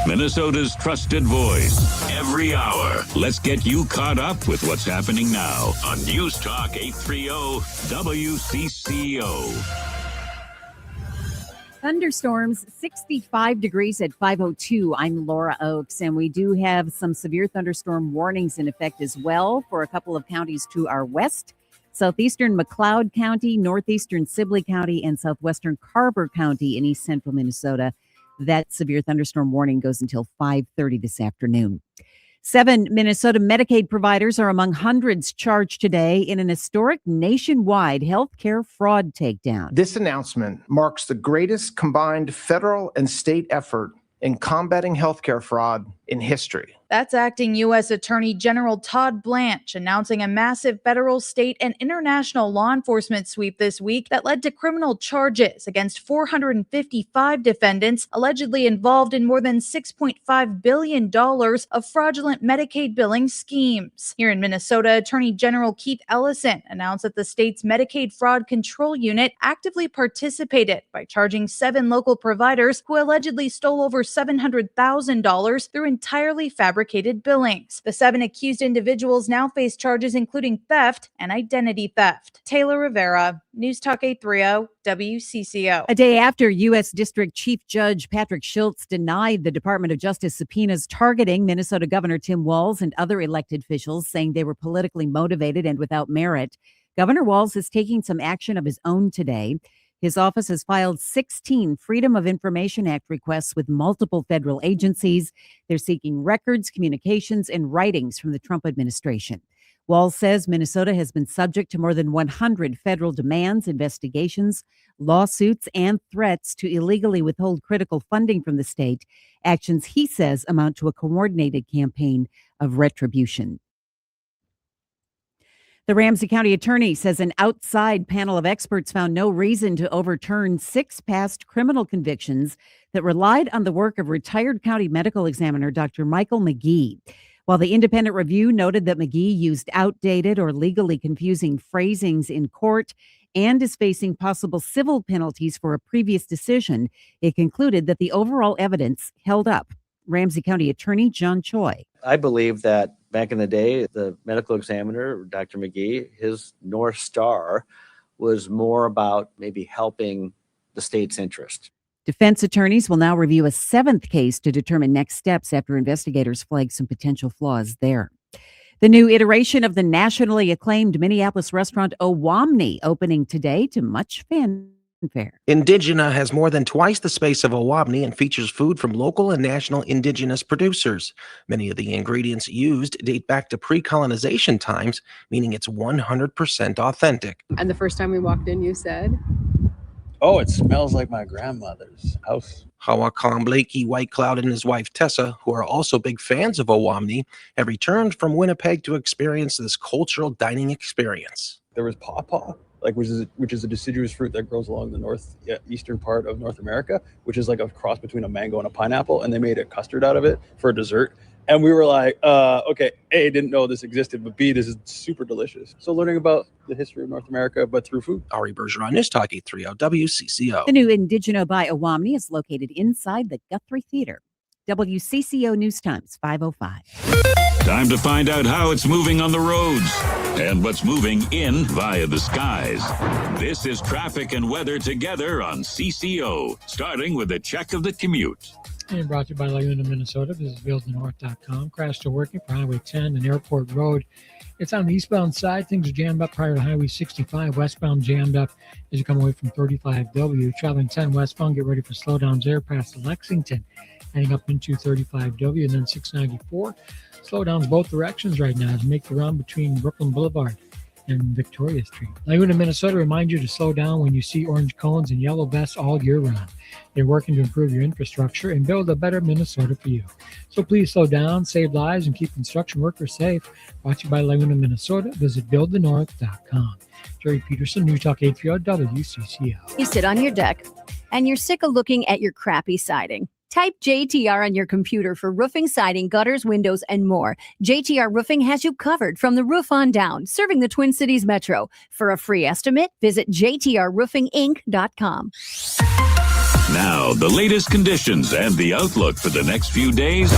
Minnesota's trusted voice, every hour. Let's get you caught up with what's happening now on News Talk 830 WCCO. Thunderstorms, 65 degrees at 5:02. I'm Laura Oakes, and we do have some severe thunderstorm warnings in effect as well for a couple of counties to our west. Southeastern McLeod County, northeastern Sibley County, and southwestern Carver County in east central Minnesota. That severe thunderstorm warning goes until 5:30 this afternoon. 7 Minnesota Medicaid providers are among hundreds charged today in an historic nationwide healthcare fraud takedown. This announcement marks the greatest combined federal and state effort in combating healthcare fraud in history. That's Acting U.S. Attorney General Todd Blanche announcing a massive federal, state, and international law enforcement sweep this week that led to criminal charges against 455 defendants allegedly involved in more than $6.5 billion of fraudulent Medicaid billing schemes. Here in Minnesota, Attorney General Keith Ellison announced that the state's Medicaid Fraud Control Unit actively participated by charging 7 local providers who allegedly stole over $700,000 through entirely fabricated billings. The 7 accused individuals now face charges including theft and identity theft. Taylor Rivera, News Talk 830 WCCO. A day after U.S. District Chief Judge Patrick Schultz denied the Department of Justice subpoenas targeting Minnesota Governor Tim Walz and other elected officials, saying they were politically motivated and without merit, Governor Walz is taking some action of his own today. His office has filed 16 Freedom of Information Act requests with multiple federal agencies. They're seeking records, communications, and writings from the Trump administration. Walz says Minnesota has been subject to more than 100 federal demands, investigations, lawsuits, and threats to illegally withhold critical funding from the state. Actions, he says, amount to a coordinated campaign of retribution. The Ramsey County attorney says an outside panel of experts found no reason to overturn 6 past criminal convictions that relied on the work of retired county medical examiner Dr. Michael McGee. While the independent review noted that McGee used outdated or legally confusing phrasings in court and is facing possible civil penalties for a previous decision, it concluded that the overall evidence held up. Ramsey County Attorney John Choi. I believe that back in the day, the medical examiner, Dr. McGee, his North Star was more about maybe helping the state's interest. Defense attorneys will now review a 7th case to determine next steps after investigators flagged some potential flaws there. The new iteration of the nationally acclaimed Minneapolis restaurant Owamni opening today to much fanfare. Indigena has more than twice the space of Owamni and features food from local and national indigenous producers. Many of the ingredients used date back to pre-colonization times, meaning it's 100% authentic. And the first time we walked in, you said, Oh, it smells like my grandmother's house. Hawakon Blakey, White Cloud, and his wife Tessa, who are also big fans of Owamni, have returned from Winnipeg to experience this cultural dining experience. There was pawpaw, which is a deciduous fruit that grows along the eastern part of North America, which is like a cross between a mango and a pineapple, and they made a custard out of it for a dessert. And we were like, okay, A, didn't know this existed, but B, this is super delicious. So learning about the history of North America, but through food. Ari Bergeron, News Talk 830 WCCO. The new Indigeno by Owamni is located inside the Guthrie Theater. WCCO News Times 5:05. Time to find out how it's moving on the roads and what's moving in via the skies. This is traffic and weather together on CCO, starting with a check of the commute. And brought to you by Laguna, Minnesota. Visit buildthenorth.com. Crash still working for Highway 10 and Airport Road. It's on the eastbound side. Things are jammed up prior to Highway 65. Westbound jammed up as you come away from 35W. Traveling 10 westbound, get ready for slowdowns there past Lexington. Heading up into 35W and then 694. Slowdowns both directions right now as you make the run between Brooklyn Boulevard and Victoria Street. Laguna, Minnesota reminds you to slow down when you see orange cones and yellow vests all year round. They're working to improve your infrastructure and build a better Minnesota for you. So please slow down, save lives, and keep construction workers safe. Brought to you by Laguna, Minnesota. Visit buildthenorth.com. Jerry Peterson, News Talk 830 WCCO. You sit on your deck and you're sick of looking at your crappy siding. Type JTR on your computer for roofing, siding, gutters, windows, and more. JTR Roofing has you covered from the roof on down, serving the Twin Cities Metro. For a free estimate, visit jtrroofinginc.com. Now, the latest conditions and the outlook for the next few days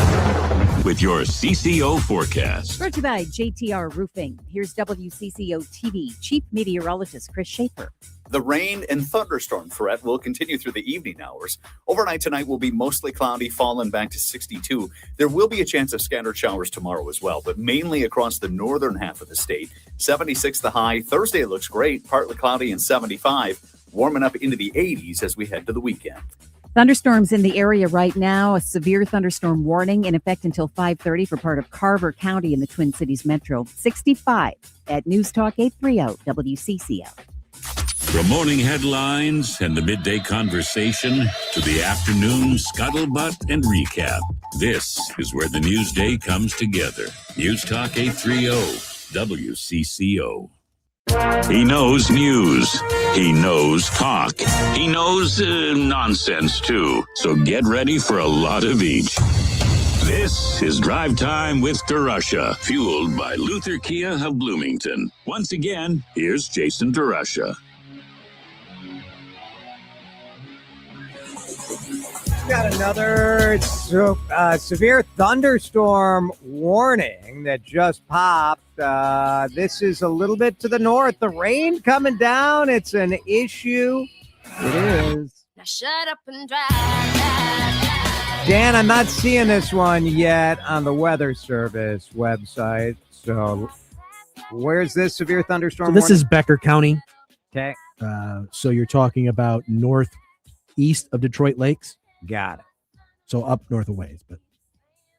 with your CCO forecast. Brought to you by JTR Roofing. Here's WCCO TV Chief Meteorologist Chris Schaefer. The rain and thunderstorm threat will continue through the evening hours. Overnight tonight will be mostly cloudy, falling back to 62. There will be a chance of scattered showers tomorrow as well, but mainly across the northern half of the state. 76 the high. Thursday looks great, partly cloudy and 75. Warming up into the 80s as we head to the weekend. Thunderstorms in the area right now. A severe thunderstorm warning in effect until 5:30 for part of Carver County in the Twin Cities Metro. 65 at News Talk 830 WCCO. From morning headlines and the midday conversation to the afternoon scuttlebutt and recap, this is where the news day comes together. News Talk 830 WCCO. He knows news. He knows talk. He knows nonsense, too. So get ready for a lot of each. This is Drive Time with DeRusha, fueled by Luther Kia of Bloomington. Once again, here's Jason DeRusha. Got another severe thunderstorm warning that just popped. This is a little bit to the north. The rain coming down. It's an issue. It is. Now shut up and drive. Dan, I'm not seeing this one yet on the Weather Service website. So where's this severe thunderstorm So this warning? is Becker County. Okay. So you're talking about northeast of Detroit Lakes. Got it. So up north a ways, but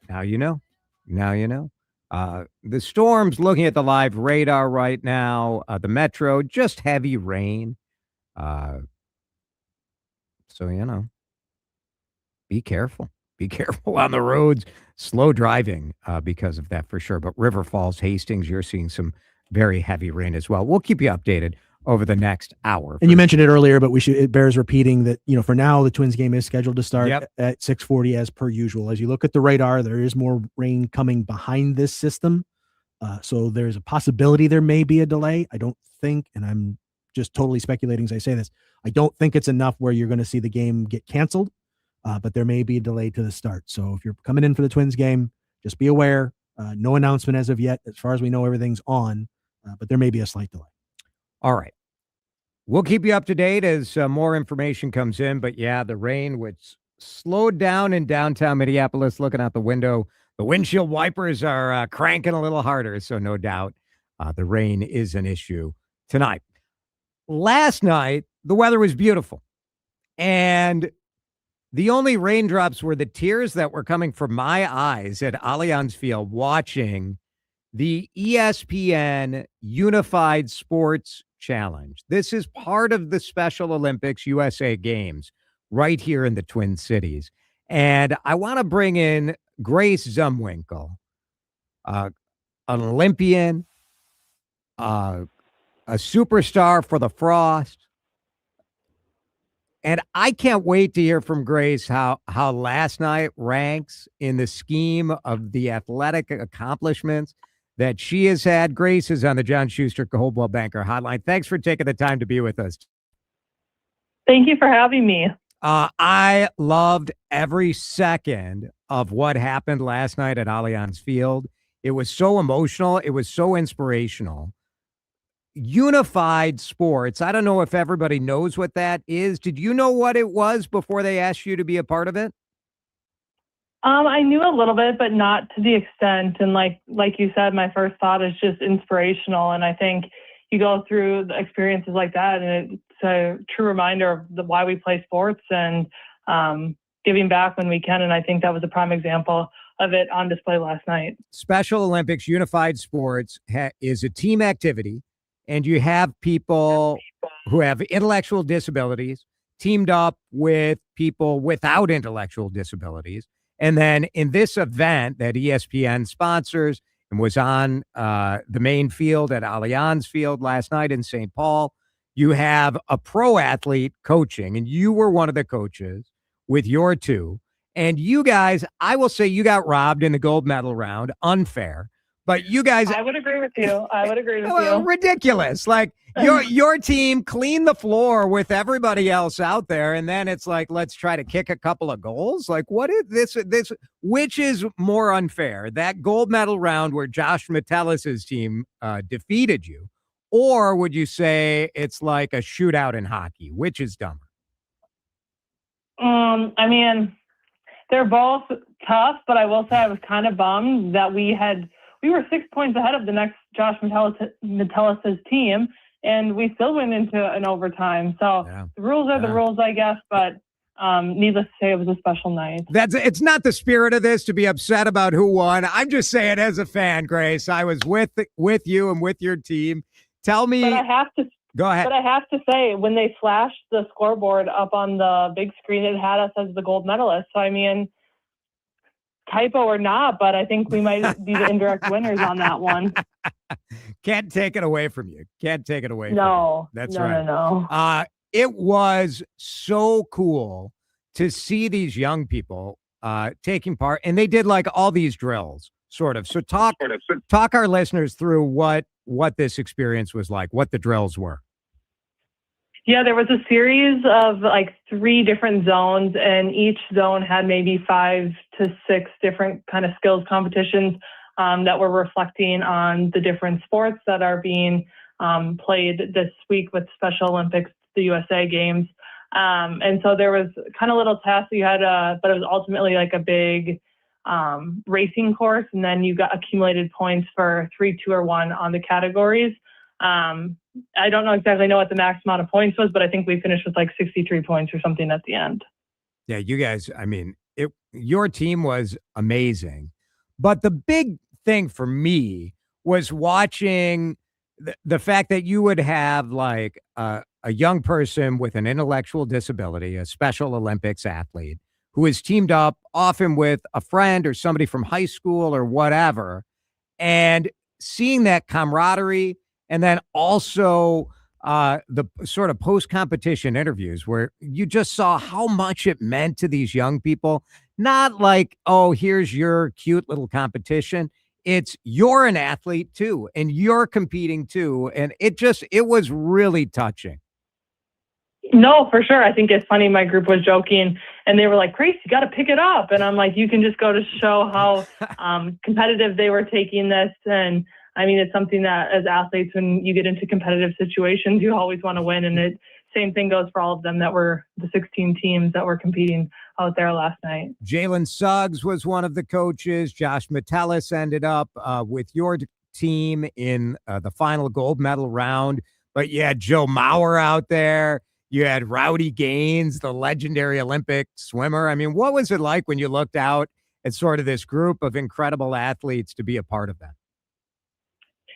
now you know. Now you know. The storm's looking at the live radar right now. The metro, just heavy rain. So, you know, be careful. Be careful on the roads. Slow driving because of that for sure. But River Falls, Hastings, you're seeing some very heavy rain as well. We'll keep you updated over the next hour. And you mentioned it earlier, but it bears repeating that, for now the Twins game is scheduled to start at 6:40 as per usual. As you look at the radar, there is more rain coming behind this system. So there's a possibility there may be a delay. I don't think, and I'm just totally speculating as I say this, I don't think it's enough where you're going to see the game get canceled, but there may be a delay to the start. So if you're coming in for the Twins game, just be aware. No announcement as of yet. As far as we know, everything's on, but there may be a slight delay. All right. We'll keep you up to date as more information comes in. But yeah, the rain, which slowed down in downtown Minneapolis, looking out the window, the windshield wipers are cranking a little harder. So no doubt the rain is an issue tonight. Last night, the weather was beautiful. And the only raindrops were the tears that were coming from my eyes at Allianz Field watching the ESPN Unified Sports challenge. This is part of the Special Olympics USA Games right here in the Twin Cities. And I want to bring in Grace Zumwinkle, an Olympian, a superstar for the Frost. And I can't wait to hear from Grace how last night ranks in the scheme of the athletic accomplishments that she has had. Grace is on the John Schuster Coldwell Banker Hotline. Thanks for taking the time to be with us. Thank you for having me. I loved every second of what happened last night at Allianz Field. It was so emotional. It was so inspirational. Unified sports. I don't know if everybody knows what that is. Did you know what it was before they asked you to be a part of it? I knew a little bit, but not to the extent. And like you said, my first thought is just inspirational. And I think you go through the experiences like that, and it's a true reminder of why we play sports and giving back when we can. And I think that was a prime example of it on display last night. Special Olympics Unified Sports is a team activity, and you have people who have intellectual disabilities teamed up with people without intellectual disabilities. And then in this event that ESPN sponsors and was on the main field at Allianz Field last night in St. Paul, you have a pro athlete coaching, and you were one of the coaches with your two. And you guys, I will say you got robbed in the gold medal round. Unfair. But you guys, I would agree with you. Ridiculous. Like your team cleaned the floor with everybody else out there, and then it's like, let's try to kick a couple of goals. Like, what is this? Which is more unfair? That gold medal round where Josh Metellus' team defeated you, or would you say it's like a shootout in hockey? Which is dumber? I mean, they're both tough, but I will say I was kind of bummed that we were 6 points ahead of the next Josh Metellus' team, and we still went into an overtime. So the rules are the rules, I guess, but needless to say, it was a special night. It's not the spirit of this to be upset about who won. I'm just saying, as a fan, Grace, I was with you and with your team. Tell me. But I have to. Go ahead. But I have to say, when they flashed the scoreboard up on the big screen, it had us as the gold medalists. So, I mean, typo or not, but I think we might be the indirect winners on that one. Can't take it away from you. Can't take it away from you. That's no, right. No. It was so cool to see these young people taking part, and they did like all these drills, sort of. So talk our listeners through what this experience was like, what the drills were. Yeah, there was a series of like 3 different zones, and each zone had maybe 5 to 6 different kind of skills competitions that were reflecting on the different sports that are being played this week with Special Olympics, the USA Games. And so there was kind of little tasks you had, but it was ultimately like a big racing course, and then you got accumulated points for 3, 2, or 1 on the categories. I don't exactly know what the max amount of points was, but I think we finished with like 63 points or something at the end. Yeah, you guys, I mean, your team was amazing. But the big thing for me was watching the fact that you would have like a young person with an intellectual disability, a Special Olympics athlete, who is teamed up often with a friend or somebody from high school or whatever, and seeing that camaraderie. And then also the sort of post-competition interviews where you just saw how much it meant to these young people. Not like, oh, here's your cute little competition. It's you're an athlete too, and you're competing too. And it was really touching. No, for sure. I think it's funny. My group was joking and they were like, Grace, you got to pick it up. And I'm like, you can just go to show how competitive they were taking this. And I mean, it's something that as athletes, when you get into competitive situations, you always want to win. And same thing goes for all of them that were the 16 teams that were competing out there last night. Jalen Suggs was one of the coaches. Josh Metellus ended up with your team in the final gold medal round. But you had Joe Mauer out there. You had Rowdy Gaines, the legendary Olympic swimmer. I mean, what was it like when you looked out at sort of this group of incredible athletes to be a part of that?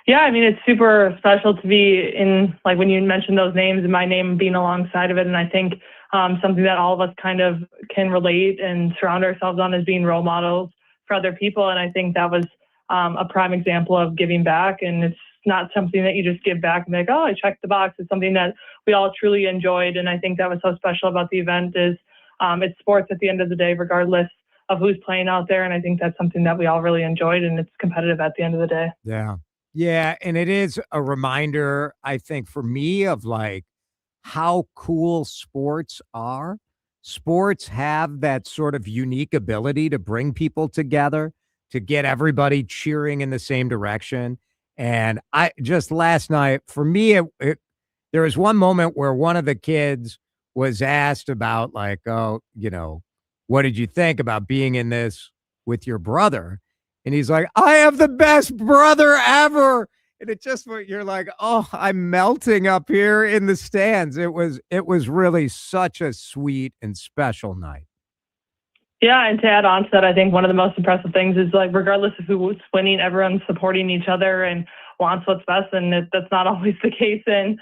Yeah, I mean, it's super special to be in, like when you mentioned those names and my name being alongside of it. And I think something that all of us kind of can relate and surround ourselves on is being role models for other people. And I think that was a prime example of giving back. And it's not something that you just give back and be like, oh, I checked the box. It's something that we all truly enjoyed. And I think that was so special about the event is it's sports at the end of the day, regardless of who's playing out there. And I think that's something that we all really enjoyed, and it's competitive at the end of the day. Yeah. Yeah. And it is a reminder, I think, for me of like how cool sports are. Sports have that sort of unique ability to bring people together, to get everybody cheering in the same direction. And I just last night, for me, there was one moment where one of the kids was asked about like, oh, what did you think about being in this with your brother? And he's like, I have the best brother ever. And it just, you're like, oh, I'm melting up here in the stands. It was really such a sweet and special night. Yeah, and to add on to that, I think one of the most impressive things is like, regardless of who's winning, everyone's supporting each other and wants what's best. And that's not always the case in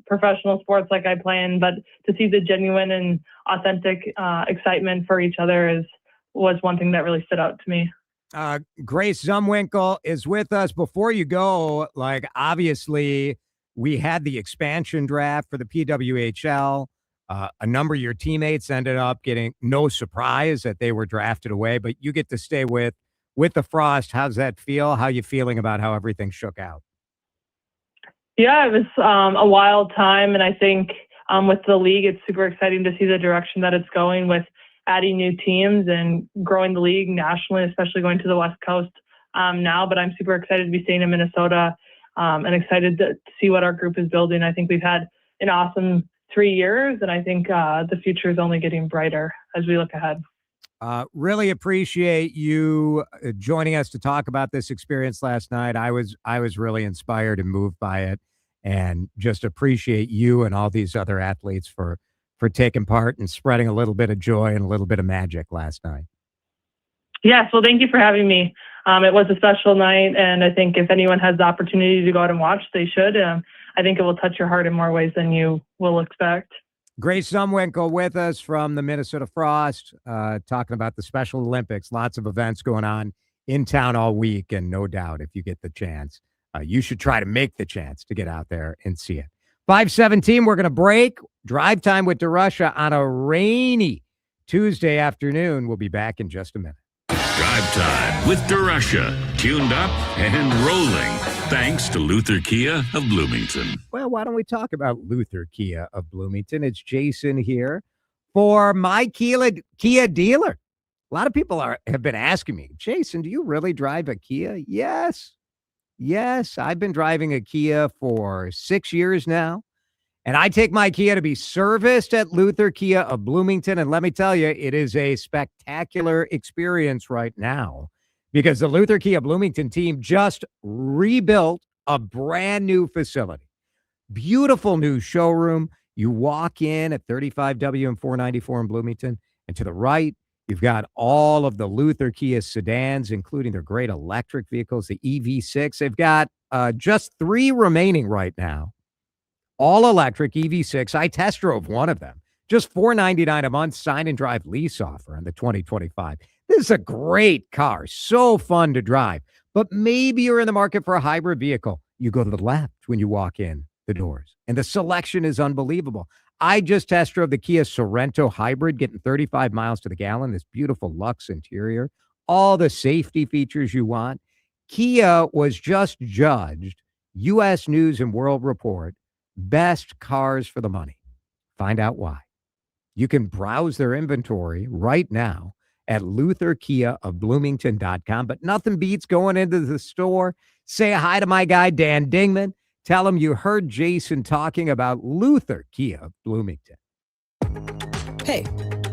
professional sports like I play in, but to see the genuine and authentic excitement for each other was one thing that really stood out to me. Grace Zumwinkle is with us. Before you go, like, obviously we had the expansion draft for the PWHL. A number of your teammates ended up getting, no surprise that they were drafted away, but you get to stay with the Frost. How's that feel? How you feeling about how everything shook out? Yeah, it was a wild time. And I think with the league, it's super exciting to see the direction that it's going with adding new teams and growing the league nationally, especially going to the West Coast now. But I'm super excited to be staying in Minnesota and excited to see what our group is building. I think we've had an awesome 3 years, and I think the future is only getting brighter as we look ahead. Really appreciate you joining us to talk about this experience last night. I was really inspired and moved by it, and just appreciate you and all these other athletes for taking part and spreading a little bit of joy and a little bit of magic last night. Yes, well, thank you for having me. It was a special night, and I think if anyone has the opportunity to go out and watch, they should. I think it will touch your heart in more ways than you will expect. Grace Zumwinkle with us from the Minnesota Frost, talking about the Special Olympics. Lots of events going on in town all week, and no doubt if you get the chance, you should try to make the chance to get out there and see it. 5:17, we're going to break. Drive time with DeRusha on a rainy Tuesday afternoon. We'll be back in just a minute. Drive time with DeRusha. Tuned up and rolling. Thanks to Luther Kia of Bloomington. Well, why don't we talk about Luther Kia of Bloomington? It's Jason here for my Kia dealer. A lot of people have been asking me, Jason, do you really drive a Kia? Yes, I've been driving a Kia for 6 years now. And I take my Kia to be serviced at Luther Kia of Bloomington. And let me tell you, it is a spectacular experience right now because the Luther Kia Bloomington team just rebuilt a brand new facility. Beautiful new showroom. You walk in at 35W and 494 in Bloomington, and to the right, you've got all of the Luther Kia sedans, including their great electric vehicles, the EV6. They've got just 3 remaining right now. All electric EV6. I test drove one of them. Just $499 a month, sign and drive lease offer on the 2025. This is a great car. So fun to drive. But maybe you're in the market for a hybrid vehicle. You go to the left when you walk in the doors, and the selection is unbelievable. I just test drove the Kia Sorento hybrid, getting 35 miles to the gallon. This beautiful luxe interior, all the safety features you want. Kia was just judged U.S. News and World Report best cars for the money. Find out why. You can browse their inventory right now at lutherkiaofbloomington.com, but nothing beats going into the store. Say hi to my guy, Dan Dingman. Tell him you heard Jason talking about Luther Kia of Bloomington. Hey,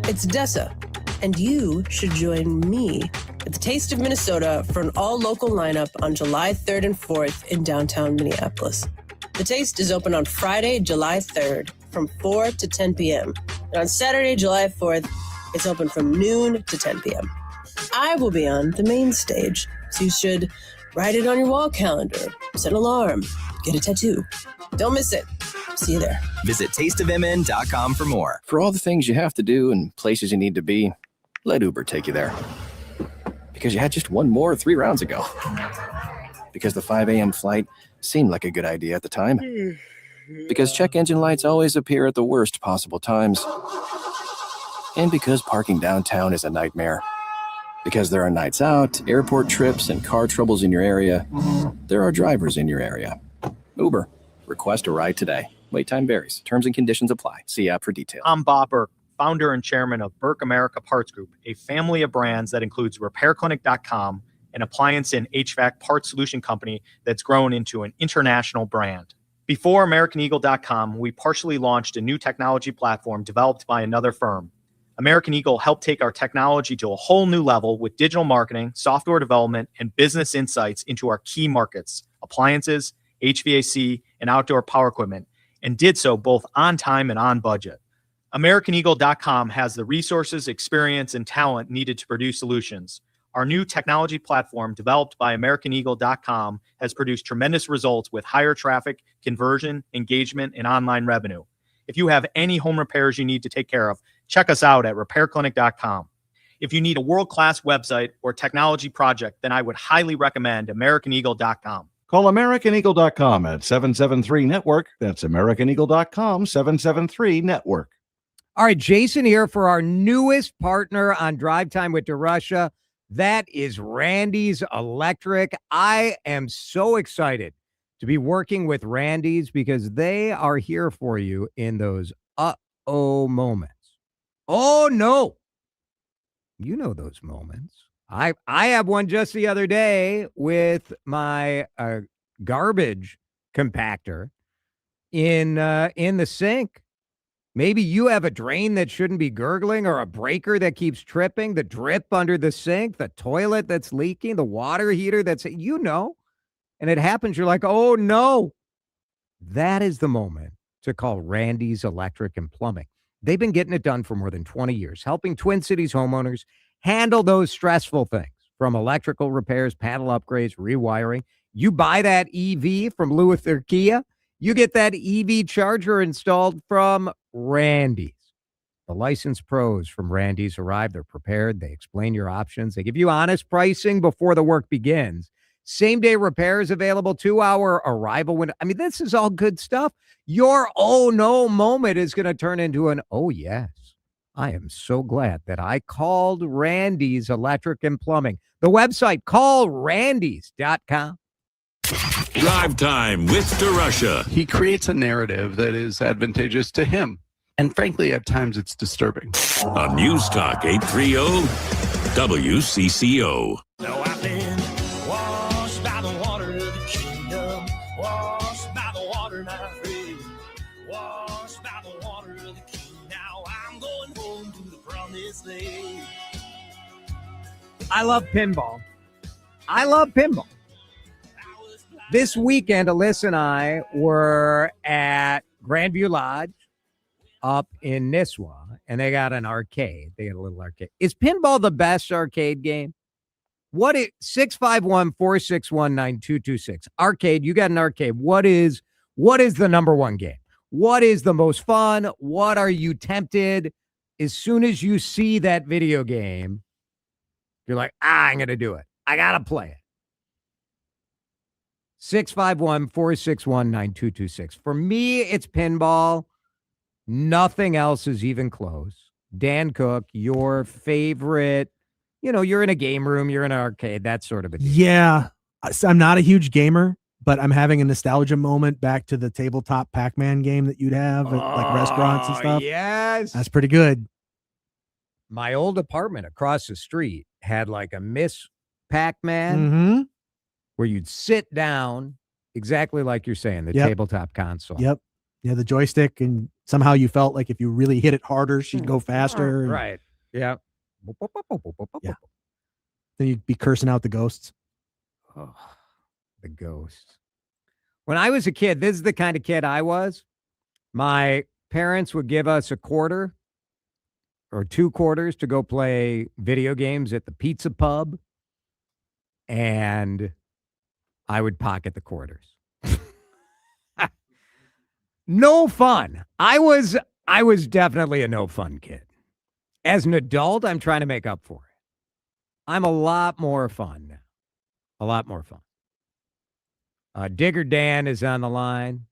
it's Dessa, and you should join me at the Taste of Minnesota for an all-local lineup on July 3rd and 4th in downtown Minneapolis. The Taste is open on Friday, July 3rd from 4 to 10 p.m. And on Saturday, July 4th, it's open from noon to 10 p.m. I will be on the main stage So you should write it on your wall calendar, set an alarm, get a tattoo. Don't miss it. See you there. Visit tasteofmn.com for more. For all the things you have to do and places you need to be, let Uber take you there. Because you had just one more 3 rounds ago. Because the 5 a.m. flight seemed like a good idea at the time. Because check engine lights always appear at the worst possible times. And because parking downtown is a nightmare. Because there are nights out, airport trips, and car troubles in your area, there are drivers in your area. Uber. Request a ride today. Wait time varies. Terms and conditions apply. See app for details. I'm Bob Burke, founder and chairman of Burke America Parts Group, a family of brands that includes RepairClinic.com, an appliance and HVAC parts solution company that's grown into an international brand. Before AmericanEagle.com, we partially launched a new technology platform developed by another firm. American Eagle helped take our technology to a whole new level with digital marketing, software development, and business insights into our key markets, appliances, HVAC, and outdoor power equipment, and did so both on time and on budget. AmericanEagle.com has the resources, experience, and talent needed to produce solutions. Our new technology platform, developed by AmericanEagle.com, has produced tremendous results with higher traffic, conversion, engagement, and online revenue. If you have any home repairs you need to take care of, check us out at RepairClinic.com. If you need a world-class website or technology project, then I would highly recommend AmericanEagle.com. Call AmericanEagle.com at 773-NETWORK. That's AmericanEagle.com, 773-NETWORK. All right, Jason here for our newest partner on Drive Time with DeRusha. That is Randy's Electric. I am so excited to be working with Randy's because they are here for you in those uh-oh moments. Oh, no. You know those moments. I have one just the other day with my garbage compactor in the sink. Maybe you have a drain that shouldn't be gurgling or a breaker that keeps tripping, the drip under the sink, the toilet that's leaking, the water heater that's, and it happens. You're like, oh, no. That is the moment to call Randy's Electric and Plumbing. They've been getting it done for more than 20 years, helping Twin Cities homeowners handle those stressful things, from electrical repairs, panel upgrades, rewiring. You buy that EV from Lewis or Kia, you get that EV charger installed from Randy's. The licensed pros from Randy's arrive. They're prepared. They explain your options. They give you honest pricing before the work begins. Same-day repairs available, 2-hour arrival window. I mean, this is all good stuff. Your oh no moment is going to turn into an oh yes. I am so glad that I called Randy's Electric and Plumbing. The website, callrandys.com. Drive Time with DeRusha. He creates a narrative that is advantageous to him. And frankly, at times it's disturbing. On News Talk 830 WCCO. No, I've been washed by the water of the kingdom, washed by the water now free, washed by the water of the king. Now I'm going home to the promised land. I love pinball. This weekend, Alyssa and I were at Grandview Lodge up in Nisswa, and they got an arcade. They got a little arcade. Is pinball the best arcade game? What is 651-461-9226? Arcade, you got an arcade. What is the number one game? What is the most fun? What are you tempted? As soon as you see that video game, you're like, I'm going to do it. I got to play it. 651-461-9226. For me, it's pinball. Nothing else is even close. Dan Cook, your favorite, you're in a game room, you're in an arcade, that sort of a deal. Yeah. I'm not a huge gamer, but I'm having a nostalgia moment back to the tabletop Pac-Man game that you'd have at like restaurants and stuff. Yes. That's pretty good. My old apartment across the street had like a Miss Pac-Man where you'd sit down exactly like you're saying, the tabletop console. Yep. Yeah, the joystick, and somehow you felt like if you really hit it harder, she'd go faster. Right. Yeah. Yeah. Then you'd be cursing out the ghosts. Oh, the ghosts. When I was a kid, this is the kind of kid I was. My parents would give us a quarter or 2 quarters to go play video games at the pizza pub. and I would pocket the quarters. No fun. I was definitely a no fun kid. As an adult, I'm trying to make up for it. I'm a lot more fun now. A lot more fun. Digger Dan is on the line.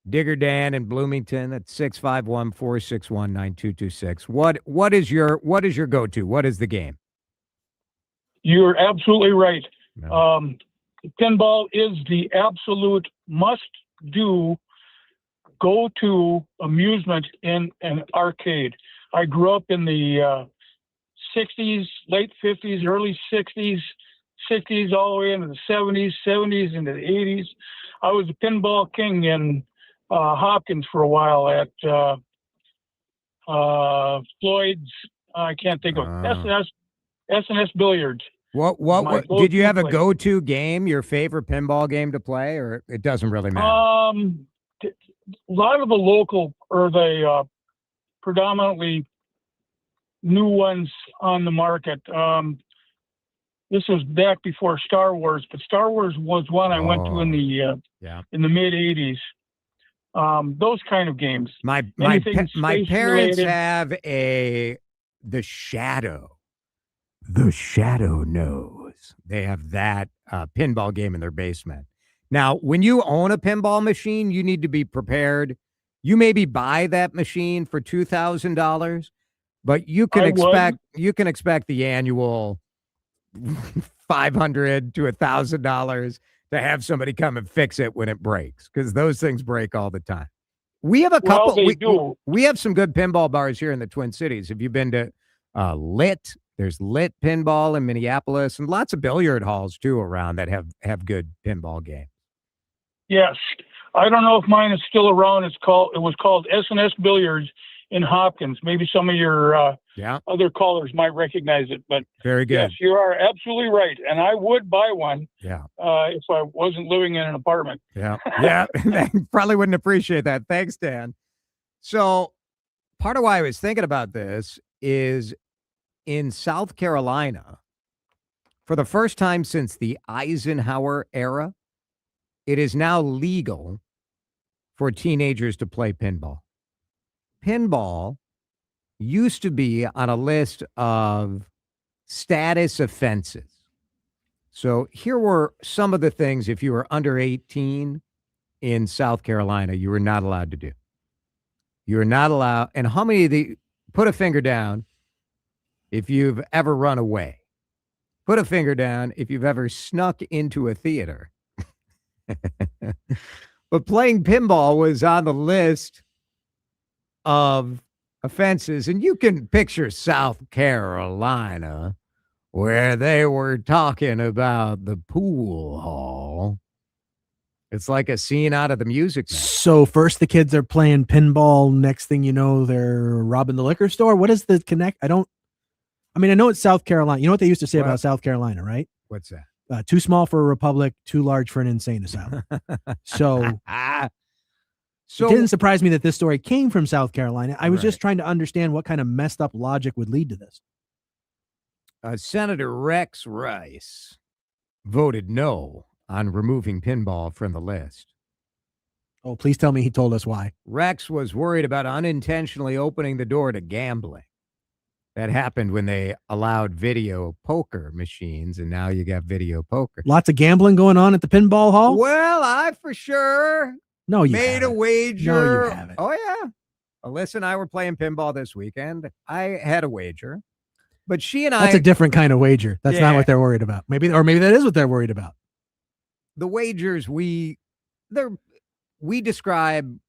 Digger Dan in Bloomington at 651-461-9226. What is your go-to? What is the game? You're absolutely right. Pinball is the absolute must-do, go-to amusement in an arcade. I grew up in the 60s, late 50s, early 60s all the way into the 70s into the 80s. I was a pinball king in Hopkins for a while at Floyd's. I can't think of S&S Billiards. What did you have a go-to game, your favorite pinball game to play, or it doesn't really matter? A lot of the local or the predominantly new ones on the market. This was back before Star Wars, but Star Wars was one I went to in the mid '80s. Those kind of games. My parents have the Shadow. The Shadow knows. They have that pinball game in their basement. Now, when you own a pinball machine, you need to be prepared. You maybe buy that machine for $2,000, but you can expect the annual $500 to $1,000 to have somebody come and fix it when it breaks, because those things break all the time. We have a couple. We have some good pinball bars here in the Twin Cities. Have you been to Lit? There's Lit Pinball in Minneapolis, and lots of billiard halls too around that have good pinball games. Yes, I don't know if mine is still around. It was called S&S Billiards in Hopkins. Maybe some of your other callers might recognize it, but very good. Yes, you are absolutely right, and I would buy one. Yeah. If I wasn't living in an apartment. Yeah. Probably wouldn't appreciate that. Thanks, Dan. So part of why I was thinking about this is in South Carolina, for the first time since the Eisenhower era, it is now legal for teenagers to play pinball. Pinball used to be on a list of status offenses. So here were some of the things, if you were under 18 in South Carolina, you were not allowed to do. You were not allowed. And how many of the, put a finger down if you've ever run away. Put a finger down if you've ever snuck into a theater. But playing pinball was on the list of offenses, and you can picture South Carolina where they were talking about the pool hall. It's like a scene out of the Music Man. So first the kids are playing pinball. Next thing you know, they're robbing the liquor store. What is the connect? I know it's South Carolina. You know what they used to say about South Carolina, right? What's that? Too small for a republic, too large for an insane asylum. So it didn't surprise me that this story came from South Carolina. I was just trying to understand what kind of messed up logic would lead to this. Senator Rex Rice voted no on removing pinball from the list. Oh, please tell me he told us why. Rex was worried about unintentionally opening the door to gambling. That happened when they allowed video poker machines, and now you got video poker. Lots of gambling going on at the pinball hall? Well, I for sure made a wager. No, you haven't. Oh, yeah. Alyssa and I were playing pinball this weekend. I had a wager, but she and That's a different kind of wager. That's not what they're worried about. Maybe that is what they're worried about. The wagers, we describe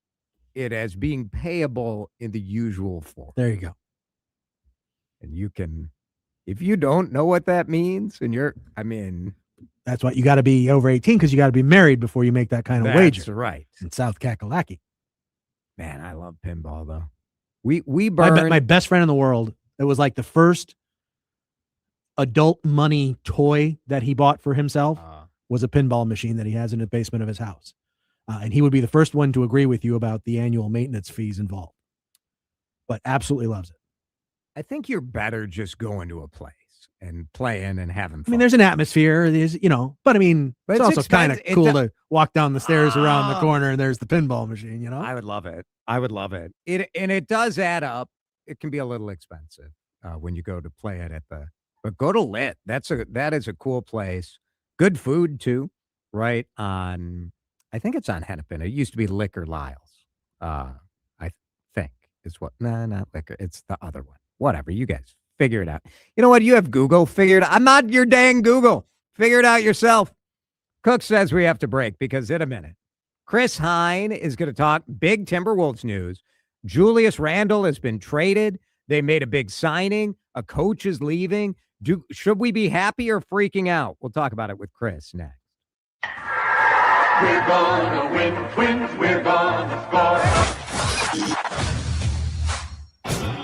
it as being payable in the usual form. There you go. And you can, if you don't know what that means, and that's what you got to be over 18 because you got to be married before you make that kind of wager. That's right. In South Kakalaki. Man, I love pinball though. We burned my best friend in the world. It was like the first adult money toy that he bought for himself was a pinball machine that he has in the basement of his house. And he would be the first one to agree with you about the annual maintenance fees involved. But absolutely loves it. I think you're better just going to a place. and playing and having fun. I mean, there's an atmosphere, there's, but I mean, But it's it's also kind of expensive. cool to walk down the stairs around the corner and there's the pinball machine, I would love it. And it does add up. It can be a little expensive when you go to play it but go to Lit. That is a cool place. Good food too, right? I think it's on Hennepin. It used to be Liquor Lyle's. I think is what. No, not Liquor. It's the other one. Whatever. You guys figure it out. You know what? You have Google. Figure it out. I'm not your dang Google. Figure it out yourself. Cook says we have to break because in a minute, Chris Hine is going to talk big Timberwolves news. Julius Randle has been traded. They made a big signing. A coach is leaving. Should we be happy or freaking out? We'll talk about it with Chris next. We're gonna win, Twins, we're gonna score.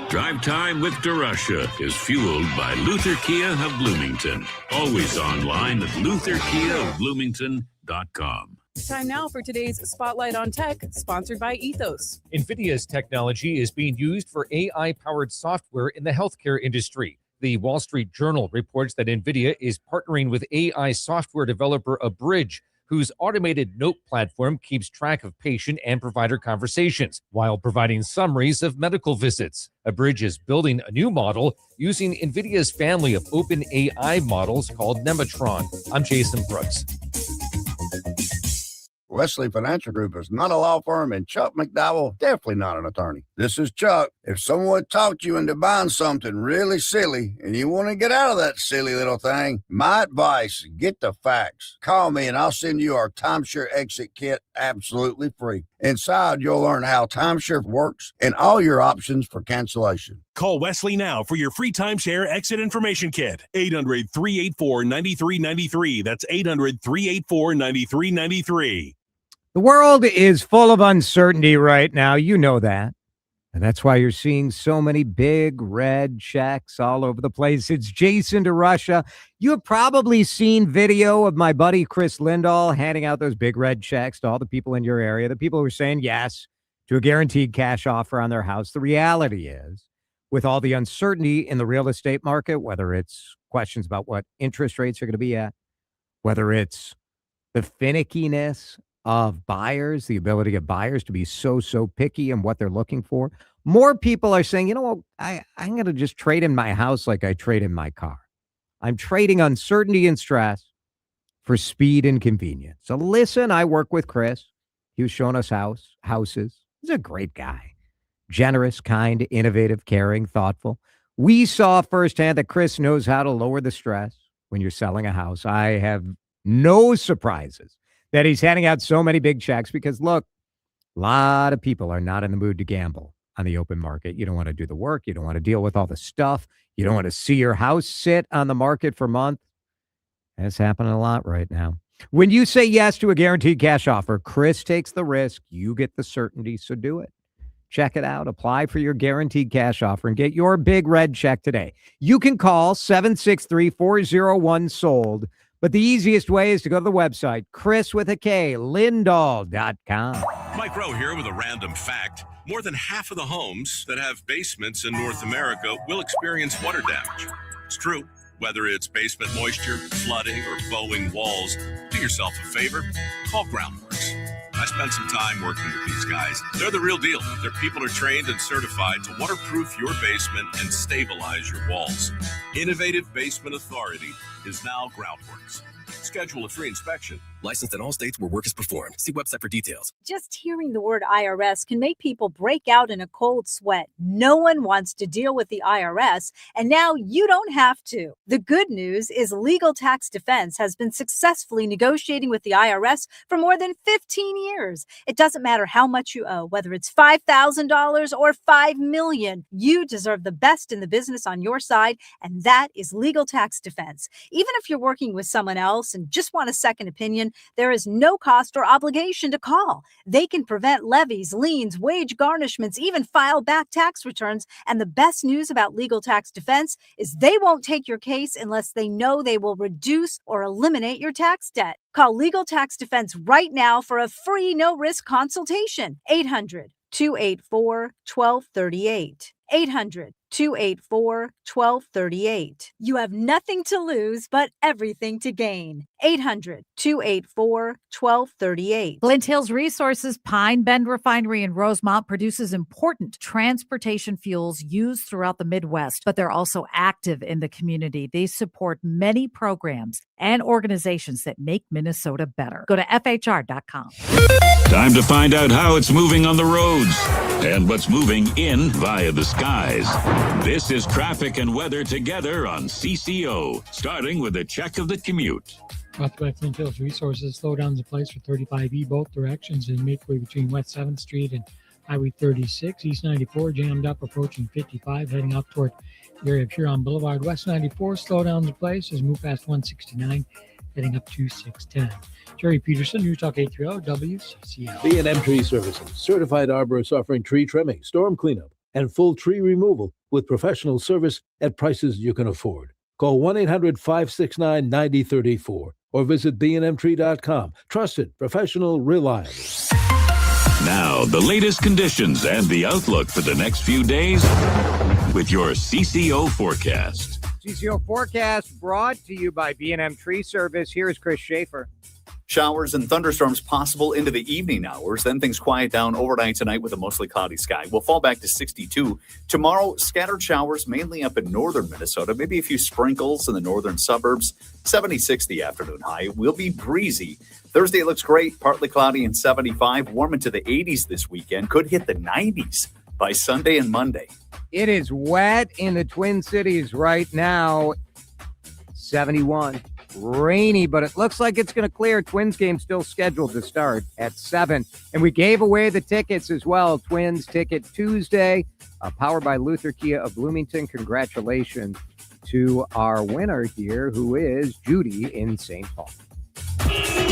Drive Time with DeRusha is fueled by Luther Kia of Bloomington. Always online at lutherkiaofbloomington.com. Time now for today's Spotlight on Tech, sponsored by Ethos. NVIDIA's technology is being used for AI-powered software in the healthcare industry. The Wall Street Journal reports that NVIDIA is partnering with AI software developer Abridge, whose automated note platform keeps track of patient and provider conversations while providing summaries of medical visits. Abridge is building a new model using NVIDIA's family of open AI models called Nematron. I'm Jason Brooks. Wesley Financial Group is not a law firm, and Chuck McDowell definitely not an attorney. This is Chuck. If someone talked you into buying something really silly and you want to get out of that silly little thing, my advice, get the facts. Call me and I'll send you our timeshare exit kit absolutely free. Inside, you'll learn how timeshare works and all your options for cancellation. Call Wesley now for your free timeshare exit information kit. 800-384-9393. That's 800-384-9393. The world is full of uncertainty right now. You know that. And that's why you're seeing so many big red checks all over the place. It's Jason DeRusha. You have probably seen video of my buddy Chris Lindahl handing out those big red checks to all the people in your area, the people who are saying yes to a guaranteed cash offer on their house. The reality is, with all the uncertainty in the real estate market, whether it's questions about what interest rates are going to be at, whether it's the finickiness of buyers, the ability of buyers to be so picky in what they're looking for. More people are saying, you know what, I'm going to just trade in my house like I trade in my car. I'm trading uncertainty and stress for speed and convenience. So listen, I work with Chris. He was showing us houses. He's a great guy. Generous, kind, innovative, caring, thoughtful. We saw firsthand that Chris knows how to lower the stress when you're selling a house. I have no surprises that he's handing out so many big checks because, look, a lot of people are not in the mood to gamble on the open market. You don't want to do the work. You don't want to deal with all the stuff. You don't want to see your house sit on the market for months. That's happening a lot right now. When you say yes to a guaranteed cash offer, Chris takes the risk. You get the certainty, so do it. Check it out. Apply for your guaranteed cash offer and get your big red check today. You can call 763-401-SOLD. But the easiest way is to go to the website, Chris with a K, Lindahl.com. Mike Rowe here with a random fact. More than half of the homes that have basements in North America will experience water damage. It's true. Whether it's basement moisture, flooding, or bowing walls, do yourself a favor. Call Groundworks. I spent some time working with these guys. They're the real deal. Their people are trained and certified to waterproof your basement and stabilize your walls. Innovative Basement Authority is now Groundworks. Schedule a free inspection. Licensed in all states where work is performed. See website for details. Just hearing the word IRS can make people break out in a cold sweat. No one wants to deal with the IRS, and now you don't have to. The good news is Legal Tax Defense has been successfully negotiating with the IRS for more than 15 years. It doesn't matter how much you owe, whether it's $5,000 or $5 million. You deserve the best in the business on your side, and that is Legal Tax Defense. Even if you're working with someone else and just want a second opinion, there is no cost or obligation to call. They can prevent levies, liens, wage garnishments, even file back tax returns. And the best news about Legal Tax Defense is they won't take your case unless they know they will reduce or eliminate your tax debt. Call Legal Tax Defense right now for a free no-risk consultation. 800-284-1238. 800-284-1238. You have nothing to lose, but everything to gain. 800-284-1238. Flint Hills Resources Pine Bend Refinery in Rosemont produces important transportation fuels used throughout the Midwest, but they're also active in the community. They support many programs and organizations that make Minnesota better. Go to FHR.com. Time to find out how it's moving on the roads and what's moving in via the skies. This is traffic and weather together on CCO, starting with a check of the commute. Brought to you by Flint Hills Resources. Slowdowns in place for 35E both directions and midway between West 7th Street and Highway 36. East 94 jammed up approaching 55, heading up toward the area of Huron Boulevard. West 94 slowdowns in place as move past 169, heading up to 610. Jerry Peterson, News Talk 830 WCCO. B&M Tree Services, certified arborists offering tree trimming, storm cleanup, and full tree removal with professional service at prices you can afford. Call 1-800-569-9034 or visit bnmtree.com. Trusted, professional, reliable. Now, the latest conditions and the outlook for the next few days with your CCO forecast. CCO forecast brought to you by B&M Tree Service. Here's Chris Schaefer. Showers and thunderstorms possible into the evening hours. Then things quiet down overnight tonight with a mostly cloudy sky. We'll fall back to 62. Tomorrow, scattered showers mainly up in northern Minnesota. Maybe a few sprinkles in the northern suburbs. 76 the afternoon high. Will be breezy. Thursday looks great. Partly cloudy and 75. Warm into the 80s this weekend. Could hit the 90s by Sunday and Monday. It is wet in the Twin Cities right now. 71. Rainy, but it looks like it's going to clear. Twins game still scheduled to start at 7. And we gave away the tickets as well. Twins Ticket Tuesday, powered by Luther Kia of Bloomington. Congratulations to our winner here, who is Judy in St. Paul.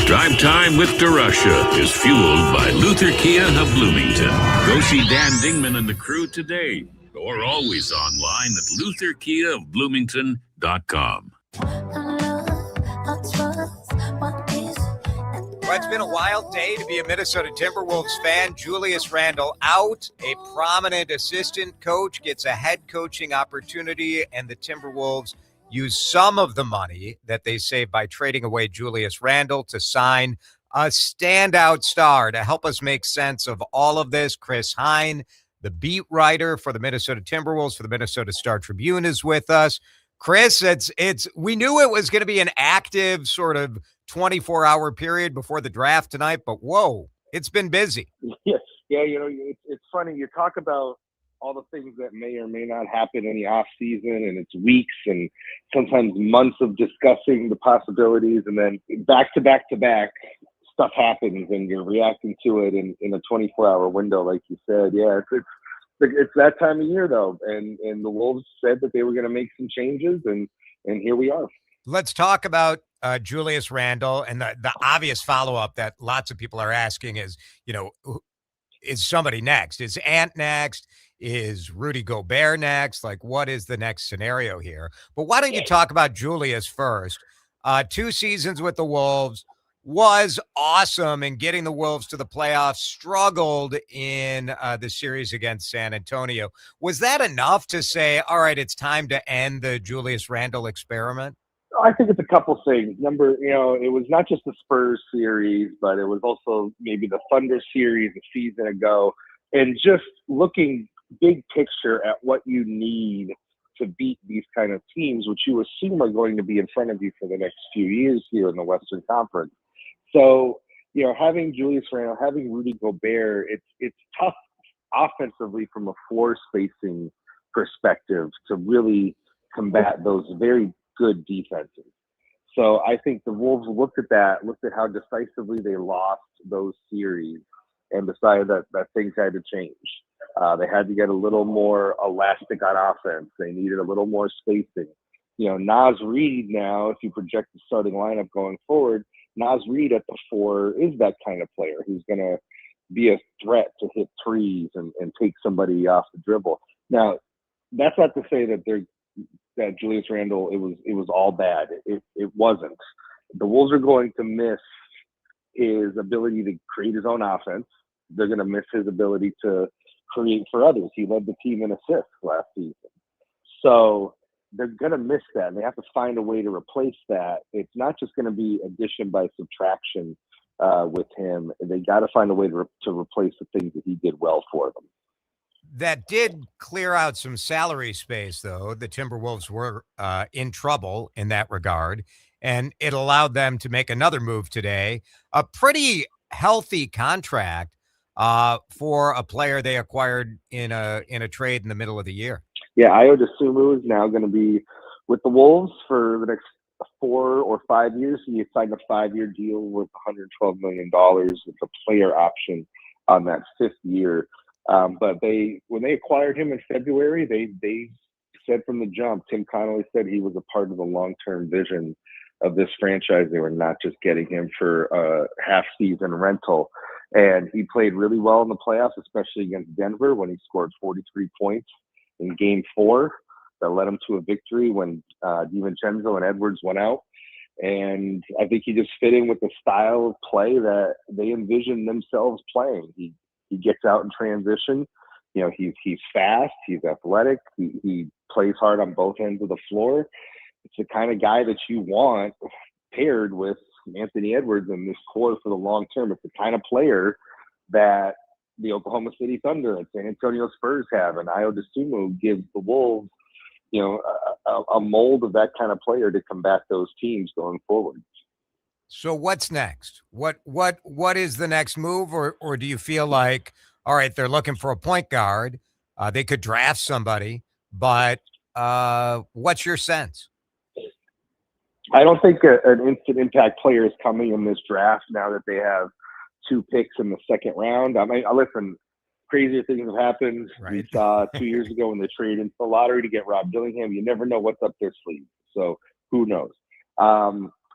Drive Time with DeRusha is fueled by Luther Kia of Bloomington. Go see Dan Dingman and the crew today, or always online at lutherkiaofbloomington.com. Well, it's been a wild day to be a Minnesota Timberwolves fan. Julius Randle out. A prominent assistant coach gets a head coaching opportunity, and the Timberwolves use some of the money that they saved by trading away Julius Randle to sign a standout star. To help us make sense of all of this, Chris Hine, the beat writer for the Minnesota Timberwolves for the Minnesota Star-Tribune, is with us. Chris, we knew it was going to be an active sort of 24-hour period before the draft tonight, but whoa, it's been busy. Yes. Yeah, it's funny. You talk about all the things that may or may not happen in the off season, and it's weeks and sometimes months of discussing the possibilities, and then back to back stuff happens and you're reacting to it in a 24-hour window, like you said. Yeah, it's that time of year though, and the Wolves said that they were going to make some changes, and here we are. Let's talk about Julius Randle, and the obvious follow-up that lots of people are asking is, is somebody next? Is Ant next? Is Rudy Gobert next? Like, what is the next scenario here? But why don't you talk about Julius first? 2 seasons with the Wolves, was awesome in getting the Wolves to the playoffs, struggled in the series against San Antonio. Was that enough to say, all right, it's time to end the Julius Randle experiment? I think it's a couple things. It was not just the Spurs series, but it was also maybe the Thunder series a season ago. And just looking big picture at what you need to beat these kind of teams, which you assume are going to be in front of you for the next few years here in the Western Conference. So, having Julius Randle, having Rudy Gobert, it's tough offensively from a floor spacing perspective to really combat those very good defenses. So I think the Wolves looked at how decisively they lost those series, and decided that things had to change. They had to get a little more elastic on offense. They needed a little more spacing. Naz Reid now, if you project the starting lineup going forward, Naz Reid at the 4 is that kind of player who's going to be a threat to hit threes and take somebody off the dribble. Now, that's not to say that Julius Randle, it was all bad. It wasn't. The Wolves are going to miss his ability to create his own offense. They're going to miss his ability to create for others. He led the team in assists last season. So they're going to miss that, and they have to find a way to replace that. It's not just going to be addition by subtraction with him. They got to find a way to replace the things that he did well for them. That did clear out some salary space, though. The Timberwolves were in trouble in that regard, and it allowed them to make another move today. A pretty healthy contract for a player they acquired in a trade in the middle of the year. Yeah, Ayo Dosunmu is now going to be with the Wolves for the next 4 or 5 years. He signed a 5-year deal worth $112 million with a player option on that 5th year. But when they acquired him in February, they said from the jump, Tim Connolly said he was a part of the long-term vision of this franchise. They were not just getting him for a half-season rental. And he played really well in the playoffs, especially against Denver when he scored 43 points in Game 4 that led him to a victory when DiVincenzo and Edwards went out. And I think he just fit in with the style of play that they envisioned themselves playing. He gets out in transition. You know, he's fast, he's athletic, he plays hard on both ends of the floor. It's the kind of guy that you want paired with Anthony Edwards in this core for the long term. It's the kind of player that the Oklahoma City Thunder and San Antonio Spurs have, and Ayo Dosunmu gives the Wolves, you know, a mold of that kind of player to combat those teams going forward. So what's next? What is the next move, or do you feel like, all right, they're looking for a point guard, they could draft somebody, but what's your sense? I don't think an instant impact player is coming in this draft now that they have 2 picks in the second round. I mean, listen, crazier things have happened. Right. We saw 2 years ago when they traded into the lottery to get Rob Dillingham. You never know what's up their sleeve. So who knows?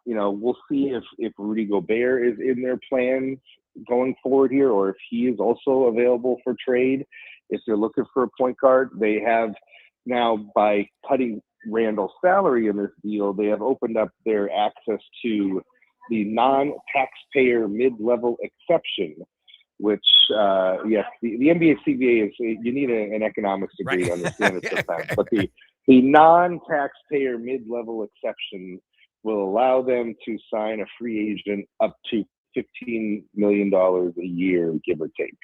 You know, we'll see if Rudy Gobert is in their plans going forward here, or if he is also available for trade. If they're looking for a point guard, they have now, by cutting Randall's salary in this deal, they have opened up their access to the non-taxpayer mid-level exception, which, yes, the NBA CBA is, you need an economics degree to understand it sometimes, but the non-taxpayer mid-level exception will allow them to sign a free agent up to $15 million a year, give or take.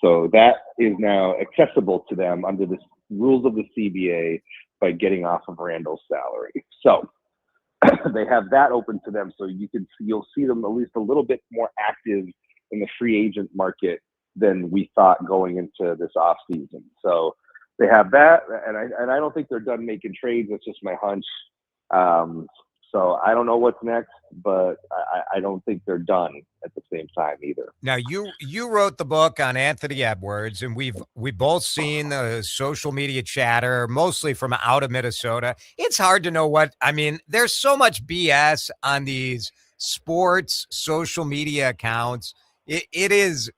So that is now accessible to them under the rules of the CBA by getting off of Randall's salary. So they have that open to them. So you'll see them at least a little bit more active in the free agent market than we thought going into this offseason. So they have that, and I don't think they're done making trades. That's just my hunch. So I don't know what's next, but I don't think they're done at the same time either. Now, you wrote the book on Anthony Edwards, and we've both seen the social media chatter, mostly from out of Minnesota. It's hard to know there's so much BS on these sports social media accounts. It is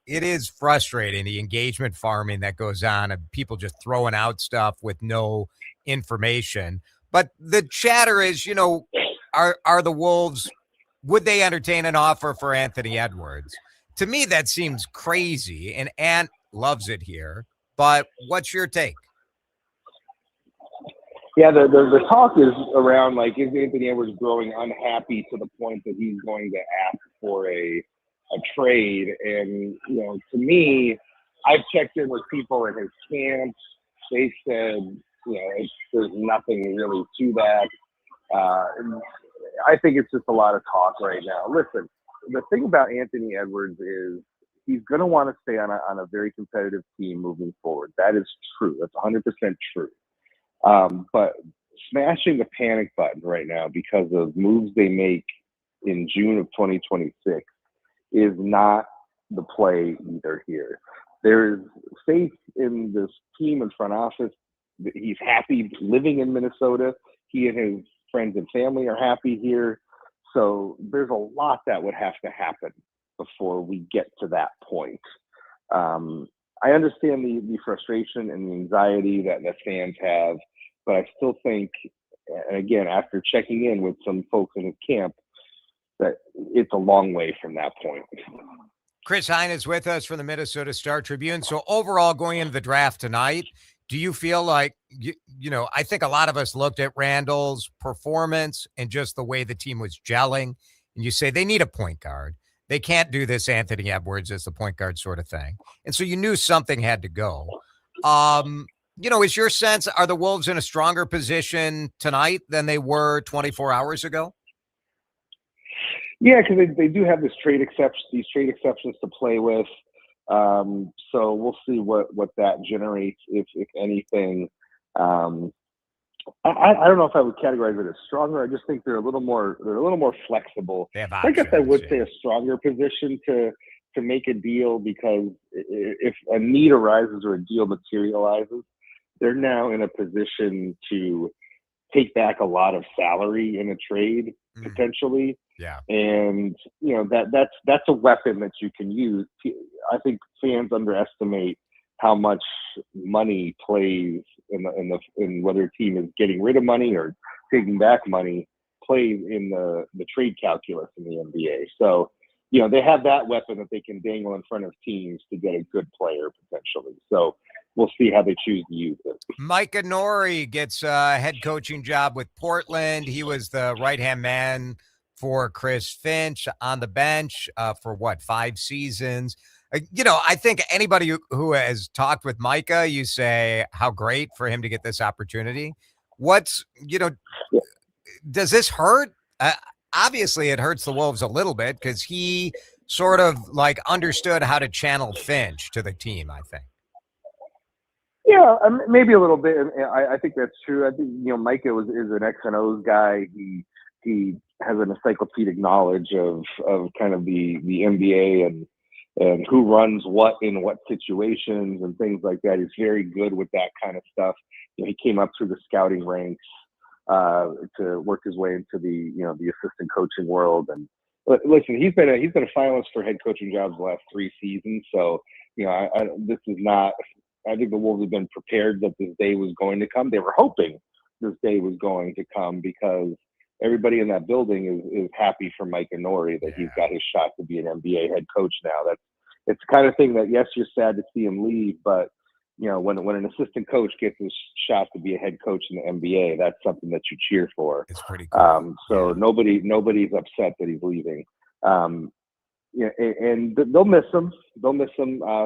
frustrating, the engagement farming that goes on and people just throwing out stuff with no information. But the chatter is, you know, are the Wolves, would they entertain an offer for Anthony Edwards? To me, that seems crazy, and Ant loves it here. But what's your take? Yeah, the talk is around, like, is Anthony Edwards growing unhappy to the point that he's going to ask for a trade? And, you know, to me, I've checked in with people in his camp. They said, you know, there's nothing really to that. I think it's just a lot of talk right now. Listen, the thing about Anthony Edwards is he's going to want to stay on a very competitive team moving forward. That is true. That's 100% true. But smashing the panic button right now because of moves they make in June of 2026 is not the play either here. There's faith in this team and front office. He's happy living in Minnesota. He and his friends and family are happy here. So there's a lot that would have to happen before we get to that point. I understand the frustration and the anxiety that fans have, but I still think, and again, after checking in with some folks in his camp, that it's a long way from that point. Chris Hine is with us from the Minnesota Star Tribune. So overall, going into the draft tonight, do you feel like, I think a lot of us looked at Randall's performance and just the way the team was gelling, and you say they need a point guard. They can't do this Anthony Edwards as the point guard sort of thing. And so you knew something had to go. Is your sense, are the Wolves in a stronger position tonight than they were 24 hours ago? Yeah, because they do have these trade exceptions to play with. So we'll see what that generates, if anything. I don't know if I would categorize it as stronger. I just think they're a little more flexible. They have I guess I options, would say a stronger position to make a deal, because if a need arises or a deal materializes, they're now in a position to take back a lot of salary in a trade potentially. Yeah. And that's a weapon that you can use. I think fans underestimate how much money plays in whether a team is getting rid of money or taking back money, plays in the trade calculus in the NBA. So, they have that weapon that they can dangle in front of teams to get a good player potentially. So we'll see how they choose to use it. Micah Nori gets a head coaching job with Portland. He was the right-hand man for Chris Finch on the bench for 5 seasons. I think anybody who has talked with Micah, you say how great for him to get this opportunity. Does this hurt? Obviously, it hurts the Wolves a little bit because he sort of understood how to channel Finch to the team, I think. Yeah, maybe a little bit. I think that's true. I think Micah is an X and O's guy. He has an encyclopedic knowledge of kind of the NBA and who runs what in what situations and things like that. He's very good with that kind of stuff. He came up through the scouting ranks to work his way into the assistant coaching world. And listen, he's been a finalist for head coaching jobs the last 3 seasons. So this is not. I think the Wolves have been prepared that this day was going to come. They were hoping this day was going to come because everybody in that building is happy for Micah Nori that he's got his shot to be an NBA head coach now. It's the kind of thing that, yes, you're sad to see him leave, but when an assistant coach gets his shot to be a head coach in the NBA, that's something that you cheer for. It's pretty cool. So nobody's upset that he's leaving. And they'll miss him.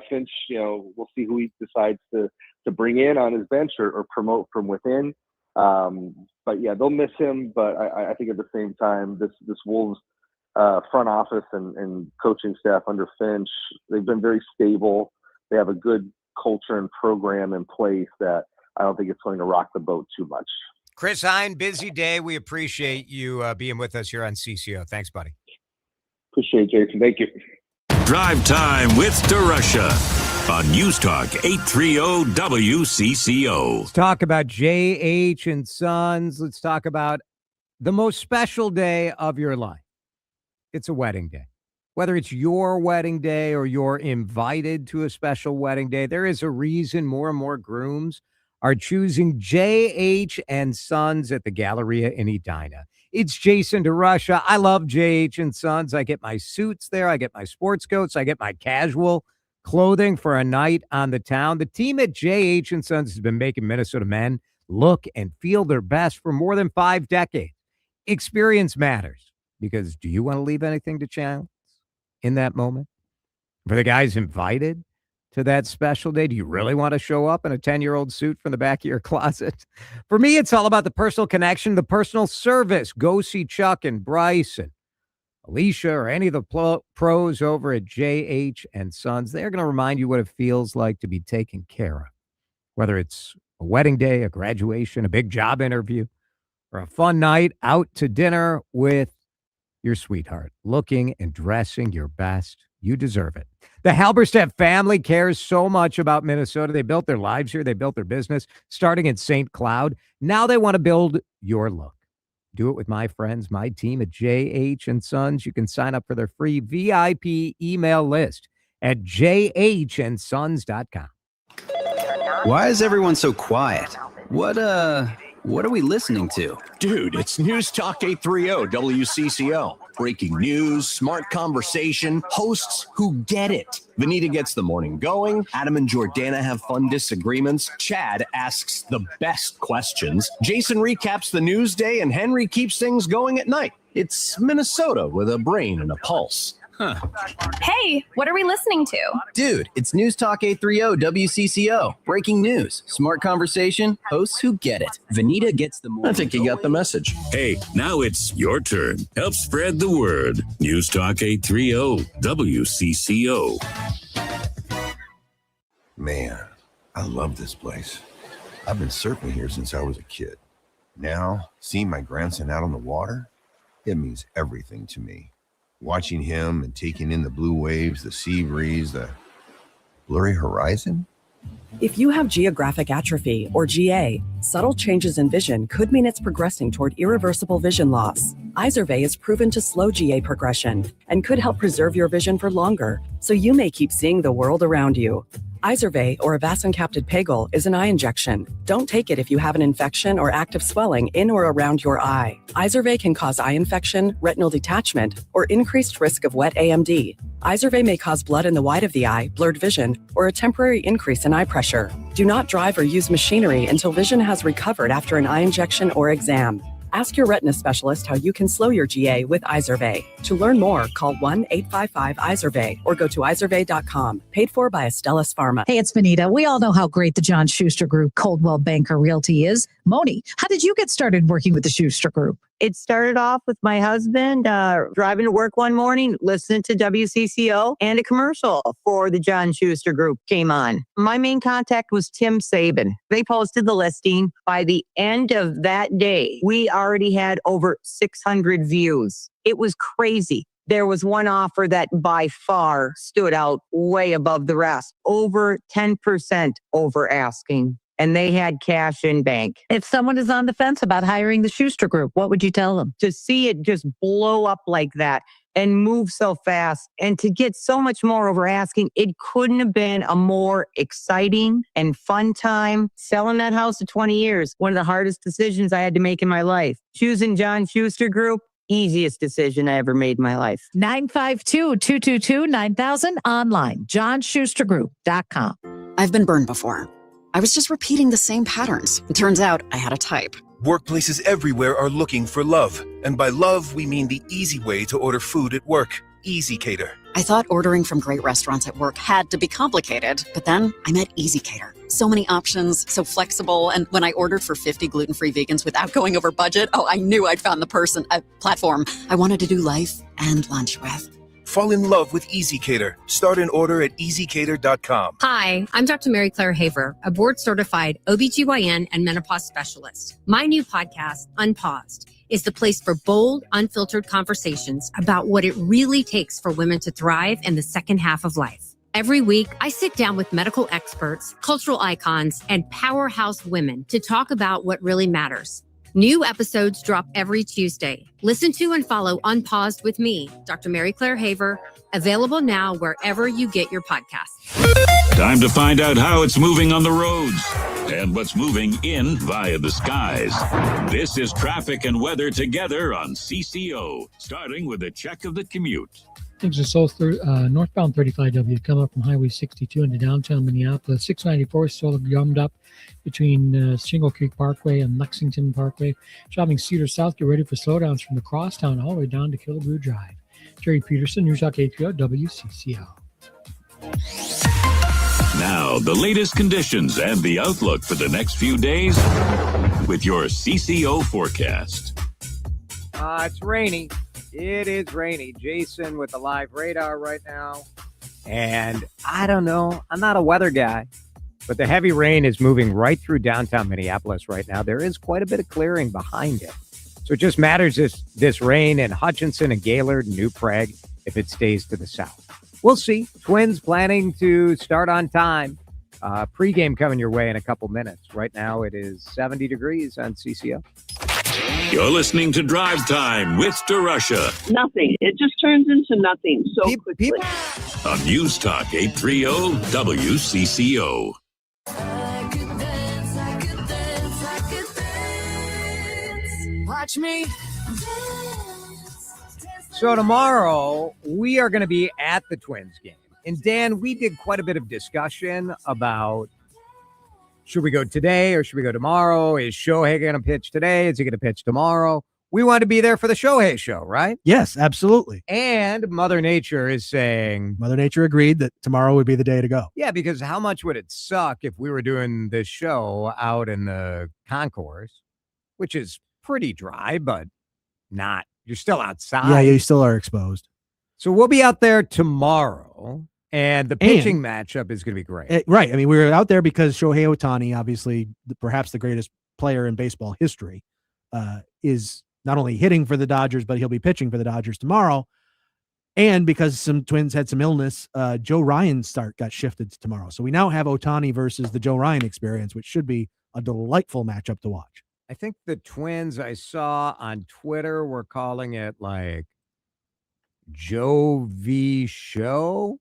Finch, we'll see who he decides to bring in on his bench or promote from within. But yeah, they'll miss him. But I think at the same time, this Wolves front office and coaching staff under Finch, they've been very stable. They have a good culture and program in place that I don't think it's going to rock the boat too much. Chris Hine, busy day. We appreciate you being with us here on CCO. Thanks, buddy. Appreciate it, Jason. Thank you. Drive Time with DeRusha on News Talk 830 WCCO. Let's talk about JH and Sons. Let's talk about the most special day of your life. It's a wedding day. Whether it's your wedding day or you're invited to a special wedding day, there is a reason more and more grooms are choosing JH and Sons at the Galleria in Edina. It's Jason DeRusha. I love JH and Sons. I get my suits there. I get my sports coats. I get my casual clothing for a night on the town. The team at JH and Sons has been making Minnesota men look and feel their best for more than 5 decades. Experience matters because do you want to leave anything to chance in that moment? For the guys invited to that special day, do you really want to show up in a 10-year-old suit from the back of your closet? For me, it's all about the personal connection, the personal service. Go see Chuck and Bryce and Alicia or any of the pros over at JH and Sons. They're going to remind you what it feels like to be taken care of, whether it's a wedding day, a graduation, a big job interview, or a fun night out to dinner with your sweetheart, looking and dressing your best. You deserve it. The Halberstadt family cares so much about Minnesota. They built their lives here. They built their business starting in St. Cloud. Now they want to build your look. Do it with my friends, my team at JH and Sons. You can sign up for their free VIP email list at jhandsons.com. Why is everyone so quiet? What are we listening to? Dude, it's News Talk 830 WCCO. Breaking news, smart conversation, hosts who get it. Vanita gets the morning going. Adam and Jordana have fun disagreements. Chad asks the best questions. Jason recaps the news day, and Henry keeps things going at night. It's Minnesota with a brain and a pulse. Huh. Hey, what are we listening to? Dude, it's News Talk 830 WCCO. Breaking news, smart conversation, hosts who get it. Vanita gets the morning. I think you got the message. Hey, now it's your turn. Help spread the word. News Talk 830 WCCO. Man, I love this place. I've been surfing here since I was a kid. Now, seeing my grandson out on the water, it means everything to me. Watching him and taking in the blue waves, the sea breeze, the blurry horizon. If you have geographic atrophy, or GA, subtle changes in vision could mean it's progressing toward irreversible vision loss. Izervay is proven to slow GA progression and could help preserve your vision for longer, so you may keep seeing the world around you. Izervay, or avacincaptad pegol, is an eye injection. Don't take it if you have an infection or active swelling in or around your eye. Izervay can cause eye infection, retinal detachment, or increased risk of wet AMD. Izervay may cause blood in the white of the eye, blurred vision, or a temporary increase in eye pressure. Do not drive or use machinery until vision has recovered after an eye injection or exam. Ask your retina specialist how you can slow your GA with Izervay. To learn more, call 1-855-IZERVAY or go to izervay.com. Paid for by Astellas Pharma. Hey, it's Vanita. We all know how great the John Schuster Group Coldwell Banker Realty is. Moni, how did you get started working with the Schuster Group? It started off with my husband driving to work one morning, listening to WCCO, and a commercial for the John Schuster Group came on. My main contact was Tim Sabin. They posted the listing. By the end of that day, we already had over 600 views. It was crazy. There was one offer that by far stood out way above the rest, over 10% over asking. And they had cash in bank. If someone is on the fence about hiring the Schuster Group, what would you tell them? To see it just blow up like that and move so fast and to get so much more over asking, it couldn't have been a more exciting and fun time. Selling that house for 20 years, one of the hardest decisions I had to make in my life. Choosing John Schuster Group, easiest decision I ever made in my life. 952-222-9000 online, johnschustergroup.com. I've been burned before. I was just repeating the same patterns. It turns out I had a type. Workplaces everywhere are looking for love. And by love, we mean the easy way to order food at work. Easy Cater. I thought ordering from great restaurants at work had to be complicated, but then I met Easy Cater. So many options, so flexible, and when I ordered for 50 gluten-free vegans without going over budget, I knew I'd found the platform I wanted to do life and lunch with. Fall in love with Easy Cater. Start an order at easycater.com. Hi, I'm Dr. Mary Claire Haver, a board-certified OBGYN and menopause specialist. My new podcast, Unpaused, is the place for bold, unfiltered conversations about what it really takes for women to thrive in the second half of life. Every week, I sit down with medical experts, cultural icons, and powerhouse women to talk about what really matters. New episodes drop every Tuesday. Listen to and follow Unpaused with me, Dr. Mary Claire Haver, available now wherever you get your podcasts. Time to find out how it's moving on the roads and what's moving in via the skies. This is traffic and weather together on CCO, starting with a check of the commute. Things are so northbound 35W come up from Highway 62 into downtown Minneapolis. 694 is still gummed up between Shingle Creek Parkway and Lexington Parkway. Shopping Cedar South, get ready for slowdowns from the crosstown all the way down to Killebrew Drive. Jerry Peterson, News Talk 830 WCCO. Now, the latest conditions and the outlook for the next few days with your CCO forecast. It's rainy. It is rainy. Jason with the live radar right now. And I don't know. I'm not a weather guy. But the heavy rain is moving right through downtown Minneapolis right now. There is quite a bit of clearing behind it. So it just matters this rain in Hutchinson and Gaylord and New Prague if it stays to the south. We'll see. Twins planning to start on time. Pregame coming your way in a couple minutes. Right now it is 70 degrees on CCO. You're listening to Drive Time with DeRusha. Nothing. It just turns into nothing so quickly. On News Talk 830 WCCO. Watch me. So tomorrow, we are going to be at the Twins game. And Dan, we did quite a bit of discussion about should we go today or should we go tomorrow? Is Shohei going to pitch today? Is he going to pitch tomorrow? We want to be there for the Shohei show, right? Yes, absolutely. And Mother Nature is saying... Mother Nature agreed that tomorrow would be the day to go. Yeah, because how much would it suck if we were doing this show out in the concourse, which is pretty dry, but not. You're still outside. Yeah, you still are exposed. So we'll be out there tomorrow, and the pitching matchup is going to be great. Right. I mean, we were out there because Shohei Ohtani, obviously perhaps the greatest player in baseball history, is not only hitting for the Dodgers, but he'll be pitching for the Dodgers tomorrow. And because some Twins had some illness, Joe Ryan's start got shifted to tomorrow. So we now have Ohtani versus the Joe Ryan experience, which should be a delightful matchup to watch. I think the Twins I saw on Twitter were calling it like Joe v. Show.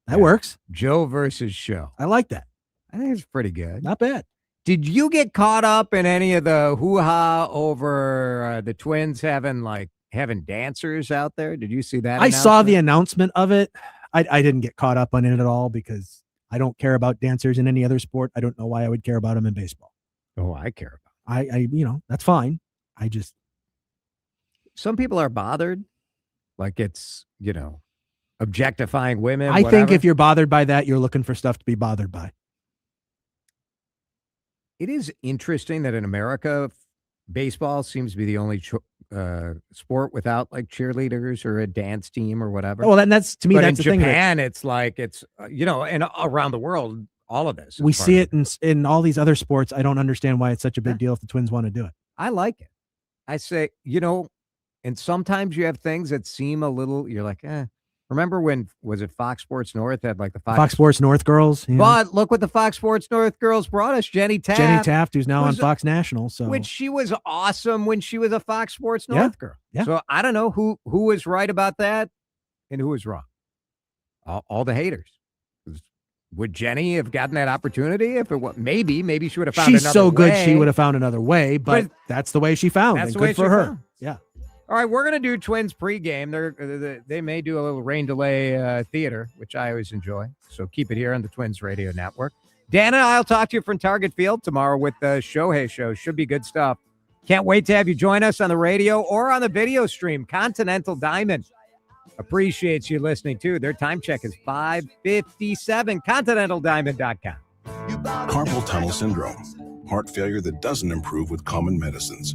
That works. Joe versus Show. I like that. I think it's pretty good. Not bad. Did you get caught up in any of the hoo-ha over the Twins having dancers out there? Did you see that? I saw the announcement of it. I didn't get caught up on it at all because I don't care about dancers in any other sport. I don't know why I would care about them in baseball. Oh, I care about them. I that's fine. Some people are bothered. Like it's, objectifying women. I think if you're bothered by that, you're looking for stuff to be bothered by. It is interesting that in America, baseball seems to be the only sport without like cheerleaders or a dance team or whatever. Well, then that's to me. But That's in the thing. Japan, it's like and around the world, all of this. We see it in all these other sports. I don't understand why it's such a big deal if the Twins want to do it. I like it. I say, and sometimes you have things that seem a little. You're like, Remember when, was it Fox Sports North had like the Fox Sports North girls? Yeah. But look what the Fox Sports North girls brought us. Jenny Taft, who's now on Fox National. So, which she was awesome when she was a Fox Sports North girl. Yeah. So I don't know who was right about that and who was wrong. All the haters. Would Jenny have gotten that opportunity if it was maybe she would have found she's another so good way. she would have found another way, but that's the way she found. That's and the way good for she her. found. Yeah. All right, we're going to do Twins pregame. They may do a little rain delay theater, which I always enjoy. So keep it here on the Twins Radio Network. Dan and I will talk to you from Target Field tomorrow with the Shohei Show. Should be good stuff. Can't wait to have you join us on the radio or on the video stream. Continental Diamond appreciates you listening, too. Their time check is 5:57. ContinentalDiamond.com. Carpal tunnel syndrome. Heart failure that doesn't improve with common medicines.